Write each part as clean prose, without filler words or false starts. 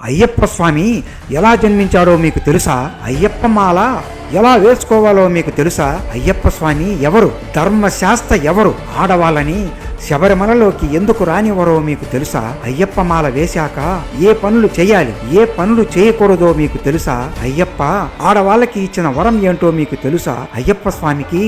అయ్యప్ప స్వామి ఎలా జన్మించాడో మీకు తెలుసా? అయ్యప్ప మాల ఎలా వేసుకోవాలో మీకు తెలుసా? అయ్యప్ప స్వామి ఎవరు? ధర్మశాస్త్ర ఎవరు? ఆడవాళ్ళని శబరిమలలోకి ఎందుకు రానివ్వరో మీకు తెలుసా? అయ్యప్ప మాల వేశాక ఏ పనులు చేయాలి, ఏ పనులు చేయకూడదో మీకు తెలుసా? అయ్యప్ప ఆడవాళ్ళకి ఇచ్చిన వరం ఏంటో మీకు తెలుసా? అయ్యప్ప స్వామికి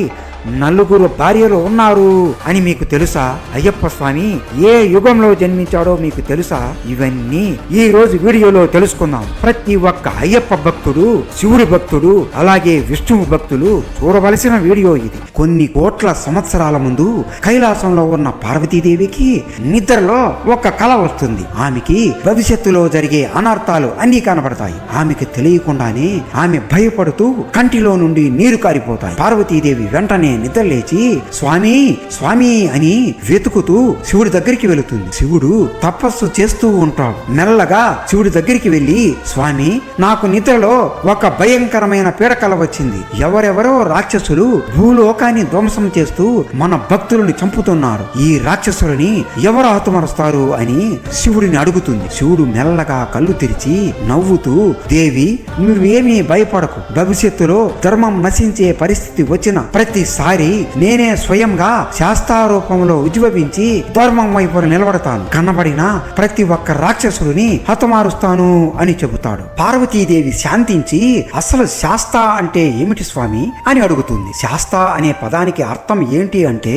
4 భార్యలు ఉన్నారు అని మీకు తెలుసా? అయ్యప్ప స్వామి ఏ యుగంలో జన్మించాడో మీకు తెలుసా? ఇవన్నీ ఈ రోజు వీడియోలో తెలుసుకుందాం. ప్రతి ఒక్క అయ్యప్ప భక్తుడు, శివుడి భక్తుడు, అలాగే విష్ణువు భక్తులు చూడవలసిన వీడియో ఇది. కొన్ని కోట్ల సంవత్సరాల ముందు కైలాసంలో ఉన్న పార్వతీదేవికి నిద్రలో ఒక కల వస్తుంది. ఆమెకి భవిష్యత్తులో జరిగే అనర్థాలు అన్ని కనబడతాయి. ఆమెకి తెలియకుండానే ఆమె భయపడుతూ కంటిలో నుండి నీరు కారిపోతాయి. పార్వతీదేవి వెంటనే నిద్రలేచి స్వామి స్వామి అని వెతుకుతూ శివుడి దగ్గరికి వెళుతుంది. శివుడు తపస్సు చేస్తూ ఉంటాడు. మెల్లగా శివుడి దగ్గరికి వెళ్లి, స్వామి నాకు నిద్రలో ఒక భయంకరమైన పీడకల వచ్చింది. ఎవరెవరో రాక్షసులు భూలోకాన్ని ధ్వంసం చేస్తూ మన భక్తులను చంపుతున్నారు. ఈ రాక్షసులని ఎవరు హతమరుస్తారు అని శివుడిని అడుగుతుంది. శివుడు మెల్లగా కళ్ళు తెరిచి నవ్వుతూ, దేవి నువ్వేమీ భయపడకు. భవిష్యత్తులో ధర్మం నశించే పరిస్థితి వచ్చిన ప్రతిసారి నేనే స్వయంగా శాస్త్రారూపంలో ఉద్భవించి ధర్మం వైపు నిలబడతాను. కనబడిన ప్రతి ఒక్క రాక్షసుడిని హతమారుస్తాను అని చెబుతాడు. పార్వతీదేవి శాంతించి, అసలు శాస్త్ర అంటే ఏమిటి స్వామి అని అడుగుతుంది. శాస్త్ర అనే పదానికి అర్థం ఏంటి అంటే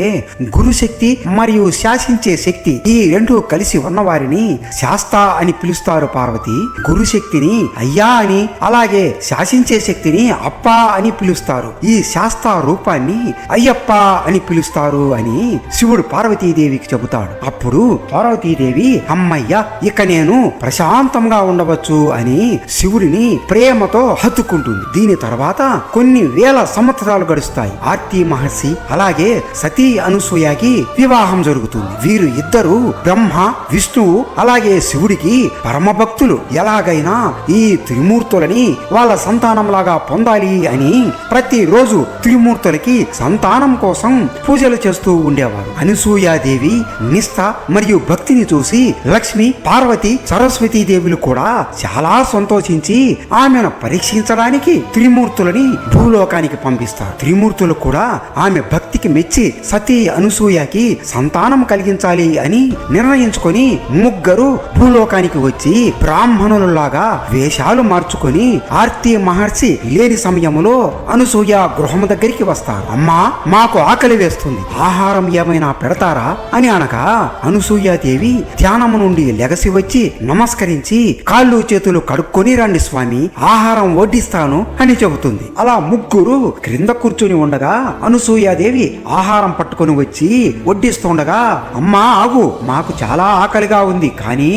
గురుశక్తి మరియు శాసించే శక్తి, ఈ రెండు కలిసి ఉన్నవారిని శాస్త్ర అని పిలుస్తారు. పార్వతి గురుశక్తిని అయ్యా అని, అలాగే శాసించే శక్తిని అప్ప అని పిలుస్తారు. ఈ శాస్త్ర రూపాన్ని అయ్యప్ప అని పిలుస్తారు అని శివుడు పార్వతీదేవికి చెబుతాడు. అప్పుడు పార్వతీదేవి అమ్మయ్య ఇక నేను ప్రశాంతంగా ఉండవచ్చు అని శివుడిని ప్రేమతో హత్తుకుంటుంది. దీని తర్వాత కొన్ని వేల సంవత్సరాలు గడుస్తాయి. ఆర్తి మహర్షి అలాగే సతీ అనసూయకి వివాహం జరుగుతుంది. వీరు ఇద్దరు బ్రహ్మ విష్ణువు అలాగే శివుడికి పరమ భక్తులు. ఎలాగైనా ఈ త్రిమూర్తులని వాళ్ళ సంతానంలాగా పొందాలి అని ప్రతిరోజు త్రిమూర్తులకి సంతానం కోసం పూజలు చేస్తూ ఉండేవారు. అనసూయాదేవి నిష్ఠ మరియు భక్తిని చూసి లక్ష్మి, పార్వతి, సరస్వతీ దేవులు కూడా చాలా సంతోషించి ఆమెను పరీక్షించడానికి త్రిమూర్తులని భూలోకానికి పంపిస్తారు. త్రిమూర్తులు కూడా ఆమె భక్తికి మెచ్చి సతీ అనసూయకి సంతానం కలిగించాలి అని నిర్ణయించుకొని ముగ్గురు భూలోకానికి వచ్చి బ్రాహ్మణులలాగా వేషాలు మార్చుకొని ఆర్తి మహర్షి లేని సమయంలో అనసూయ గృహం దగ్గరికి వస్తారు. అమ్మా మాకు ఆకలి వేస్తుంది, ఆహారం ఏమైనా పెడతారా అని అనగా అనసూయాదేవి ధ్యానము నుండి లెగసి వచ్చి నమస్కరించి కాళ్ళు చేతులు కడుక్కొని రండి స్వామి, ఆహారం వడ్డిస్తాను అని చెబుతుంది. అలా ముగ్గురు క్రింద కూర్చుని ఉండగా అనసూయాదేవి ఆహారం పట్టుకొని వచ్చి వడ్డిస్తుండగా, అమ్మా ఆగు, మాకు చాలా ఆకలిగా ఉంది, కానీ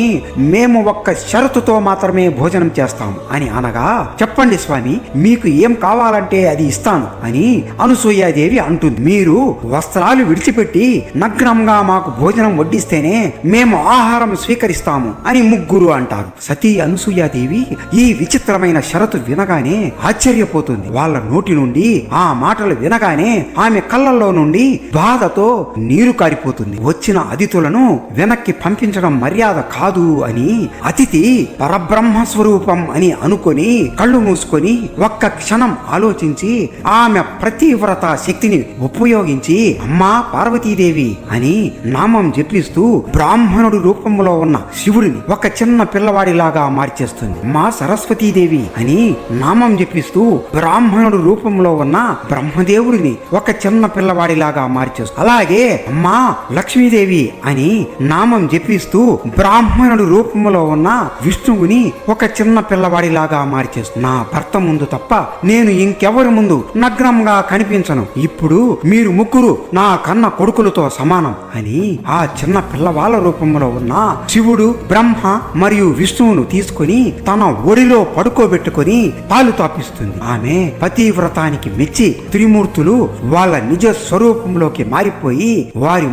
మేము ఒక్క షరతుతో మాత్రమే భోజనం చేస్తాము అని అనగా, చెప్పండి స్వామి మీకు ఏం కావాలంటే అది ఇస్తాను అని అనసూయాదేవి అంటుంది. మీరు వస్త్రాలు విడిచిపెట్టి నగ్నంగా మాకు భోజనం వడ్డిస్తేనే మేము ఆహారం స్వీకరిస్తాము అని ముగ్గురు అంటారు. సతీ అనసూయాదేవి ఈ విచిత్రమైన షరతు వినగానే ఆశ్చర్యపోతుంది. వాళ్ళ నోటి నుండి ఆ మాటలు వినగానే ఆమె కళ్ళల్లో నుండి బాధతో నీరు కారిపోతుంది. వచ్చిన అతిథులను వెనక్కి పంపించడం మర్యాద కాదు అని, అతిథి పరబ్రహ్మ స్వరూపం అని అనుకొని కళ్ళు మూసుకొని ఒక్క క్షణం ఆలోచించి ఆమె ప్రతివ్రత శక్తిని ఉపయోగించి అమ్మా పార్వతీదేవి అని నామం జపిస్తూ బ్రాహ్మణుడు రూపంలో ఉన్న శివుడిని ఒక చిన్న పిల్లవాడిలాగా మార్చేస్తుంది. అమ్మా సరస్వతీదేవి అని నామం జపిస్తూ బ్రాహ్మణుడు రూపంలో ఉన్న బ్రహ్మదేవుడిని ఒక చిన్న పిల్లవాడిలాగా మార్చేస్తుంది. అలాగే అమ్మా లక్ష్మీదేవి అని నామం జపిస్తూ బ్రాహ్మణుడు రూపంలో ఉన్న విష్ణువుని ఒక చిన్న పిల్లవాడిలాగా మార్చేస్తుంది. నా భర్త ముందు తప్ప నేను ఇంకెవరి ముందు నగ్నంగా కనిపించను. ఇప్పుడు మీరు ముగ్గురు నా కన్న కొడుకులతో సమానం అని ఆ చిన్న పిల్లవాళ్ళ రూపంలో ఉన్న శివుడు, బ్రహ్మ మరియు విష్ణువును తీసుకుని తన ఒడిలో పడుకోబెట్టుకుని పాలు తాపిస్తుంది. ఆమె పతివ్రతానికి మెచ్చి త్రిమూర్తులు వాళ్ళ నిజ స్వరూపంలోకి మారిపోయి వారి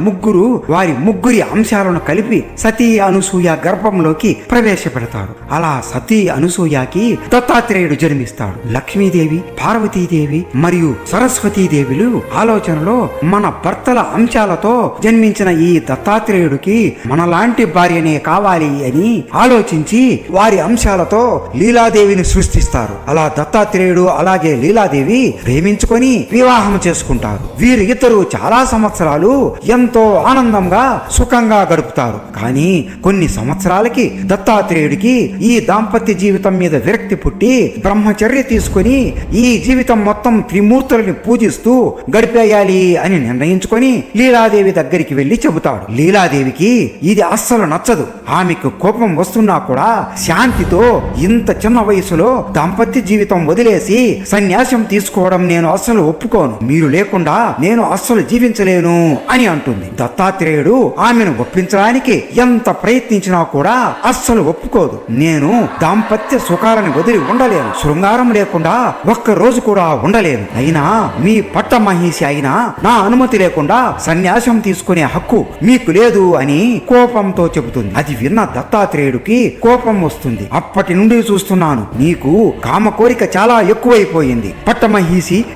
ముగ్గురి అంశాలను కలిపి సతీ అనసూయ గర్భంలోకి ప్రవేశపెడతారు. అలా సతీ అనసూయకి దత్తాత్రేయుడు జన్మిస్తాడు. లక్ష్మీదేవి, పార్వతీదేవి మరియు సరస్వతీదేవులు ఆలోచనలో మన భర్తల అంశాలతో జన్మించిన ఈ దత్తాత్రేయుడికి మనలాంటి భార్యనే కావాలి అని ఆలోచించి వారి అంశాలతో లీలాదేవిని సృష్టిస్తారు. అలా దత్తాత్రేయుడు అలాగే లీలాదేవి ప్రేమించుకొని వివాహం చేసుకుంటారు. వీరు ఇద్దరు చాలా సంవత్సరాలు ఎంతో ఆనందంగా సుఖంగా గడుపుతారు. కానీ కొన్ని సంవత్సరాలకి దత్తాత్రేయుడికి ఈ దాంపత్య జీవితం మీద విరక్తి పుట్టి బ్రహ్మచర్య తీసుకుని ఈ జీవితం మొత్తం త్రిమూర్తులని పూజిస్తూ గడిపేయాలి అని నిర్ణయించుకొని లీలాదేవి దగ్గరికి వెళ్లి చెబుతాడు. లీలాదేవికి ఇది అస్సలు నచ్చదు. ఆమెకు కోపం వస్తున్నా కూడా శాంతితో ఇంత చిన్న వయసులో దాంపత్య జీవితం వదిలేసి సన్యాసం తీసుకోవడం నేను అస్సలు ఒప్పుకోను. మీరు లేకుండా నేను అస్సలు జీవించలేను అని అంటుంది. దత్తాత్రేయుడు ఆమెను ఒప్పించడానికి ఎంత ప్రయత్నించినా కూడా అస్సలు ఒప్పుకోదు. నేను దాంపత్య సుఖాలను వదిలి ఉండలేను, శృంగారం లేకుండా ఒక్క రోజు కూడా ఉండలేను. అయినా మీ పట్ట మహిషి అయినా నా అనుమతి లేకుండా సన్యాసం తీసుకునే హక్కు మీకు లేదు అని కోపంతో చెబుతుంది. అది విన్న దత్తాత్రేయుడికి కోపం వస్తుంది. అప్పటి నుండి చూస్తున్నాను, నీకు కామ కోరిక చాలా ఎక్కువైపోయింది.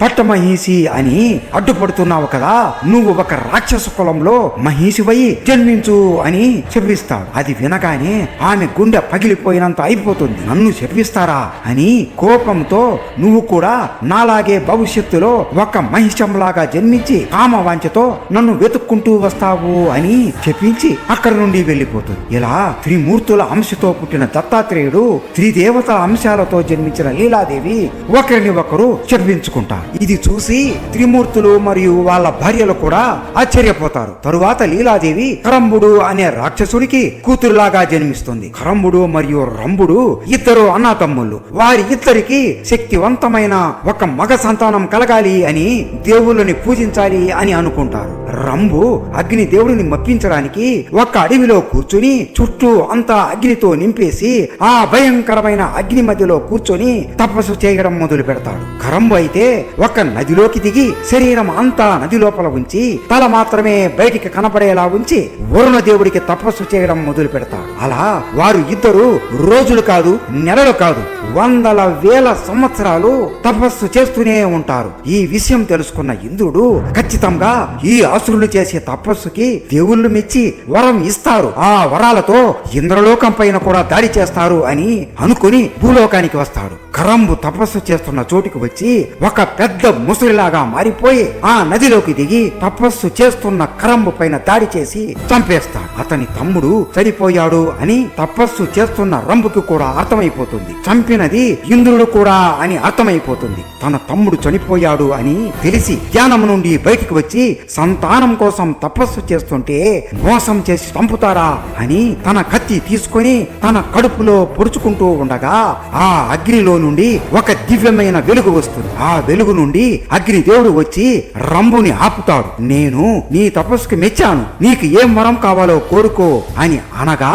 పట్టమహీసి అని అడ్డుపడుతున్నావు కదా, నువ్వు ఒక రాక్షస కులంలో మహిషివై జన్మించు అని చెప్పిస్తాడు. అది వినగానే ఆమె గుండె పగిలిపోయినంత అయిపోతుంది. నన్ను చెప్పిస్తారా అని కోపంతో నువ్వు కూడా నాలాగే భవిష్యత్తులో ఒక మహిషంలాగా జన్మించి కామవాంఛతో నన్ను వెతుక్కుంటూ వస్తావు అని చెప్పించి అక్కడి నుండి వెళ్ళిపోతుంది. ఇలా త్రిమూర్తుల అంశతో పుట్టిన దత్తాత్రేయుడు త్రిదేవతల అంశాలతో జన్మించిన లీలాదేవి ఒకరిని ఒకరు చెప్పించుకుంటారు. ఇది చూసి త్రిమూర్తులు మరియు వాళ్ళ భార్యలు కూడా ఆశ్చర్యపోతారు. తరువాత లీలాదేవి కరంబుడు అనే రాక్షసుడికి కూతురులాగా జన్మిస్తుంది. కరంబుడు మరియు రంభుడు ఇద్దరు అన్నతమ్ముళ్ళు. వారి ఇద్దరికి శక్తివంతమైన ఒక మగ సంతానం కలగాలి అని దేవుళ్ళని పూజించాలి అని అనుకుంటారు. రంభు అగ్ని దేవుడిని మప్పించడానికి ఒక అడవిలో కూర్చుని చుట్టూ అంతా అగ్నితో నింపేసి ఆ భయంకరమైన అగ్ని మధ్యలో కూర్చొని తపస్సు చేయడం మొదలు పెడతాడు. కరంబు అయితే ఒక నదిలోకి దిగి శరీరం అంతా నది లోపల ఉంచి తల మాత్రమే బయటికి కనపడేలా ఉంచి వరుణ దేవుడికి తపస్సు చేయడం మొదలు పెడతాడు. అలా వారు ఇద్దరు రోజులు కాదు, నెలలు కాదు, వందల వేల సంవత్సరాలు తపస్సు చేస్తూనే ఉంటారు. ఈ విషయం తెలుసుకున్న ఇంద్రుడు ఖచ్చితంగా ఈ అసురులు చేసే తపస్సుకి దేవుళ్ళు మెచ్చి వరం ఇస్తారు, ఆ వరాలతో ఇంద్రలోకం పైన కూడా దాడి చేస్తారు అని అనుకుని భూలోకానికి వస్తాడు. కరంబు తపస్సు చేస్తున్న చోటుకు వచ్చి ఒక పెద్ద ముసలిలాగా మారిపోయి ఆ నదిలోకి దిగి తపస్సు చేస్తున్న కరంబు పైన దాడి చేసి చంపేస్తాడు. అతని తమ్ముడు చనిపోయాడు అని తపస్సు చేస్తున్న రంబుకి కూడా అర్థమైపోతుంది. చంపినది ఇంద్రుడు కూడా అని అర్థమైపోతుంది. తన తమ్ముడు చనిపోయాడు అని తెలిసి ధ్యానం నుండి బయటికి వచ్చి సంతానం కోసం తపస్సు చేస్తుంటే మోసం చేసి చంపుతారా అని తన కత్తి తీసుకొని తన కడుపులో పొడుచుకుంటూ ఉండగా ఆ అగ్నిలో నుండి ఒక దివ్యమైన వెలుగు వస్తుంది. ఆ వెలుగు నుండి అగ్ని దేవుడు వచ్చి రంభుని ఆపుతాడు. నేను నీ తపస్సుకి మెచ్చాను, నీకు ఏం వరం కావాలో కోరుకో అని అనగా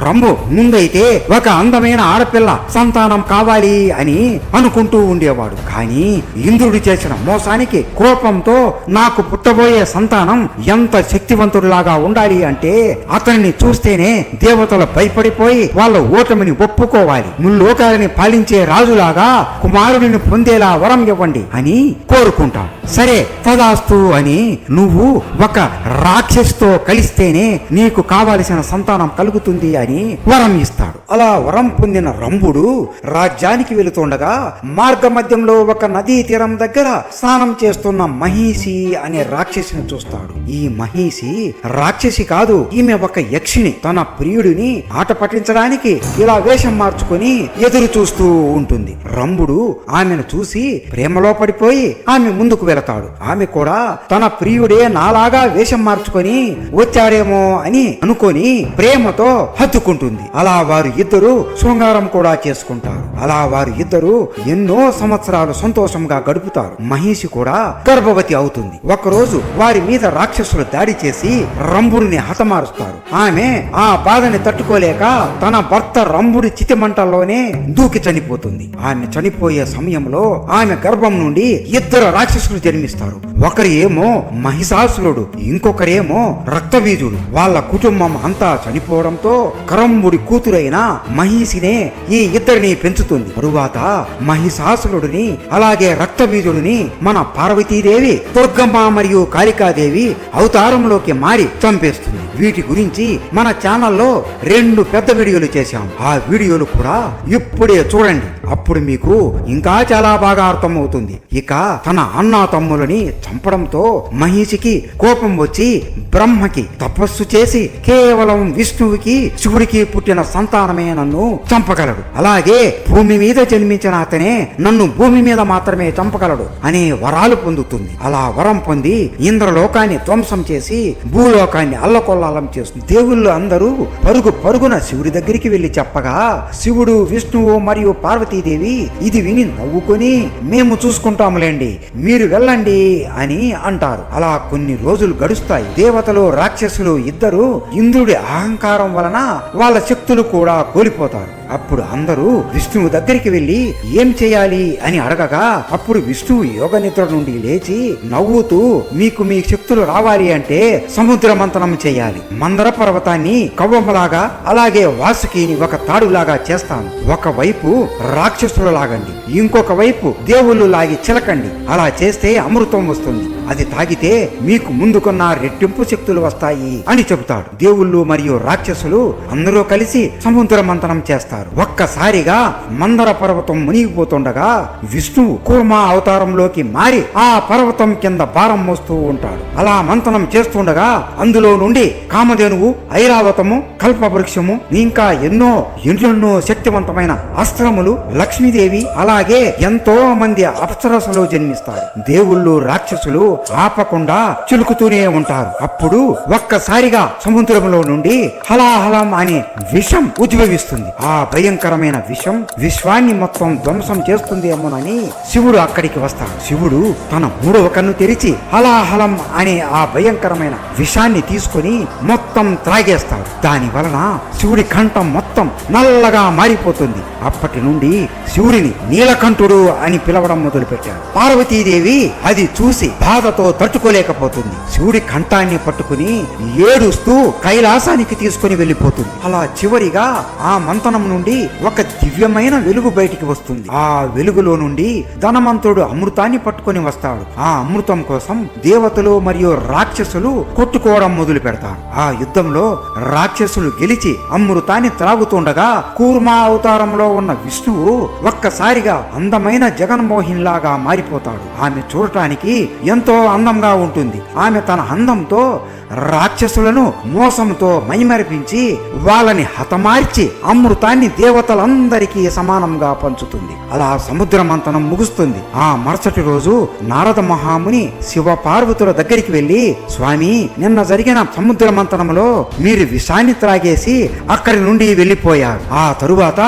రంభు ముందైతే ఒక అందమైన ఆడపిల్ల సంతానం కావాలి అని అనుకుంటూ ఉండేవాడు. కానీ ఇంద్రుడు చేసిన మోసానికి కోపంతో నాకు పుట్టబోయే సంతానం ఎంత శక్తివంతుడిలాగా ఉండాలి అంటే అతన్ని చూస్తేనే దేవతలు భయపడిపోయి వాళ్ళ ఓటమిని ఒప్పుకోవాలి, ముల్లోకాలని పాలించే రాజులాగా కుమారుడిని పొందేలా వరం ఇవ్వండి అని కోరుకుంటాం. సరే తదాస్తు అని నువ్వు ఒక రాక్షసుతో కలిస్తేనే నీకు కావలసిన సంతానం కలుగుతుంది అని వరం ఇస్తాడు. అలా వరం పొందిన రంభుడు రాజ్యానికి వెళుతుండగా మార్గ మధ్యంలో ఒక నదీ తీరం దగ్గర స్నానం చేస్తున్న మహిషి అనే రాక్షసిని చూస్తాడు. ఈ మహిషి రాక్షసి కాదు, ఈమె ఒక యక్షిణి. తన ప్రియుడిని ఆట పట్టించడానికి ఇలా వేషం మార్చుకొని ఎదురు చూస్తూ ఉంటుంది. రంభుడు ఆమెను చూసి ప్రేమలో పడిపోయి ఆమె ముందుకు వెళతాడు. ఆమె కూడా తన ప్రియుడే నాలాగా వేషం మార్చుకొని వచ్చాడేమో అని అనుకొని ప్రేమతో హత్తుకుంటుంది. అలా వారు ఇద్దరు శృంగారం కూడా చేసుకుంటారు. అలా వారు ఇద్దరు ఎన్నో సంవత్సరాలు సంతోషంగా గడుపుతారు. మహిషి కూడా గర్భవతి అవుతుంది. ఒకరోజు వారి మీద రాక్షసులు దాడి చేసి రంభుడిని హతమారుస్తారు. ఆమె ఆ బాధని తట్టుకోలేక తన భర్త రంభుడి చితిమంటల్లోనే దూకి చనిపోతుంది. ఆమె చనిపోయే సమయంలో ఆమె గర్భం నుండి ఇద్దరు రాక్షసులు జన్మిస్తారు. ఒకరి ఏమో మహిషాసురుడు, ఇంకొకరేమో రక్తబీజుడు. వాళ్ళ కుటుంబం అంతా చనిపోవడంతో కరంబుడి కూతురైన మహిషినే ఈ ఇద్దరిని పెంచుతుంది. తరువాత మహిషాసురుడిని అలాగే రక్తబీజుడిని మన పార్వతీదేవి, దుర్గమ్మ మరియు కాళికాదేవి అవతారంలోకి మారి చంపేస్తుంది. వీటి గురించి మన ఛానల్లో 2 పెద్ద వీడియోలు చేశాం. ఆ వీడియోలు కూడా ఇప్పుడే చూడండి. అప్పుడు మీకు ఇంకా చాలా బాగా అర్థమవుతుంది. ఇక తన అన్నా తమ్ములని చంపడంతో మహిషికి కోపం వచ్చి బ్రహ్మకి తపస్సు చేసి కేవలం విష్ణువుకి శివుడికి పుట్టిన సంతానమే నన్ను చంపగలడు, అలాగే భూమి మీద జన్మించిన అతనే నన్ను భూమి మీద మాత్రమే చంపగలడు అనే వరాలు పొందుతుంది. అలా వరం పొంది ఇంద్రలోకాన్ని ధ్వంసం చేసి భూలోకాన్ని అల్లకొల్లాలం చేస్తుంది. దేవుళ్ళు అందరూ పరుగున శివుడి దగ్గరికి వెళ్లి చెప్పగా శివుడు, విష్ణువు మరియు పార్వతీదేవి ఇది విని నవ్వుకొని మేము చూసుకుంటాములేండి, మీరు వెళ్ళండి అని అంటారు. అలా కొన్ని రోజులు గడుస్తాయి. దేవతలు, రాక్షసులు ఇద్దరు ఇంద్రుడి అహంకారం వలన వాళ్ళ శక్తులు కూడా కోల్పోతారు. అప్పుడు అందరూ విష్ణువు దగ్గరికి వెళ్లి ఏం చేయాలి అని అడగగా అప్పుడు విష్ణువు యోగ నిద్ర నుండి లేచి నవ్వుతూ మీకు మీ శక్తులు రావాలి అంటే సముద్ర మంథనం చేయాలి. మందర పర్వతాన్ని కవ్వమలాగా అలాగే వాసుకిని ఒక తాడులాగా చేస్తాను. ఒకవైపు రాక్షసులు లాగండి, ఇంకొక వైపు దేవుళ్ళు లాగి చిలకండి. అలా చేస్తే అమృతం వస్తుంది. అది తాగితే మీకు ముందుకున్న రెట్టింపు శక్తులు వస్తాయి అని చెబుతాడు. దేవుళ్ళు మరియు రాక్షసులు అందరూ కలిసి సముద్ర మంథనం చేస్తారు. ఒక్కసారిగా మందర పర్వతం మునిగిపోతుండగా విష్ణువు కూర్మ అవతారంలోకి మారి ఆ పర్వతం కింద భారం మోస్తూ ఉంటాడు. అలా మంథనం చేస్తుండగా అందులో నుండి కామధేనువు, ఐరావతము, కల్పవృక్షము ఇంకా ఎన్నో శక్తివంతమైన అస్త్రములు, లక్ష్మీదేవి అలాగే ఎంతో మంది అప్సరసులు జన్మిస్తారు. దేవుళ్ళు, రాక్షసులు ఆపకుండా చిలుకుతూనే ఉంటారు. అప్పుడు ఒక్కసారిగా సముద్రంలో నుండి హలాహలం అనే విషం ఉద్భవిస్తుంది. ఆ భయంకరమైన విషం విశ్వాన్ని మొత్తం ధ్వంసం చేస్తుందేమోనని శివుడు అక్కడికి వస్తాడు. శివుడు తన 3వ కన్ను తెరిచి హలాహలం అనే ఆ భయంకరమైన విషాన్ని తీసుకొని మొత్తం త్రాగేస్తాడు. దాని వలన శివుడి కంఠం మొత్తం నల్లగా మారిపోతుంది. అప్పటి నుండి శివుడిని నీలకంఠుడు అని పిలవడం మొదలుపెట్టాడు. పార్వతీదేవి అది చూసి బాధతో తట్టుకోలేకపోతుంది. శివుడి కంఠాన్ని పట్టుకుని ఏడుస్తూ కైలాసానికి తీసుకుని వెళ్ళిపోతుంది. అలా చివరిగా ఆ మంథనం నుండి ఒక దివ్యమైన వెలుగు బయటికి వస్తుంది. ఆ వెలుగులో నుండి ధనవంతుడు అమృతాన్ని పట్టుకొని వస్తాడు. ఆ అమృతం కోసం దేవతలు మరియు రాక్షసులు కొట్టుకోవడం మొదలు పెడతారు. ఆ యుద్ధంలో రాక్షసులు గెలిచి అమృతాన్ని త్రాగుతుండగా కూర్మా అవతారంలో ఉన్న విష్ణువు ఒక్కసారిగా అందమైన జగన్మోహిన్ లాగా మారిపోతాడు. ఆమె చూడటానికి ఎంతో అందంగా ఉంటుంది. ఆమె తన అందంతో రాక్షసులను మోసంతో మైమరిపించి వాళ్ళని హతమార్చి అమృతాన్ని దేవతలందరికీ సమానంగా పంచుతుంది. అలా సముద్ర మంథనం ముగుస్తుంది. ఆ మరుసటి రోజు నారద మహాముని శివ పార్వతుల దగ్గరికి వెళ్లి స్వామి, నిన్న జరిగిన సముద్ర మంథనంలో మీరు విషాన్ని త్రాగేసి అక్కడి నుండి వెళ్లిపోయారు. ఆ తరువాత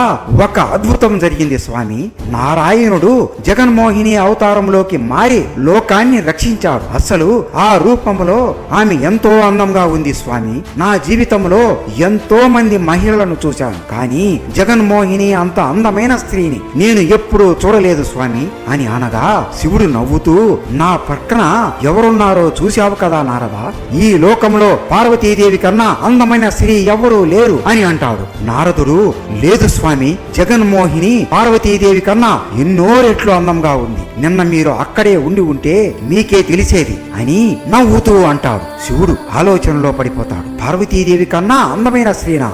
ఒక అద్భుతం జరిగింది స్వామి. నారాయణుడు జగన్మోహిని అవతారంలోకి మారి లోకాన్ని రక్షించాడు. అసలు ఆ రూపంలో ఆమె ఎంతో అందంగా ఉంది స్వామి. నా జీవితంలో ఎంతో మంది మహిళలను చూశాను, కానీ జగన్మోహిని అంత అందమైన స్త్రీని నేను ఎప్పుడూ చూడలేదు స్వామి అని అనగా శివుడు నవ్వుతూ నా పక్కన ఎవరున్నారో చూశావు కదా నారదా, ఈ లోకంలో పార్వతీదేవి కన్నా అందమైన స్త్రీ ఎవరూ లేరు అని అంటాడు. నారదుడు లేదు స్వామి, జగన్మోహిని పార్వతీదేవి కన్నా ఎన్నో రెట్లు అందంగా ఉంది. నిన్న మీరు అక్కడే ఉంటే మీకే తెలిసేది అని నవ్వుతూ అంటాడు. శివుడు ఆలోచనలో పడిపోతాడు. పార్వతీదేవి కన్నా అందమైన స్త్రీనా?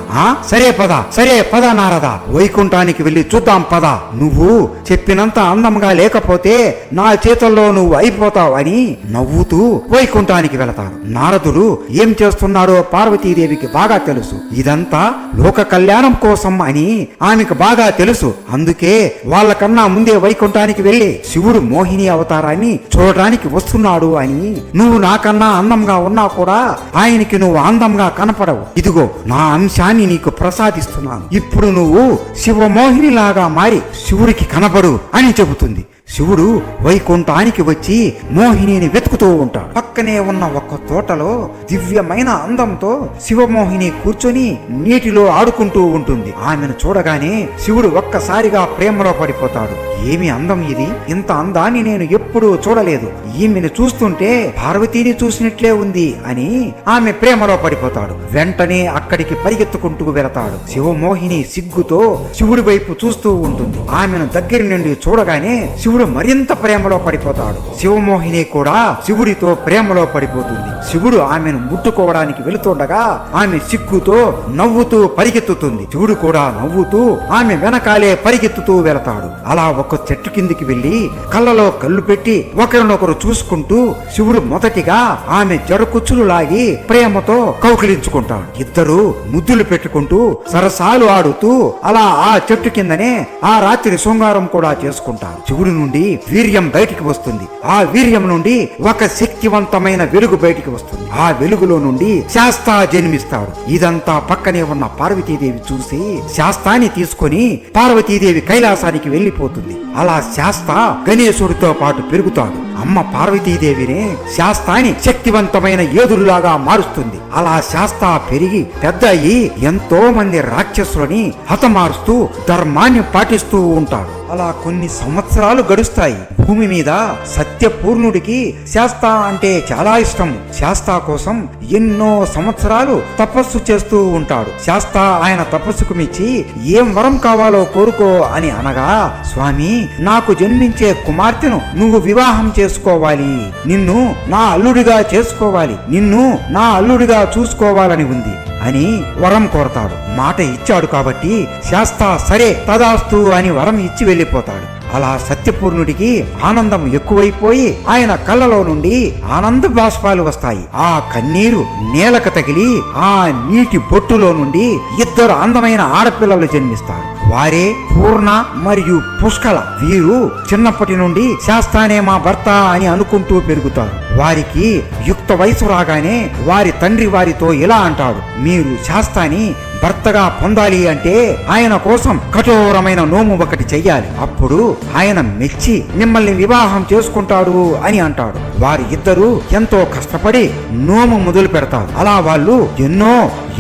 సరే పద నారద, వైకుంఠానికి వెళ్లి చూద్దాం పద. నువ్వు చెప్పినంత అందంగా లేకపోతే నా చేతుల్లో నువ్వు అయిపోతావు అని నవ్వుతూ వైకుంఠానికి వెళతాడు. నారదుడు ఏం చేస్తున్నాడో పార్వతీదేవికి బాగా తెలుసు. ఇదంతా లోక కళ్యాణం కోసం అని ఆమెకు బాగా తెలుసు. అందుకే వాళ్ళకన్నా ముందే వైకుంఠానికి వెళ్లి శివుడు మోహిని అవతారాన్ని చూడడానికి వస్తున్నాడు అని, నువ్వు నాకన్నా అందంగా ఉన్నా కూడా ఆయనకి నువ్వు అందంగా కనపడవు. ఇదిగో నా అంశాన్ని నీకు ప్రసాదిస్తున్నాను. ఇప్పుడు నువ్వు శివమోహినిలాగా మారి శివుడికి కనపడు అని చెబుతుంది. శివుడు వైకుంఠానికి వచ్చి మోహినిని వెతుకుతూ ఉంటాడు. పక్కనే ఉన్న ఒక తోటలో దివ్యమైన అందంతో శివమోహిని కూర్చొని నీటిలో ఆడుకుంటూ ఉంటుంది. ఆమెను చూడగానే శివుడు ఒక్కసారిగా ప్రేమలో పడిపోతాడు. ఏమి అందం ఇది! ఇంత అందాన్ని నేను ఎప్పుడూ చూడలేదు. ఈమెను చూస్తుంటే పార్వతీని చూసినట్లే ఉంది అని ఆమె ప్రేమలో పడిపోతాడు. వెంటనే అక్కడికి పరిగెత్తుకుంటూ వెళతాడు. శివమోహిని సిగ్గుతో శివుడి వైపు చూస్తూ ఉంటుంది. ఆమెను దగ్గర నుండి చూడగానే శివుడు మరింత ప్రేమలో పడిపోతాడు. శివమోహిని కూడా శివుడితో ప్రేమలో పడిపోతుంది. శివుడు ఆమెను ముట్టుకోవడానికి వెళుతుండగా ఆమె సిగ్గుతో నవ్వుతూ పరిగెత్తుతుంది. శివుడు కూడా నవ్వుతూ ఆమె వెనకాలే పరిగెత్తుతూ వెళతాడు. అలా ఒక చెట్టు కిందికి వెళ్లి కళ్ళలో కళ్ళు పెట్టి ఒకరినొకరు చూసుకుంటూ శివుడు మొదటిగా ఆమె జడకుచ్చులు లాగి ప్రేమతో కౌగిలించుకుంటాడు. ఇద్దరు ముద్దులు పెట్టుకుంటూ సరసాలు ఆడుతూ అలా ఆ చెట్టు కిందనే ఆ రాత్రి శృంగారం కూడా చేసుకుంటారు. శివుడి నుండి వీర్యం బయటికి వస్తుంది. ఆ వీర్యం నుండి ఒక శక్తివంతమైన వెలుగు బయటికి వస్తుంది. ఆ వెలుగులో నుండి శాస్తా జన్మిస్తాడు. ఇదంతా పక్కనే ఉన్న పార్వతీదేవి చూసి శాస్తాన్ని తీసుకొని పార్వతీదేవి కైలాసానికి వెళ్లిపోతుంది. అలా శాస్త గణేశుడితో పాటు పెరుగుతాడు. అమ్మ పార్వతీదేవినే శాస్తాని శక్తివంతమైన ఏదురులాగా మారుస్తుంది. అలా శాస్త పెరిగి పెద్ద అయి ఎంతో మంది రాక్షసులని హతమారుస్తూ ధర్మాన్ని పాటిస్తూ ఉంటాడు. అలా కొన్ని సంవత్సరాలు గడుస్తాయి. భూమి మీద సత్యపూర్ణుడికి శాస్తా అంటే చాలా ఇష్టం. శాస్తా కోసం ఎన్నో సంవత్సరాలు తపస్సు చేస్తూ ఉంటాడు. శాస్తా ఆయన తపస్సుకు మెచ్చి ఏం వరం కావాలో కోరుకో అని అనగా, స్వామి, నాకు జన్మించే కుమార్తెను నువ్వు వివాహం చేసుకోవాలి. నిన్ను నా అల్లుడిగా చేసుకోవాలి. నిన్ను నా అల్లుడిగా చూసుకోవాలని ఉంది అని వరం కోరతాడు. మాట ఇచ్చాడు కాబట్టి శాస్తా సరే తదాస్తు అని వరం ఇచ్చి వెళ్ళిపోతాడు. అలా సత్యపూర్ణుడికి ఆనందం ఎక్కువైపోయి ఆయన కళ్ళలో నుండి ఆనంద బాష్పాలు వస్తాయి. ఆ కన్నీరు నేలకు తగిలి ఆ నీటి బొట్టులో నుండి ఇద్దరు అందమైన ఆడపిల్లలు జన్మిస్తారు. వారే పూర్ణ మరియు పుష్కల. వీరు చిన్నప్పటి నుండి శాస్తానే మా భర్త అని అనుకుంటూ పెరుగుతారు. వారికి యుక్త వయసు రాగానే వారి తండ్రి వారితో ఇలా అంటాడు, మీరు శాస్తాని భర్తగా పొందాలి అంటే ఆయన కోసం కఠోరమైన నోము ఒకటి చెయ్యాలి. అప్పుడు ఆయన మెచ్చి మిమ్మల్ని వివాహం చేసుకుంటాడు అని అంటాడు. వారి ఇద్దరు ఎంతో కష్టపడి నోము మొదలు పెడతారు. అలా వాళ్ళు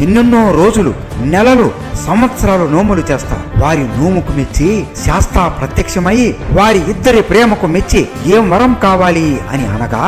ఎన్నెన్నో రోజులు, నెలలు, సంవత్సరాలు నోములు చేస్తారు. వారి నోముకు మెచ్చి శాస్తా ప్రత్యక్షమై వారి ఇద్దరి ప్రేమకు మెచ్చి ఏం వరం కావాలి అని అనగా,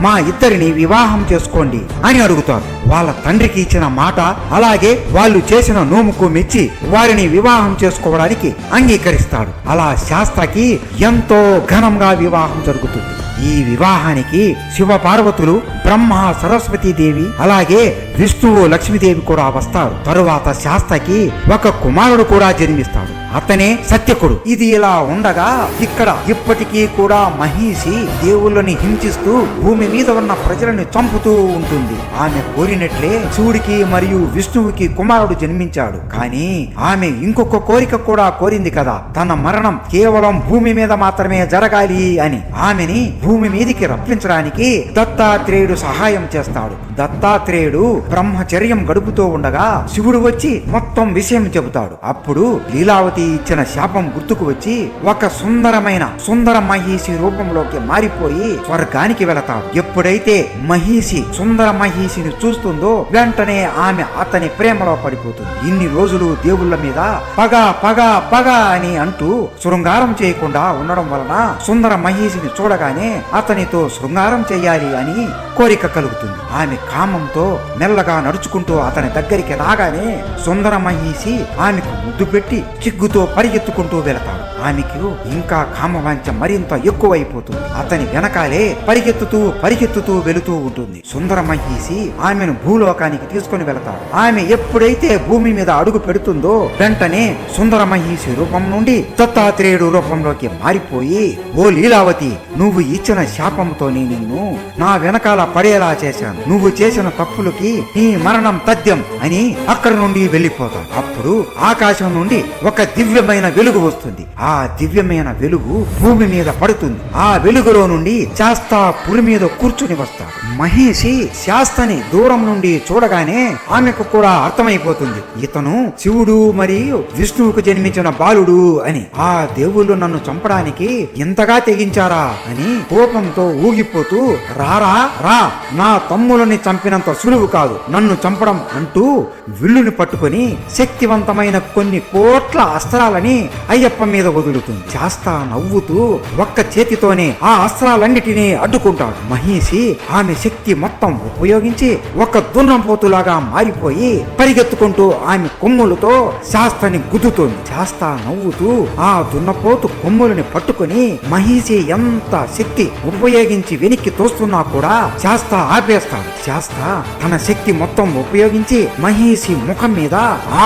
మా ఇద్దరిని వివాహం చేసుకోండి అని అడుగుతారు. వాళ్ళ తండ్రికి ఇచ్చిన మాట అలాగే వాళ్ళు చేసిన నోముకు మెచ్చి వారిని వివాహం చేసుకోవడానికి అంగీకరిస్తాడు. అలా శాస్త్రకి ఎంతో ఘనంగా వివాహం జరుగుతుంది. ఈ వివాహానికి శివ పార్వతులు, బ్రహ్మ, సరస్వతీదేవి అలాగే విష్ణువు, లక్ష్మీదేవి కూడా వస్తారు. తరువాత శాస్త్రకి ఒక కుమారుడు కూడా జన్మిస్తాడు. అతనే సత్యకుడు. ఇది ఇలా ఉండగా ఇక్కడ ఇప్పటికీ కూడా మహిషి దేవుళ్ళని హింసిస్తూ భూమి మీద ఉన్న ప్రజలను చంపుతూ ఉంటుంది. ఆమె కోరినట్లే శివుడికి మరియు విష్ణువుకి కుమారుడు జన్మించాడు. కానీ ఆమె ఇంకొక కోరిక కూడా కోరింది కదా, తన మరణం కేవలం భూమి మీద మాత్రమే జరగాలి అని. ఆమెని భూమి మీదికి రప్పించడానికి దత్తాత్రేయుడు సహాయం చేస్తాడు. దత్తాత్రేయుడు బ్రహ్మచర్యం గడుపుతూ ఉండగా శివుడు వచ్చి మొత్తం విషయం చెబుతాడు. అప్పుడు లీలావతి ఇచ్చిన శాపం గుర్తుకు వచ్చి ఒక సుందర మహిషి రూపంలోకి మారిపోయి స్వర్గానికి వెళతాడు. ఎప్పుడైతే మహిషి సుందర మహిషిని చూస్తుందో వెంటనే ఆమె అతని ప్రేమలో పడిపోతుంది. ఇన్ని రోజులు దేవుళ్ళ మీద పగ అని అంటూ శృంగారం చేయకుండా ఉండడం వలన సుందర మహిషిని చూడగానే అతనితో శృంగారం చేయాలి అని కోరిక కలుగుతుంది. ఆమె కామంతో మెల్లగా నడుచుకుంటూ అతని దగ్గరికి రాగానే సుందర మహిషి ఆమెకు ముద్దు పెట్టి చిగ్గుతో పరిగెత్తుకుంటూ వెళతాడు. ఆమెకు ఇంకా కామవాంఛ మరింత ఎక్కువైపోతుంది. అతని వెనకాలే పరిగెత్తుతూ వెళుతూ ఉంటుంది. సుందర మహిషి ఆమెను భూలోకానికి తీసుకుని వెళతాడు. ఆమె ఎప్పుడైతే భూమి మీద అడుగు పెడుతుందో వెంటనే సుందర మహిషి రూపం నుండి దత్తాత్రేయుడు రూపంలోకి మారిపోయి, ఓ లీలావతి, నువ్వు ఇచ్చిన శాపంతోనే నిన్ను నా వెనకాల పడేలా చేశాను. నువ్వు చేసిన తప్పులకి నీ మరణం తథ్యం అని అక్కడి నుండి వెళ్ళిపోతాడు. అప్పుడు ఆకాశ ఆకాశం నుండి ఒక దివ్యమైన వెలుగు వస్తుంది. ఆ దివ్యమైన వెలుగు భూమి మీద పడుతుంది. ఆ వెలుగులో నుండి శాస్త పులి మీద కూర్చుని వస్తాడు. మహిషి శాస్తని దూరం నుండి చూడగానే ఆమెకు కూడా అర్థమైపోతుంది, ఇతను శివుడు మరియు విష్ణువుకు జన్మించిన బాలుడు అని. ఆ దేవుళ్ళు నన్ను చంపడానికి ఇంతగా తెగించారా అని కోపంతో ఊగిపోతూ, రారా రా, నా తమ్ములని చంపినంత సులువు కాదు నన్ను చంపడం అంటూ విల్లుని పట్టుకొని శక్తివంతమైన కొన్ని కోట్ల అస్త్రాలని అయ్యప్ప మీద వదులుతుంది. శాస్త నవ్వుతూ ఒక్క చేతితోనే ఆ అస్త్రాలన్నిటినీ అడ్డుకుంటాడు. మహిషి ఆమె శక్తి మొత్తం ఉపయోగించి ఒక దున్నపోతులాగా మారిపోయి పరిగెత్తుకుంటూ ఆమె కొమ్ములతో శాస్త్రని గుద్దుతోంది. శాస్త్ర నవ్వుతూ ఆ దున్నపోతు కొమ్ములని పట్టుకుని మహిషి ఎంత శక్తి ఉపయోగించి వెనక్కి తోస్తున్నా కూడా శాస్త్ర ఆపేస్తాడు. శాస్త్ర తన శక్తి మొత్తం ఉపయోగించి మహిషి ముఖం మీద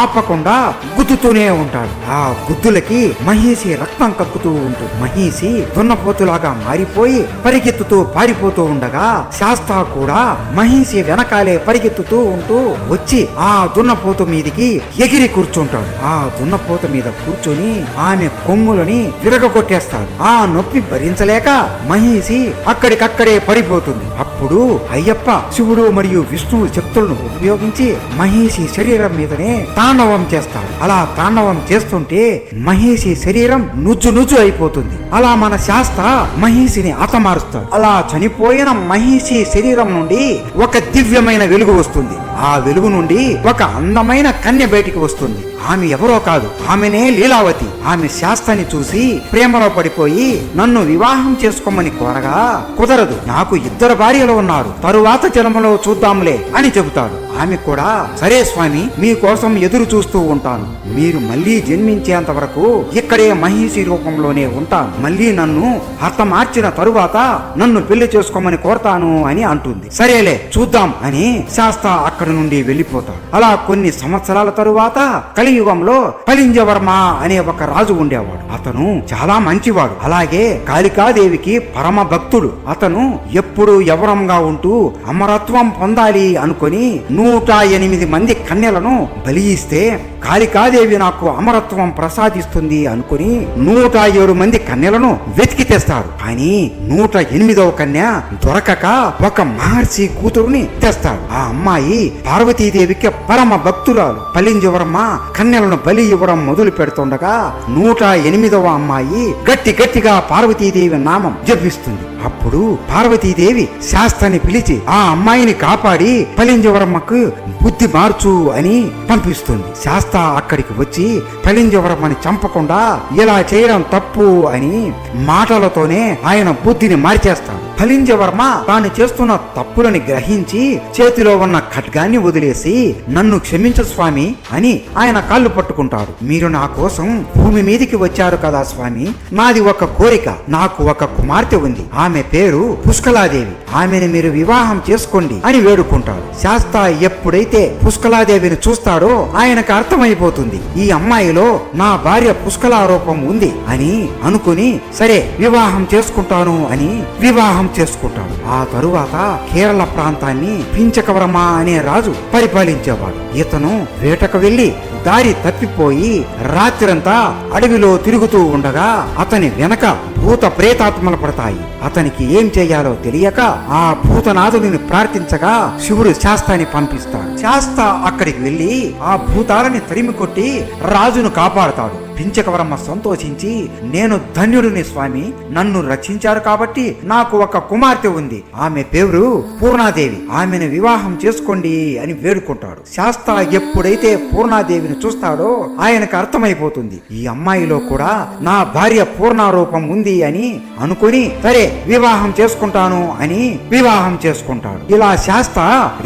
ఆపకుండా గుద్దుతూనే ఉంటాడు. ఆ గుద్దులకి మహిషి రక్తం కక్కుతూ ఉంటుంది. మహిషి దున్నపోతులాగా మారిపోయి పరిగెత్తుతూ పారిపోతూ ఉండగా శాస్త్ర కూడా మహిషి వెనకాలే పరిగెత్తుతూ ఉంటూ వచ్చి ఆ దున్నపోతు మీదికి ఎగిరి కూర్చుంటాడు. ఆ దున్నపోతు మీద కూర్చొని ఆమె కొమ్ములని విరగొట్టేస్తాడు. ఆ నొప్పి భరించలేక మహిషి అక్కడికక్కడే పడిపోతుంది. అప్పుడు అయ్యప్ప శివుడు మరియు విష్ణువు శక్తులను ఉపయోగించి మహిషి శరీరం మీదనే తాండవం చేస్తాడు. అలా తాండవం చేస్తుంటే మహిషి శరీరం నుజ్జు అయిపోతుంది. అలా మన శాస్త్ర మహిషిని హతమారుస్తాడు. అలా చనిపోయిన మహిషి శరీరం నుండి ఒక దివ్యమైన వెలుగు వస్తుంది. ఆ వెలుగు నుండి ఒక అందమైన కన్య బయటికి వస్తుంది. ఆమె ఎవరో కాదు, ఆమెనే లీలావతి. ఆమె శాస్త్రాన్ని చూసి ప్రేమలో పడిపోయి నన్ను వివాహం చేసుకోమని కోరగా, కుదరదు, నాకు 2 భార్యలు ఉన్నారు, తరువాత జన్మలో చూద్దాంలే అని చెబుతాడు. ఆమె కూడా సరే స్వామి, మీకోసం ఎదురు చూస్తూ ఉంటాను, మీరు మళ్ళీ జన్మించేంత వరకు ఇక్కడే మహిషి రూపంలోనే ఉంటాను, మళ్ళీ నన్ను హతమార్చిన తరువాత నన్ను పెళ్లి చేసుకోమని కోరతాను అని అంటుంది. సరేలే చూద్దాం అని శాస్త్ర అక్కడి నుండి వెళ్ళిపోతాడు. అలా కొన్ని సంవత్సరాల తరువాత కలియుగంలో కళింజవర్మ అనే ఒక రాజు ఉండేవాడు. అతను చాలా మంచివాడు, అలాగే కాళికాదేవికి పరమ భక్తుడు. అతను ఎప్పుడు యవనంగా ఉంటూ అమరత్వం పొందాలి అనుకొని 108 మంది కన్యలను బలి ఇస్తే కాళికాదేవి నాకు అమరత్వం ప్రసాదిస్తుంది అనుకుని 107 మంది కన్యలను వెతికి తెస్తాడు. కానీ 108వ కన్య దొరకక ఒక మహర్షి కూతురుని తెస్తాడు. ఆ అమ్మాయి పార్వతీదేవికి పరమ భక్తురాలు. కళింజవర్మ కన్యలను బలి ఇవ్వడం మొదలు పెడుతుండగా 108వ అమ్మాయి గట్టిగా పార్వతీదేవి నామం జపిస్తుంది. అప్పుడు పార్వతీదేవి శాస్త్రాన్ని పిలిచి ఆ అమ్మాయిని కాపాడి కళింజవర్మకు బుద్ధి మార్చు అని పంపిస్తుంది. శాస్త్ర అక్కడికి వచ్చి కళింజవర్మని చంపకుండా ఇలా చేయడం తప్పు అని మాటలతోనే ఆయన బుద్ధిని మార్చేస్తాడు. కళింజవర్మ తాను చేస్తున్న తప్పులని గ్రహించి చేతిలో ఉన్న ఖడ్గాన్ని వదిలేసి నన్ను క్షమించు స్వామి అని ఆయన కాళ్ళు పట్టుకుంటాడు. మీరు నా కోసం భూమి మీదికి వచ్చారు కదా స్వామి, నాది ఒక కోరిక. నాకు ఒక కుమార్తె ఉంది, ఆమె పేరు పుష్కలాదేవి, ఆమెను మీరు వివాహం చేసుకోండి అని వేడుకుంటాడు. శాస్త్ర ఎప్పుడైతే పుష్కలాదేవిని చూస్తాడో ఆయనకు అర్థమైపోతుంది, ఈ అమ్మాయిలో నా భార్య పుష్కలా రూపం ఉంది అని అనుకుని సరే వివాహం చేసుకుంటాను అని వివాహం చేసుకుంటాడు. ఆ తరువాత కేరళ ప్రాంతాన్ని పించకవర్మ అనే రాజు పరిపాలించేవాడు. ఇతను వేటకు వెళ్లి దారి తప్పిపోయి రాత్రంతా అడవిలో తిరుగుతూ ఉండగా అతని వెనక భూత ప్రేతాత్మలు పడతాయి. అతనికి ఏం చేయాలో తెలియక ఆ భూతనాథుని ప్రార్థించగా శివుడు శాస్త్రాన్ని పంపిస్తాడు. శాస్త్ర అక్కడికి వెళ్లి ఆ భూతాలని తరిమి కొట్టి రాజును కాపాడతాడు. పించకవర్మ సంతోషించి నేను ధన్యుడిని స్వామి, నన్ను రక్షించారు కాబట్టి నాకు ఒక కుమార్తె ఉంది, ఆమె పేరు పూర్ణాదేవి, ఆమెను వివాహం చేసుకోండి అని వేడుకుంటాడు. శాస్త్ర ఎప్పుడైతే పూర్ణాదేవిని చూస్తాడో ఆయనకు అర్థమైపోతుంది, ఈ అమ్మాయిలో కూడా నా భార్య పూర్ణారూపం ఉంది అని అనుకుని సరే వివాహం చేసుకుంటాను అని వివాహం చేసుకుంటాడు. ఇలా శాస్త్ర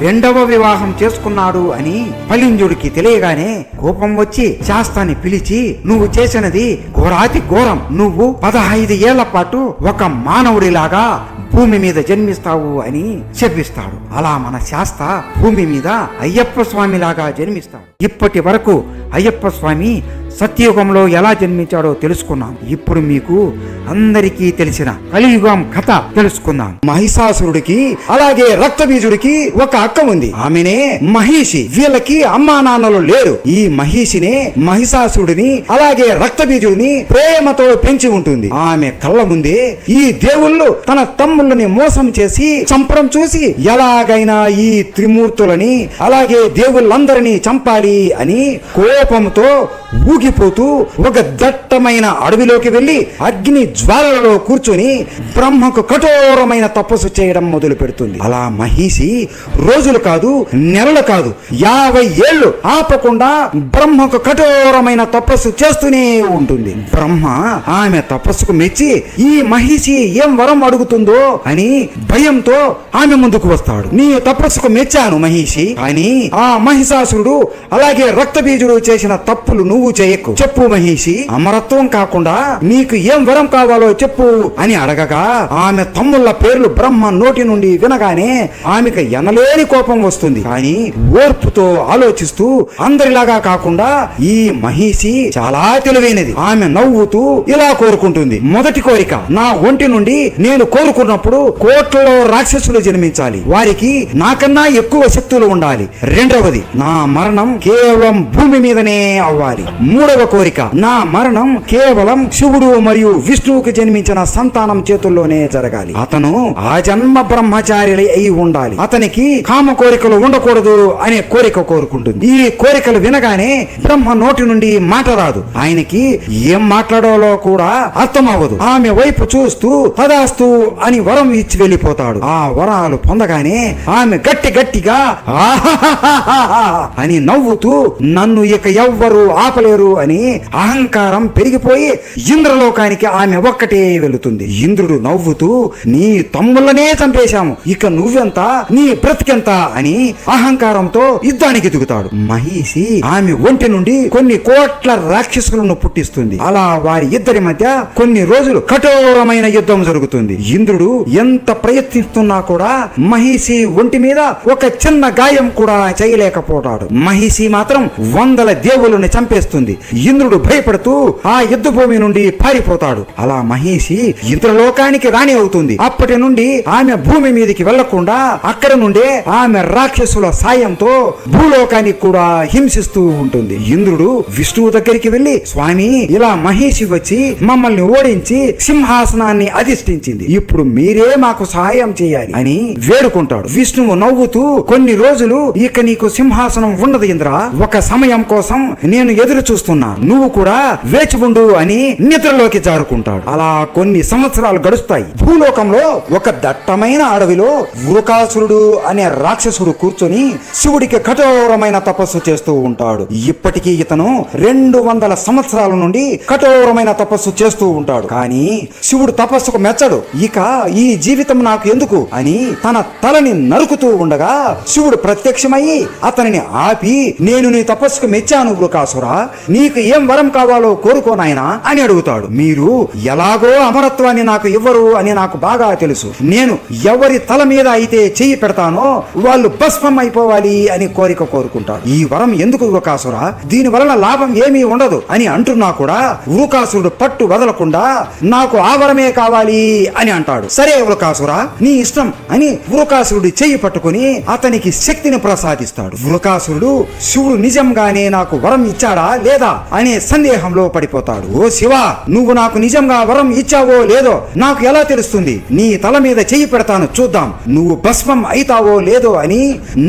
2వ వివాహం చేసుకున్నాడు అని కళింజుడికి తెలియగానే కోపం వచ్చి శాస్త్రాన్ని పిలిచి నువ్వు చేసినది ఘోరాతి ఘోరం, నువ్వు 15 ఏళ్ల పాటు ఒక మానవుడిలాగా భూమి మీద జన్మిస్తావు అని శపిస్తాడు. అలా మన శాస్త్ర భూమి మీద అయ్యప్ప స్వామిలాగా జన్మిస్తాడు. ఇప్పటి వరకు అయ్యప్ప స్వామి సత్యయుగంలో ఎలా జన్మించాడో తెలుసుకున్నాం. ఇప్పుడు మీకు అందరికీ తెలిసిన కలియుగం కథ తెలుసుకుందాం. మహిషాసురుడికి అలాగే రక్తబీజుడికి ఒక అక్క ఉంది. ఆమెనే మహిషి. వీళ్ళకి అమ్మా నాన్నలు లేరు. ఈ మహిషినే మహిషాసురుడిని అలాగే రక్తబీజుడిని ప్రేమతో పెంచి ఉంటుంది. ఆమె కళ్ళ ముందే ఈ దేవుళ్ళు తన తమ్ముళ్ళని మోసం చేసి చంపడం చూసి ఎలాగైనా ఈ త్రిమూర్తులని అలాగే దేవుళ్ళందరినీ చంపాలి అని కోపంతో ఊగిపోతూ ఒక దట్టమైన అడవిలోకి వెళ్లి అగ్ని జ్వాలలలో కూర్చొని బ్రహ్మకు కఠోరమైన తపస్సు చేయడం మొదలు పెడుతుంది. అలా మహిషి రోజులు కాదు, నెలలు కాదు, 50 ఏళ్లు ఆపకుండా బ్రహ్మకు కఠోరమైన తపస్సు చేస్తూనే ఉంటుంది. బ్రహ్మ ఆమె తపస్సుకు మెచ్చి ఈ మహిషి ఏం వరం అడుగుతుందో అని భయంతో ఆమె ముందుకు వస్తాడు. నీ తపస్సుకు మెచ్చాను మహిషి, అని ఆ మహిషాసురుడు అలాగే రక్తబీజుడు చేసిన తప్పులు నువ్వు చేయకు. చెప్పు మహిషి, అమరత్వం కాకుండా నీకు ఏం వరం కావాలో చెప్పు అని అడగగా ఆమె తమ్ముళ్ళ పేర్లు బ్రహ్మ నోటి నుండి వినగానే ఆమెకు ఎనలేని కోపం వస్తుంది. కానీ ఓర్పుతో ఆలోచిస్తూ అందరిలాగా కాకుండా ఈ మహిషి చాలా తెలివైనది. ఆమె నవ్వుతూ ఇలా కోరుకుంటుంది. మొదటి కోరిక, నా ఒంటి నుండి నేను కోరుకున్నప్పుడు కోట్లలో రాక్షసులు జన్మించాలి. వారికి నాకన్నా ఎక్కువ శక్తులు ఉండాలి. రెండవది, నా మరణం కేవలం భూమి మీదనే అవ్వాలి. మూడవ కోరిక, నా మరణం కేవలం శివుడు మరియు విష్ణువుకి జన్మించిన సంతానం చేతుల్లోనే జరగాలి. అతను ఆ జన్మ బ్రహ్మచారి అయి ఉండాలి. అతనికి కామ కోరికలు ఉండకూడదు అనే కోరిక కోరుకుంటుంది. ఈ కోరికలు వినగానే బ్రహ్మ నోటి నుండి మాట రాదు. ఆయనకి ఏం మాట్లాడాలో కూడా అర్థం అవ్వదు. ఆమె వైపు చూస్తూ తదాస్తు అని వరం ఇచ్చి వెళ్ళిపోతాడు. ఆ వరాలు పొందగానే ఆమె గట్టిగా అని నవ్వుతూ నన్ను ఇక ఎవ్వరు ఆపలేరు అని అహంకారం పెరిగిపోయి ఇంద్రలోకానికి ఆమె ఒక్కటే వెళుతుంది. ఇంద్రుడు నవ్వుతూ, నీ తమ్ముళ్ళనే చంపేశాము, ఇక నువ్వెంత, నీ బ్రతికెంత అని అహంకారంతో యుద్ధానికి దిగుతాడు. మహిషి ఆమె ఒంటి నుండి కొన్ని కోట్ల రాక్షసులను పుట్టిస్తుంది. అలా వారి ఇద్దరి మధ్య కొన్ని రోజులు కఠోరమైన యుద్ధం జరుగుతుంది. ఇంద్రుడు ఎంత ప్రయత్నిస్తున్నా కూడా మహిషి ఒంటి మీద ఒక చిన్న గాయం కూడా చేయలేకపోతాడు. మహిషి మాత్రం వందల దేవుళ్ళని చంపేస్తుంది. ఇంద్రుడు భయపడుతూ ఆ యుద్ధ భూమి నుండి పారిపోతాడు. అలా మహిషి ఇంద్రలోకానికి రాణి అవుతుంది. అప్పటి నుండి ఆమె భూమి మీదకి వెళ్లకుండా అక్కడ నుండే ఆమె రాక్షసుల సాయంతో భూలోకానికి కూడా హింసిస్తూ ఉంటుంది. ఇంద్రుడు విష్ణువు దగ్గరికి వెళ్లి, స్వామి, ఇలా మహిషి వచ్చి మమ్మల్ని ఓడించి సింహాసనాన్ని అధిష్ఠించింది. ఇప్పుడు మీరే మాకు సహాయం చేయాలి అని వేడుకుంటాడు. విష్ణువు నవ్వుతూ, కొన్ని రోజులు ఇక నీకు సింహాసనం ఉండదు ఇంద్ర, ఒక సమయం కోసం నేను ఎదురు చూస్తున్నా, నువ్వు కూడా వేచి ఉండు అని నిద్రలోకి జారుకుంటాడు. అలా కొన్ని సంవత్సరాలు గడుస్తాయి. భూలోకంలో ఒక దట్టమైన అడవిలో వృకాసురుడు అనే రాక్షసుడు కూర్చొని శివుడికి కఠోరమైన తపస్సు చేస్తూ ఉంటాడు. ఇప్పటికీ ఇతను 200 సంవత్సరాల నుండి కఠోరమైన తపస్సు చేస్తూ ఉంటాడు. కానీ శివుడు తపస్సుకు మెచ్చడు. ఇక ఈ జీవితం నాకు ఎందుకు అని తన తలని నరుకుతూ ఉండగా శివుడు ప్రత్యక్షమయ్యి అతనిని ఆపి, నేను నీ తపస్సుకు మెచ్చాను వృకాసురా, నీకు ఏం వరం కావాలో కోరుకోనాయనా అని అడుగుతాడు. మీరు ఎలాగో అమరత్వాన్ని నాకు ఇవ్వరు అని నాకు బాగా తెలుసు. నేను ఎవరి తల మీద అయితే చెయ్యి పెడతానో వాళ్ళు భస్మం అయిపోవాలి అని కోరిక కోరుకుంటాడు. ఈ వరం ఎందుకు వృకాసురా, దీని వలన లాభం ఏమీ ఉండదు అని అంటున్నా కూడా వృకాసురుడు పట్టు వదలకుండా నాకు ఆ వరమే కావాలి అని అంటాడు. సరే వృకాసురా, నీ ఇష్టం అని వృకాసురుడి చెయ్యి పట్టుకుని అతనికి శక్తిని ప్రసాదిస్తాడు. వృకాసురుడు శివుడు నిజంగానే నాకు వరం ఇచ్చాడా లేదా అనే సందేహంలో పడిపోతాడు. ఓ శివ, నువ్వు నాకు నిజంగా వరం ఇచ్చావో లేదో నాకు ఎలా తెలుస్తుంది? నీ తల మీద చెయ్యి పెడతాను, చూద్దాం నువ్వు భస్మం అయితావో లేదో అని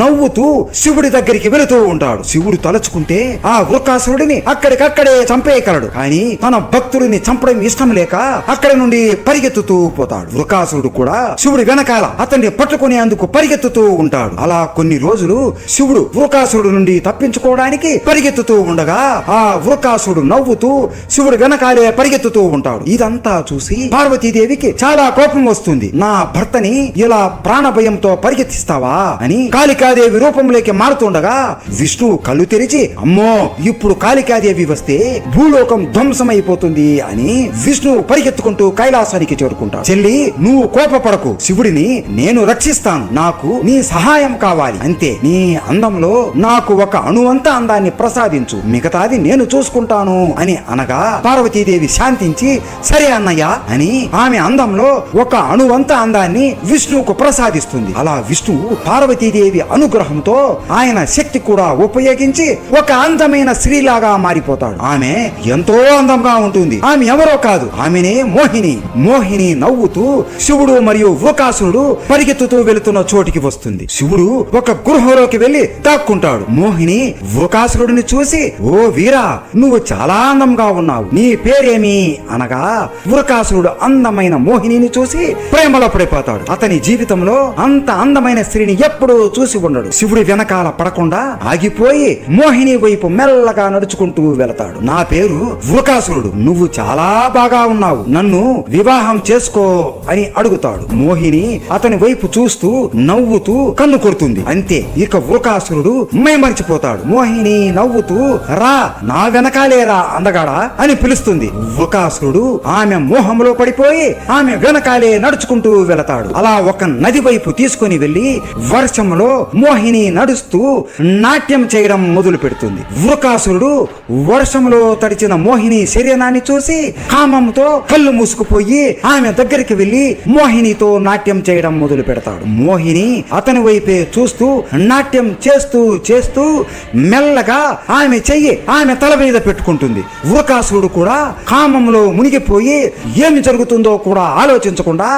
నవ్వుతూ శివుడి దగ్గరికి వెళుతూ ఉంటాడు. శివుడు తలుచుకుంటే ఆ వృకాసురుడిని అక్కడికక్కడే చంపేయగలడు. కానీ తన భక్తుడిని చంపడం ఇష్టం లేక అక్కడి నుండి పరిగెత్తుతూ పోతాడు. వృకాసురుడు కూడా శివుడి వెనకాల అతన్ని పట్టుకునేందుకు పరిగెత్తుతూ ఉంటాడు. అలా కొన్ని రోజులు శివుడు వృకాసురుడు నుండి తప్పించుకోవడానికి పరిగెత్తుతూ ఉండగా ఆ వృకాసురుడు నవ్వుతూ శివుడు వెనకాలే పరిగెత్తుతూ ఉంటాడు. ఇదంతా చూసి పార్వతీదేవికి చాలా కోపం వస్తుంది. నా భర్తని ఇలా ప్రాణ భయంతో పరిగెత్తిస్తావా అని కాళికాదేవి రూపంలోకి మారుతుండగా విష్ణువు కళ్ళు తెరిచి, అమ్మో, ఇప్పుడు కాళికాదేవి వస్తే భూలోకం ధ్వంసమైపోతుంది అని విష్ణువు పరిగెత్తుకుంటూ కైలాసానికి చేరుకుంటాడు. చెల్లి, నువ్వు కోపపడకు, శివుడిని నేను రక్షిస్తాను, నాకు నీ సహాయం కావాలి అంతే. నీ అందంలో నాకు ఒక అణువంత అందాన్ని ప్రసాదించు, మిగతాది నేను చూసుకుంటాను అని అనగా పార్వతీదేవి శాంతించి సరే అన్నయ్య అని ఆమె అందంలో ఒక అణువంత అందాన్ని విష్ణువుకు ప్రసాదిస్తుంది. అలా విష్ణువు పార్వతీదేవి అనుగ్రహంతో ఆయన శక్తి కూడా ఉపయోగించి ఒక అందమైన స్త్రీలాగా మారిపోతాడు. ఆమె ఎంతో అందంగా ఉంటుంది. ఆమె ఎవరో కాదు, ఆమెనే మోహిని. మోహిని నవ్వుతూ శివుడు మరియు వృకాసురుడు పరిగెత్తుతూ వెళుతున్న చోటికి వస్తుంది. శివుడు ఒక గృహలోకి వెళ్లి దాక్కుంటాడు. మోహిని వృకాసురుడిని చూసి ఓ వీరా, నువ్వు చాలా అందంగా ఉన్నావు, నీ పేరేమి అనగా వృకాసురుడు అందమైన మోహినిని చూసి ప్రేమలో పడిపోతాడు. అతని జీవితంలో అంత అందమైన స్త్రీని ఎప్పుడూ చూసి ఉండడు. శివుడి వెనకాల పడకుండా ఆగిపోయి మోహిని వైపు మెల్లగా నడుచుకుంటూ వెళతాడు. నా పేరు వృకాసురుడు, నువ్వు చాలా బాగా ఉన్నావు, నన్ను వివాహం చేసుకో అని అడుగుతాడు. మోహిని అతని వైపు చూస్తూ నవ్వుతూ కన్ను కొడుతుంది. అంతే, ఇక వృకాసురుడు మైమరిచిపోతాడు. మోహిని నవ్వుతూ రా, నా వెనకాలే రా అందగాడా అని పిలుస్తుంది. వృకాసురుడు ఆమె మోహంలో పడిపోయి ఆమె వెనకాలే నడుచుకుంటూ వెళతాడు. అలా ఒక నది వైపు తీసుకుని వెళ్లి వర్షంలో మోహిని నడుస్తూ నాట్యం చేయడం మొదలు పెడుతుంది. వృకాసురుడు వర్షంలో తడిచిన మోహిని శరీరాన్ని చూసి కామంతో కళ్ళు మూసుకుపోయి ఆమె దగ్గరికి వెళ్లి మోహినితో నాట్యం చేయడం మొదలు పెడతాడు. మోహిని అతని వైపే చూస్తూ నాట్యం చేస్తూ చేస్తూ మెల్లగా ఆమె చెయ్యి ఆమె తల మీద పెట్టుకుంటుంది. వృకాసురుడు కూడా కామంలో మునిగిపోయి ఏమి జరుగుతుందో కూడా ఆలోచించకుండా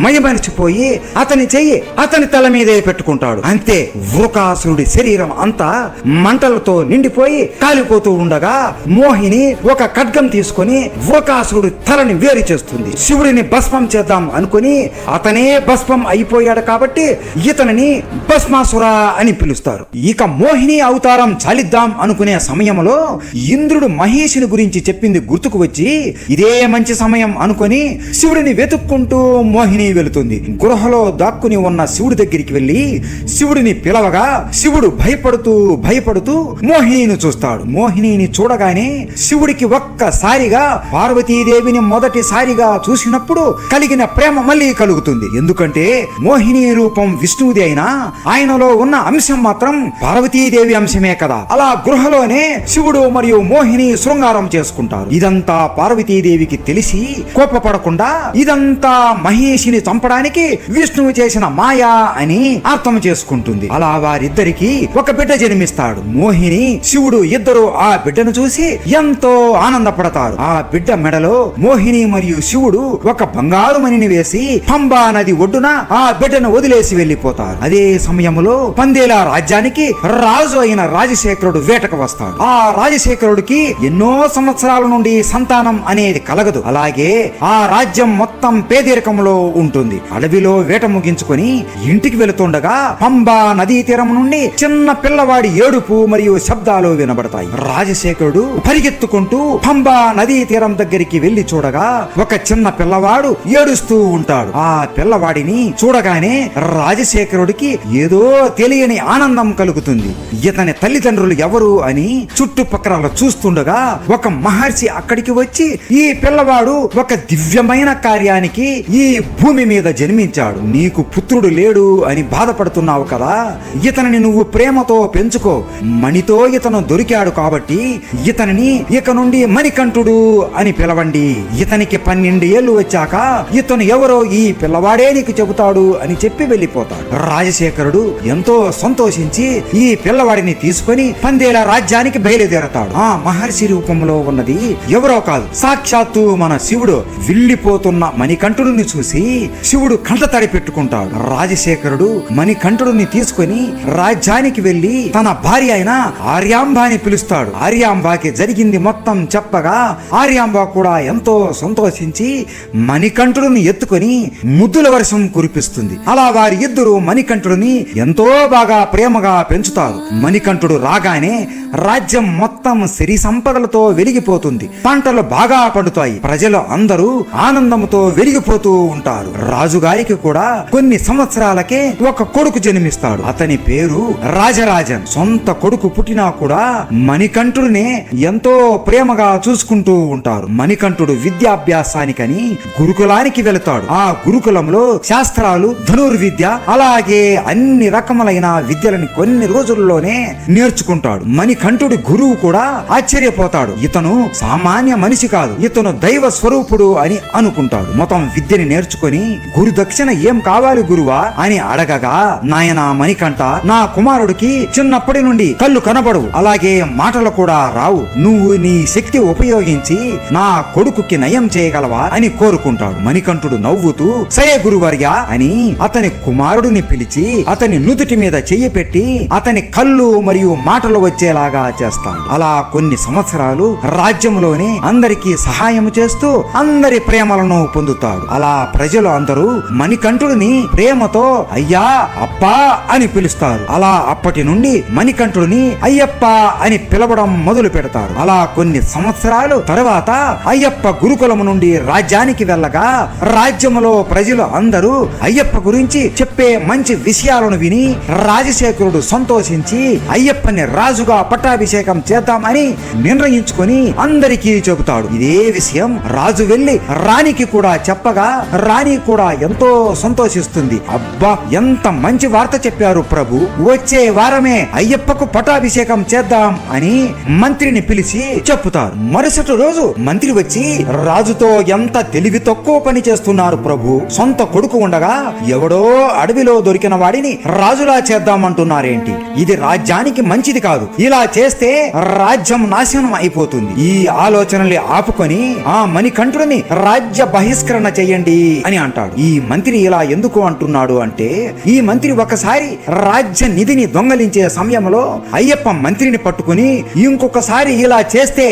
మైమరిచిపోయి అతని చెయ్యి అతని తల మీదే పెట్టుకుంటాడు. అంతే, వృకాసురుడి శరీరం అంతా మంటలతో నిండిపోయి కాలిపోతూ ఉండగా మోహిని ఒక ఖడ్గం తీసుకొని వృకాసురుడి తలని వేరు చేస్తుంది. శివుడిని భస్మం చేద్దాం అనుకుని అతనే భస్మం అయిపోయాడు కాబట్టి ఇతనిని భస్మాసుర అని పిలుస్తారు. ఇక మోహిని అవతారం చాలిద్దాం అనుకునే సమయంలో ఇంద్రుడు మహేషుని గురించి చెప్పింది గుర్తుకు వచ్చి ఇదే మంచి సమయం అనుకుని శివుడిని వెతుక్కుంటూ మోహిని వెళుతుంది. గృహలో దాక్కుని ఉన్న శివుడి దగ్గరికి వెళ్లి శివుడిని పిలవగా శివుడు భయపడుతూ భయపడుతూ మోహినిని చూస్తాడు. మోహినిని చూడగానే శివుడికి ఒక్కసారిగా పార్వతీదేవిని మొదటిసారిగా చూసినప్పుడు కలిగిన ప్రేమ మళ్ళీ కలుగుతుంది. ఎందుకంటే మోహిని రూపం విష్ణువుది అయినా ఆయనలో ఉన్న అంశం మాత్రం పార్వతీదేవి అంశమే కదా. అలా గృహలోనే శివుడు మరియు మోహిని శృంగారం చేసుకుంటారు. ఇదంతా పార్వతీదేవికి తెలిసి కోపపడకుండా ఇదంతా మహేషిని చంపడానికి విష్ణువు చేసిన మాయా అని అర్థం చేసుకుంటుంది. అలా వారిద్దరికి ఒక బిడ్డ జన్మిస్తాడు. మోహిని శివుడు ఇద్దరు ఆ బిడ్డను చూసి ఎంతో ఆనందపడతారు. ఆ బిడ్డ మెడలో మోహిని మరియు శివుడు ఒక బంగారు మణిని వేసి పంబా నది ఒడ్డున ఆ బిడ్డను వదిలేసి వెళ్లిపోతారు. అదే సమయంలో పందేల రాజ్యానికి రాజు అయిన రాజశేఖరుడు వేటకు వస్తాడు. ఆ రాజశేఖరుడికి ఎన్నో సంవత్సరాల నుండి సంతానం అనేది కలగదు. అలాగే ఆ రాజ్యం మొత్తం పేదరికంలో ఉంటుంది. అడవిలో వేట ముగించుకొని ఇంటికి వెళుతుండగా పంబా నదీ తీరం నుండి చిన్న పిల్లవాడి ఏడుపు మరియు శబ్దాలు వినబడతాయి. రాజశేఖరుడు పరిగెత్తుకుంటూ పంబా నదీ తీరం దగ్గరికి వెళ్లి చూడగా ఒక చిన్న పిల్లవాడు ఏడుస్తూ ఉంటాడు. ఆ పిల్లవాడిని చూడగానే రాజశేఖరుడికి ఏదో తెలియని ఆనందం కలుగుతుంది. ఇతని తల్లిదండ్రులు ఎవరు అని చుట్టుపక్కల చూస్తుండగా ఒక మహర్షి అక్కడికి వచ్చి ఈ పిల్లవాడు ఒక దివ్యమైన కార్యానికి ఈ భూమి మీద జన్మించాడు, నీకు పుత్రుడు లేడు అని బాధపడుతున్నావు కదా, ఇతనిని నువ్వు ప్రేమతో పెంచుకో, మణితో ఇతను దొరికాడు కాబట్టి ఇతనిని ఇక నుండి మణికంఠుడు అని పిలవండి. ఇతనికి 12 ఏళ్లు వచ్చాక ఇతను ఎవరో ఈ పిల్లవాడే నీకు చెబుతాడు అని చెప్పి వెళ్లిపోతాడు. రాజశేఖరుడు ఎంతో సంతోషించి ఈ పిల్లవాడిని తీసుకొని పందేల రాజ్యానికి బయలుదేరతాడు. ఆ మహర్షి రూపంలో ఉన్నది ఎవరో కాదు, సాక్షాత్తు మన శివుడు. వెళ్ళిపోతున్న మణికంఠుడిని చూసి శివుడు కంట తడి పెట్టుకుంటాడు. రాజశేఖరుడు మణికంఠుడిని తీసుకొని రాజ్యానికి వెళ్లి తన భార్య అయిన ఆర్యాంబాని పిలుస్తాడు. ఆర్యాంబాకి జరిగింది మొత్తం చెప్పగా ఆర్యాంబ కూడా ఎంతో సంతోషించి మణికంఠుడిని ఎత్తుకొని ముద్దుల వర్షం కురిపిస్తుంది. అలా వారి ఇద్దరు మణికంఠుడిని ఎంతో బాగా ప్రేమగా పెంచుతారు. మణికంఠుడు రాగానే రాజ్యం మొత్తం సిరి సంపదలతో వెలిగిపోతుంది. పంటలు బాగా పండుతాయి. ప్రజలు అందరూ ఆనందంతో వెలిగిపోతూ ఉంటారు. రాజుగారికి కూడా కొన్ని సంవత్సరాలకే ఒక కొడుకు జన్మిస్తాడు. అతని పేరు రాజరాజన్. సొంత కొడుకు పుట్టినా కూడా మణికంఠుడినే ఎంతో ప్రేమగా చూసుకుంటూ ఉంటారు. మణికంఠుడు విద్యాభ్యాసానికని గురుకులానికి వెళతాడు. ఆ గురుకులంలో శాస్త్రాలు, ధనుర్విద్య, అలాగే అన్ని రకములైన విద్యలని కొన్ని రోజుల్లోనే వెంటనే నేర్చుకుంటాడు. మణికంఠుడి గురువు కూడా ఆశ్చర్యపోతాడు. ఇతను సామాన్య మనిషి కాదు, ఇతను దైవ స్వరూపుడు అని అనుకుంటాడు. మొత్తం విద్యని నేర్చుకుని గురు దక్షిణ ఏం కావాలి గురువా అని అడగగా, నాయనా మణికంఠ, నా కుమారుడికి చిన్నప్పటి నుండి కళ్ళు కనబడవు, అలాగే మాటలు కూడా రావు. నువ్వు నీ శక్తి ఉపయోగించి నా కొడుకుకి నయం చేయగలవా అని కోరుకుంటాడు. మణికంఠుడు నవ్వుతూ, సరే గురువర్యా అని అతని కుమారుడిని పిలిచి అతని నుదుటి మీద చెయ్యి పెట్టి అతని కళ్ళు మరియు మాటలు వచ్చేలాగా చేస్తాడు. అలా కొన్ని సంవత్సరాలు రాజ్యంలోనే అందరికీ సహాయం చేస్తూ అందరి ప్రేమలను పొందుతాడు. అలా ప్రజలు అందరూ మణికంఠుడిని ప్రేమతో అయ్యా, అప్పా అని పిలుస్తారు. అలా అప్పటి నుండి మణికంఠుడిని అయ్యప్ప అని పిలవడం మొదలు పెడతారు. అలా కొన్ని సంవత్సరాలు తర్వాత అయ్యప్ప గురుకులము నుండి రాజ్యానికి వెళ్ళగా రాజ్యములో ప్రజలు అందరూ అయ్యప్ప గురించి చెప్పే మంచి విషయాలను విని రాజశేఖరుడు సంతోషించి అయ్యప్పని రాజుగా పట్టాభిషేకం చేద్దామని నిర్ణయించుకొని అందరికీ చెబుతాడు. ఇదే విషయం రాజు వెళ్లి రాణికి కూడా చెప్పగా రాణి కూడా ఎంతో సంతోషిస్తుంది. అబ్బా, ఎంత మంచి వార్త చెప్పారు ప్రభు, వచ్చే వారమే అయ్యప్పకు పట్టాభిషేకం చేద్దాం అని మంత్రిని పిలిచి చెప్పుతారు. మరుసటి రోజు మంత్రి వచ్చి రాజుతో, ఎంత తెలివి తక్కువ పని చేస్తున్నారు ప్రభు, సొంత కొడుకు ఉండగా ఎవడో అడవిలో దొరికిన వాడిని రాజులా చేద్దామంటున్నారేంటి? ఇది రాజ్యానికి మంచిది కాదు, ఇలా చేస్తే రాజ్యం నాశనం అయిపోతుంది. ఈ ఆలోచనల్ని ఆపుకొని ఆ మణికంఠుడిని రాజ్య బహిష్కరణ చెయ్యండి అని అంటాడు. ఈ మంత్రి ఇలా ఎందుకు అంటున్నాడు అంటే, ఈ మంత్రి ఒకసారి రాజ్య నిధిని దొంగలించే సమయంలో అయ్యప్ప మంత్రిని పట్టుకుని ఇంకొకసారి ఇలా చేస్తే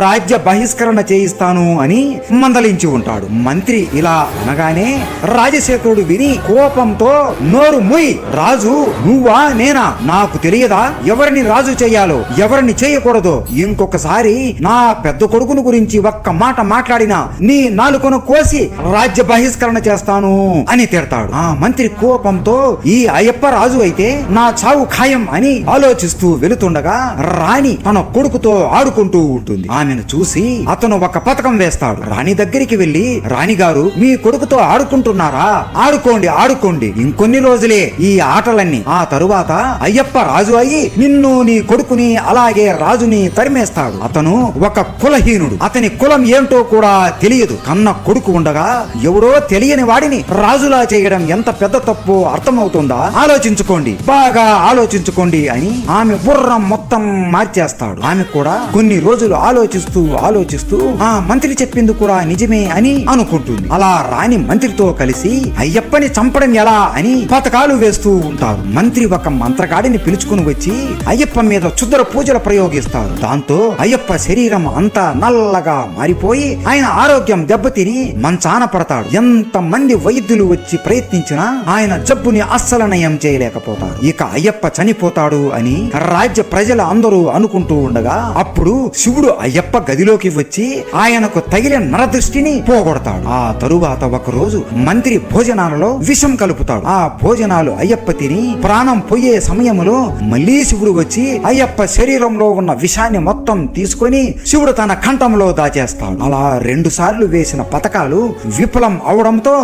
రాజ్య బహిష్కరణ చేయిస్తాను అని మందలించి ఉంటాడు. మంత్రి ఇలా అనగానే రాజశేఖరుడు విని కోపంతో, నోరు ముయ్, రాజు నువ్వా నేనా, నాకు తెలియదా ఎవరిని రాజు చేయాలో ఎవరిని చేయకూడదో? ఇంకొకసారి నా పెద్ద కొడుకును గురించి ఒక్క మాట మాట్లాడినా నీ నాలుకను కోసి రాజ్య బహిష్కరణ చేస్తాను అని తిడతాడు. ఆ మంత్రి కోపంతో, ఈ అయ్యప్ప రాజు అయితే నా చావు ఖాయం అని ఆలోచిస్తూ వెళుతుండగా రాణి తన కొడుకుతో ఆడుకుంటూ ఉంటుంది. ఆమెను చూసి అతను ఒక పథకం వేస్తాడు. రాణి దగ్గరికి వెళ్లి, రాణిగారు మీ కొడుకుతో ఆడుకుంటున్నారా? ఆడుకోండి ఆడుకోండి, ఇంకొన్ని రోజులే ఈ ఆటలన్నీ. ఆ తరువాత అయ్యప్ప రాజు అయ్యి నిన్ను నీ కొడుకుని అలాగే రాజుని తరిమేస్తాడు. అతను ఒక కులహీనుడు, అతని కులం ఏంటో కూడా తెలియదు. కన్న కొడుకు ఉండగా ఎవడో తెలియని వాడిని రాజులా చేయడం ఎంత పెద్ద తప్పు అర్థమవుతుందా? ఆలోచించుకోండి, బాగా ఆలోచించుకోండి అని ఆమె బుర్రం మొత్తం మార్చేస్తాడు. ఆమె కూడా కొన్ని రోజులు ఆలోచిస్తూ ఆలోచిస్తూ ఆ మంత్రి చెప్పింది కూడా నిజమే అని అనుకుంటుంది. అలా రాణి మంత్రితో కలిసి అయ్యప్పని చంపడం ఎలా అని పథకాలు వేస్తూ ఉంటారు. మంత్రి ఒక మంత్రగాడిని పిలుచుకుని వచ్చి అయ్యప్ప మీద క్షుద్ర పూజలు ప్రయోగిస్తారు. దాంతో అయ్యప్ప శరీరం అంతా నల్లగా మారిపోయి ఆయన ఆరోగ్యం దెబ్బతిని మంచాన పడతాడు. ఎంత మంది వైద్యులు వచ్చి ప్రయత్నించినా ఆయన జబ్బుని అస్సలు నయం చేయలేకపోతారు. ఇక అయ్యప్ప చనిపోతాడు అని రాజ్య ప్రజలు అందరూ అనుకుంటూ ఉండగా అప్పుడు శివుడు అయ్యప్ప గదిలోకి వచ్చి ఆయనకు తగిలిన నరదృష్టిని పోగొడతాడు. ఆ తరువాత ఒక రోజు మంత్రి భోజనాలలో విషం కలుపుతాడు. ఆ భోజనాలు అయ్యప్ప తిని ప్రాణం పోయే సమయంలో మళ్ళీ శివుడు వచ్చి అయ్యప్ప శరీరంలో ఉన్న విషాన్ని మొత్తం తీసుకొని శివుడు తన కంఠంలో దాచేస్తాడు. అలా 2 సార్లు వేసిన పథకాలు విఫలం అవడంతో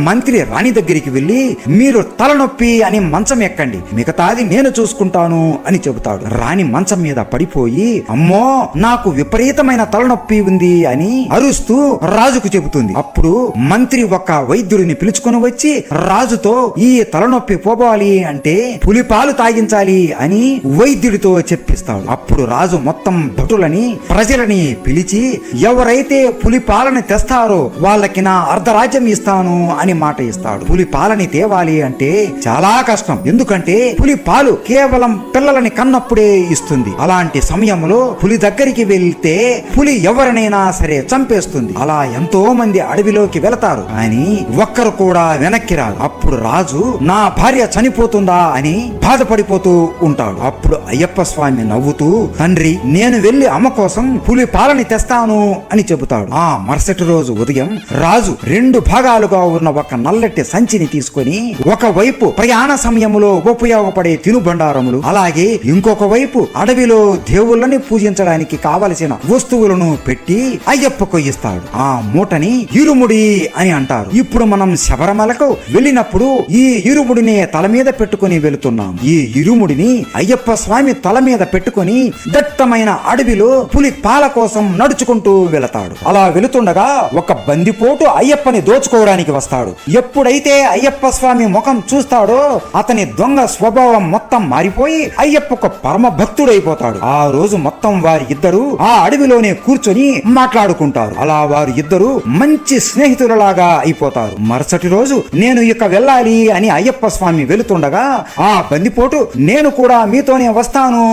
మంత్రి రాణి దగ్గరికి వెళ్లి, మీరు తలనొప్పి అని మంచం ఎక్కండి, మిగతాది నేను చూసుకుంటాను అని చెబుతాడు. రాణి మంచం మీద పడిపోయి, అమ్మో నాకు విపరీతమైన తలనొప్పి ఉంది అని అరుస్తూ రాజుకు చెబుతుంది. అప్పుడు మంత్రి ఒక వైద్యుడిని పిలుచుకుని వచ్చి రాజుతో, ఈ తలనొప్పి పోవాలి అంటే పులిపాలు తాగించాలి అని వైద్యుడితో చెప్పిస్తాడు. అప్పుడు రాజు మొత్తం భటులని ప్రజలని పిలిచి, ఎవరైతే పులి పాలని తెస్తారో వాళ్ళకి నా అర్ధరాజ్యం ఇస్తాను అని మాట ఇస్తాడు. పులి పాలని తేవాలి అంటే చాలా కష్టం, ఎందుకంటే పులి పాలు కేవలం పిల్లలని కన్నప్పుడే ఇస్తుంది. అలాంటి సమయంలో పులి దగ్గరికి వెళ్తే పులి ఎవరినైనా సరే చంపేస్తుంది. అలా ఎంతో మంది అడవిలోకి వెళతారు, అని ఒక్కరు కూడా వెనక్కి రారు. అప్పుడు రాజు నా భార్య చనిపోతుందా అని బాధపడిపోతూ ఉంటాడు. అప్పుడు అయ్యప్ప స్వామి నవ్వుతూ, తండ్రి నేను వెళ్లి అమ్మ కోసం పులి పాలని తెస్తాను అని చెబుతాడు. ఆ మరుసటి రోజు ఉదయం రాజు 2 భాగాలుగా ఉన్న ఒక నల్లటి సంచిని తీసుకొని ఒకవైపు ప్రయాణ సమయంలో ఉపయోగపడే తినుబండారములు, అలాగే ఇంకొక వైపు అడవిలో దేవుళ్ళని పూజించడానికి కావలసిన వస్తువులను పెట్టి అయ్యప్పకు ఇస్తాడు. ఆ మూటని ఇరుముడి అని అంటారు. ఇప్పుడు మనం శబరిమలకు వెళ్ళినప్పుడు ఈ ఇరుముడిని తల మీద పెట్టుకుని వెళుతున్నాం. ఈ ఇరుముడిని అయ్యప్ప స్వామి తల మీద పెట్టుకుని దట్టమైన అడవిలో పులి పాల కోసం నడుచుకుంటూ వెళతాడు. అలా వెళుతుండగా ఒక బందిపోటు అయ్యప్పని దోచుకోవడానికి వస్తాడు. ఎప్పుడైతే అయ్యప్ప స్వామి ముఖం చూస్తాడో అతని దొంగ స్వభావం మొత్తం మారిపోయి అయ్యప్పకు పరమ భక్తుడైపోతాడు. ఆ రోజు మొత్తం వారి ఇద్దరు ఆ అడవిలోనే కూర్చొని మాట్లాడుకుంటారు. అలా వారు ఇద్దరు మంచి స్నేహితులలాగా అయిపోతారు. మరుసటి రోజు నేను ఇక వెళ్ళాలి అని అయ్యప్ప స్వామి వెళుతుండగా ఆ బందిపోటు నేను కూడా మీతోనే వస్తాను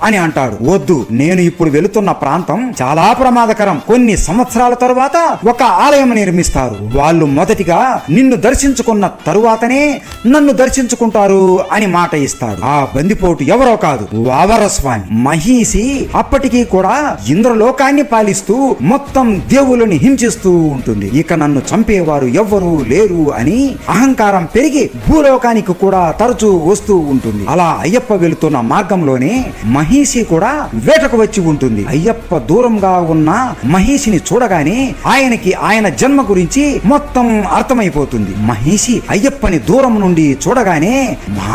అని అంటాడు. వద్దు, నేను ఇప్పుడు వెళుతున్న ప్రాంతం చాలా ప్రమాదకరం. కొన్ని సంవత్సరాల తరువాత ఒక ఆలయం నిర్మిస్తారు. వాళ్ళు మొదటిగా నిన్ను దర్శించుకున్న తరువాతనే నన్ను దర్శించుకుంటారు అని మాట ఇస్తాడు. ఆ బందిపోటు ఎవరో కాదు, వావర స్వామి. మహిషి అప్పటికీ కూడా ఇంద్రలోకాన్ని పాలిస్తూ మొత్తం దేవుళ్ళని హింసిస్తూ ఉంటుంది. ఇక నన్ను చంపేవారు ఎవ్వరూ లేరు అని అహంకారం పెరిగి భూలోకానికి కూడా తరచూ వస్తూ ఉంటుంది. అలా అయ్యప్ప వెళుతున్న మార్గంలోనే మహిషి కూడా వేటకు వచ్చి ఉంటుంది. అయ్యప్ప దూరంగా ఉన్న మహిషిని చూడగానే ఆయనకి ఆయన జన్మ గురించి మొత్తం అర్థమైపోతుంది. మహిషి అయ్యప్పని దూరం నుండి చూడగానే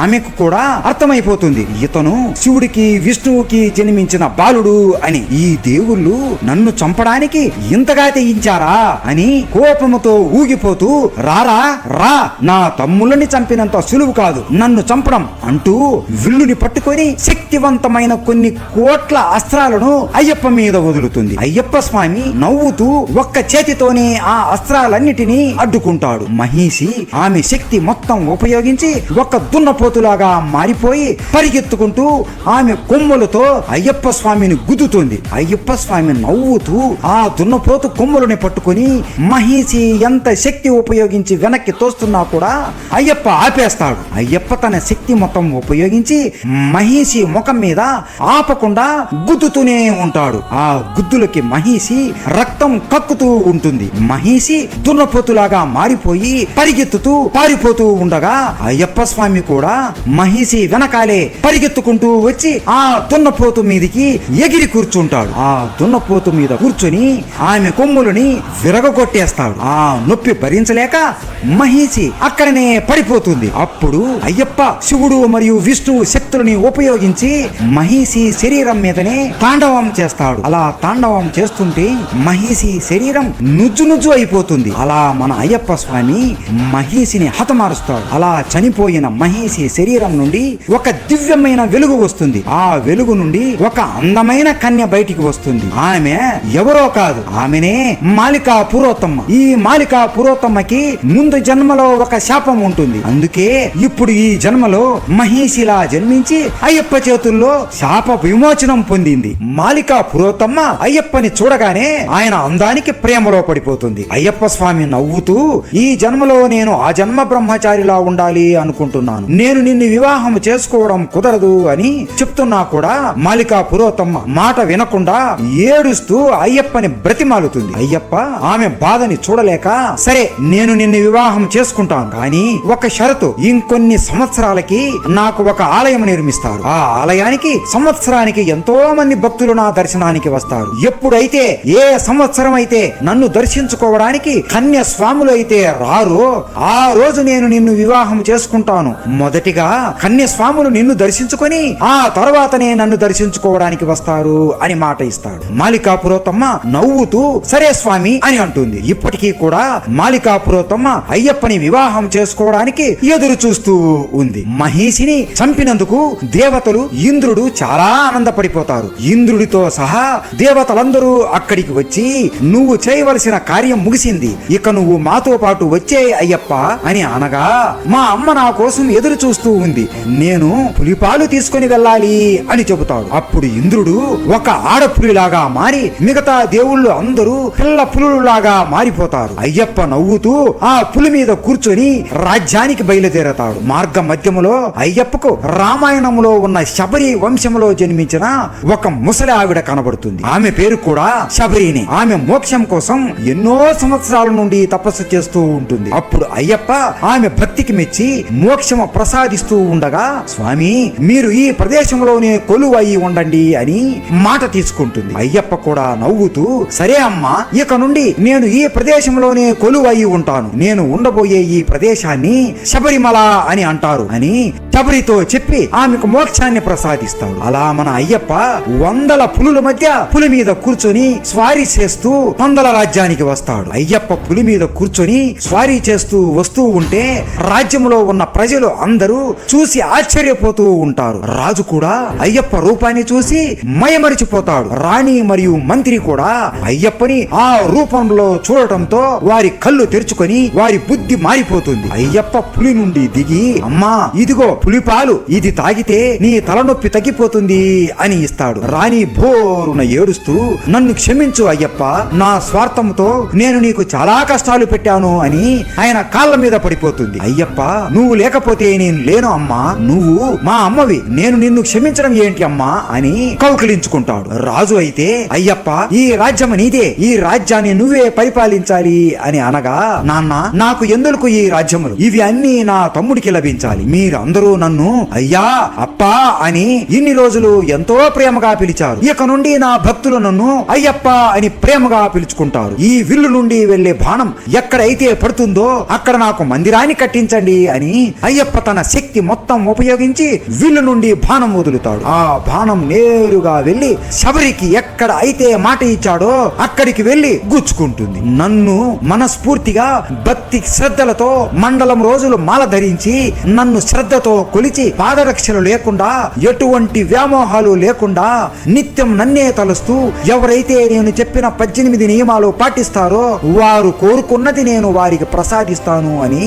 ఆమెకు కూడా అర్థమైపోతుంది ఇతను శివుడికి విష్ణువుకి జన్మించిన బాలుడు అని. ఈ దేవుళ్ళు నన్ను చంపడానికి ఇంతగా తెయించారా అని కోపముతో ఊగిపోతూ రారా రా, నా తమ్ముళ్ళని చంపినంత సులువు కాదు నన్ను చంపడం అంటూ విల్లుని పట్టుకొని శక్తివంతమైన కొన్ని కోట్ల అస్త్రాలను అయ్యప్ప మీద వదులుతుంది. అయ్యప్ప స్వామి నవ్వుతూ ఒక్క చేతితోనే ఆ అస్త్రాలన్నిటినీ అడ్డుకుంటాడు. మహిషి ఆమె శక్తి మొత్తం ఉపయోగించి ఒక దున్నపోతులాగా మారిపోయి పరిగెత్తుకుంటూ ఆమె కొమ్ములతో అయ్యప్ప స్వామిని గుద్దుతుంది. అయ్యప్ప స్వామి నవ్వుతూ ఆ దున్నపోతు కొమ్ములని పట్టుకుని మహిషి ఎంత శక్తి ఉపయోగించి వెనక్కి తోస్తున్నా కూడా అయ్యప్ప ఆపేస్తాడు. అయ్యప్ప తన శక్తి మొత్తం ఉపయోగించి మహిషి ముఖం మీద ఆపకుండా గుద్దుతూనే ఉంటాడు. ఆ గుద్దులకి మహిషి రక్తం కక్కుతూ ఉంటుంది. మహిషి దున్నపోతులాగా మారిపోయి పరిగెత్తుతూ పారిపోతూ ఉండగా అయ్యప్ప స్వామి కూడా మహిషి వెనకాలే పరిగెత్తుకుంటూ వచ్చి ఆ దున్నపోతు మీదికి ఎగిరి కూర్చుంటాడు. ఆ దున్నపోతు మీద కూర్చొని ఆమె కొమ్ములని విరగొట్టేస్తాడు. ఆ నొప్పి భరించలేక మహిషి అక్కడనే పడిపోతుంది. అప్పుడు అయ్యప్ప శివుడు మరియు విష్ణువు శక్తులని ఉపయోగించి మహిషి శరీరం మీదనే తాండవం చేస్తాడు. అలా తాండవం చేస్తుంటే మహిషి శరీరం నుజ్జు నుజ్జు అయిపోతుంది. అలా మన అయ్యప్ప స్వామి మహిషిని హతమారుస్తాడు. అలా చనిపోయిన మహిషి శరీరం నుండి ఒక దివ్యమైన వెలుగు వస్తుంది. ఆ వెలుగు నుండి ఒక అందమైన కన్య బయటికి వస్తుంది. ఆమె ఎవరో కాదు, ఆమెనే మాలికా పురోత్తమ్మ. ఈ మాలికా పురోత్తమ్మకి ముందు జన్మలో ఒక శాపం ఉంటుంది. అందుకే ఇప్పుడు ఈ జన్మలో మహిషిలా జన్మించి అయ్యప్ప చేతుల్లో శాప విమోచనం పొందింది. మాలికా పురోత్తమ్మ అయ్యప్పని చూడగానే ఆయన అందానికి ప్రేమలో పడిపోతుంది. అయ్యప్ప స్వామి నవ్వుతూ ఈ జన్మలో నేను ఆ జన్మ బ్రహ్మచారిలా ఉండాలి అనుకుంటున్నాను, నేను నిన్ను వివాహం చేసుకోవడం కుదరదు అని చెప్తున్నా కూడా మాలికా పురోత్తమ్మ మాట వినకుండా ఏడుస్తూ అయ్యప్పని బ్రతిమాలుతుంది. అయ్యప్ప ఆమె బాధని చూడలేక సరే నేను నిన్ను వివాహం చేసుకుంటాను, కానీ ఒక షరతు, ఇంకొన్ని సంవత్సరాలకి నాకు ఒక ఆలయం నిర్మిస్తారు. ఆ ఆలయానికి సంవత్సరానికి ఎంతో మంది భక్తులు నా దర్శనానికి వస్తారు. ఎప్పుడైతే ఏ సంవత్సరం అయితే నన్ను దర్శించుకోవడానికి కన్య స్వాములు అయితే రారో ఆ రోజు నేను నిన్ను వివాహం చేసుకుంటాను. మొదటిగా కన్య స్వాములు నిన్ను దర్శించుకొని ఆ తర్వాతనే నన్ను దర్శించుకోవడానికి వస్తారు అని మాట ఇస్తాడు. మాలికా పురోత్తమ్మ నవ్వుతూ సరే స్వామి అని అంటుంది. ఇప్పటికీ కూడా మాలికా పురోత్తమ్మ అయ్యప్పని వివాహం చేసుకోవడానికి ఎదురు చూస్తూ ఉంది. మహిషిని చంపినందుకు దేవతలు ఇంద్రుడు చాలా ఆనందపడిపోతారు. ఇంద్రుడితో సహా దేవతలందరూ అక్కడికి వచ్చి నువ్వు చేయవలసిన కార్యం ముగిసింది, ఇక నువ్వు మాతో పాటు వచ్చే అయ్యప్ప అని అనగా మా అమ్మ నా కోసం ఎదురు చూస్తూ ఉంది, నేను పులిపాలు తీసుకుని వెళ్ళాలి అని చెబుతాడు. అప్పుడు ఇంద్రుడు ఒక ఆడపులిలాగా మారి మిగతా దేవుళ్ళు అందరూ పిల్ల పులులాగా మారిపోతారు. అయ్యప్ప నవ్వుతూ ఆ పులి మీద కూర్చొని రాజ్యానికి బయలుదేరతాడు. మార్గ మధ్యములో అయ్యప్పకు రామాయణంలో ఉన్న శబరి వంశంలో జన్మించిన ఒక ముసలి ఆవిడ కనబడుతుంది. ఆమె పేరు కూడా శబరిని. ఆమె మోక్షం కోసం ఎన్నో సంవత్సరాల నుండి తపస్సు చేస్తూ ఉంటుంది. అప్పుడు అయ్యప్ప ఆమె భక్తికి మెచ్చి మోక్షము ప్రసాదిస్తూ ఉండగా స్వామి మీరు ఈ ప్రదేశంలోనే కొలువయి ఉండండి అని మాట తీసుకుంటుంది. అయ్యప్ప కూడా నవ్వుతూ సరే అమ్మా, ఇక నుండి నేను ఈ ప్రదేశంలోనే కొలువయి ఉంటాను, నేను ఉండబోయే ఈ ప్రదేశాన్ని శబరిమల అని అంటారు అని శబరితో చెప్పి ఆమెకు మోక్షాన్ని ప్రసాదిస్తాడు. అలా మన అయ్యప్ప వందల పులుల మధ్య పులి మీద కూర్చొని స్వారీ చేస్తూ పందల రాజ్యానికి వస్తాడు. అయ్యప్ప పులి మీద కూర్చొని స్వారీ చేస్తూ వస్తూ ఉంటే రాజ్యంలో ఉన్న ప్రజలు అందరూ చూసి ఆశ్చర్యపోతూ ఉంటారు. రాజు కూడా అయ్యప్ప రూపాన్ని చూసి మయమరిచిపోతాడు. రాణి మరియు మంత్రి కూడా అయ్యప్పని ఆ రూపంలో చూడటంతో వారి కళ్ళు తెరుచుకొని వారి బుద్ధి మారిపోతుంది. అయ్యప్ప పులి నుండి దిగి, అమ్మా ఇదిగో పులిపాలు, ఇది తాగితే నీ తలనొప్పి తగ్గిపోతుంది అని ఇస్తాడు. రాణి బోరున ఏడుస్తూ, నన్ను క్షమించు అయ్యప్ప, నా స్వార్థంతో నేను నీకు చాలా కష్టాలు పెట్టాను అని ఆయన కాళ్ళ మీద పడిపోతుంది. అయ్యప్ప, నువ్వు లేకపోతే నేను లేను అమ్మా, నువ్వు మా అమ్మవి, నేను నిన్ను క్షమించడం ఏంటి అమ్మా అని కౌకిలించుకుంటాడు. రాజు అయితే, అయ్యప్ప ఈ రాజ్యం నీదే, ఈ రాజ్యాన్ని నువ్వే పరిపాలించాలి అని అనగా, నాన్న నాకు ఎందుకు ఈ రాజ్యములు, ఇవి అన్ని నా తమ్ముడికి లభించాలి. మీరందరూ నన్ను అయ్యా అప్పా అని ఇన్ని రోజులు ఎంతో ప్రేమగా పిలిచారు. ఇక నుండి నా భక్తులు నన్ను అయ్యప్ప అని ప్రేమగా పిలుచుకుంటారు. ఈ విల్లు నుండి వెళ్లే బాణం ఎక్కడైతే పడుతుందో అక్కడ నాకు మందిరాన్ని కట్టించండి అని అయ్యప్ప తన శక్తి మొత్తం ఉపయోగించి విల్లు నుండి బాణం వదులుతాడు. ఆ బాణం నేరుగా వెళ్లి శబరికి ఎక్కడ అయితే మాట ఇచ్చాడో అక్కడికి వెళ్లి గుచ్చుకుంటుంది. నన్ను మనస్ఫూర్తిగా భక్తి శ్రద్ధలతో మండలం రోజులు మాల ధరించి నన్ను శ్రద్ధతో కొలిచి పాదరక్షలు లేకుండా ఎటువంటి వ్యామోహాలు లేకుండా నిత్యం నన్నే తలుస్తూ ఎవరైతే నేను చెప్పిన 18 నియమాలు పాటిస్తారో వారు కోరుకున్నది నేను వారికి ప్రసాదిస్తాను అని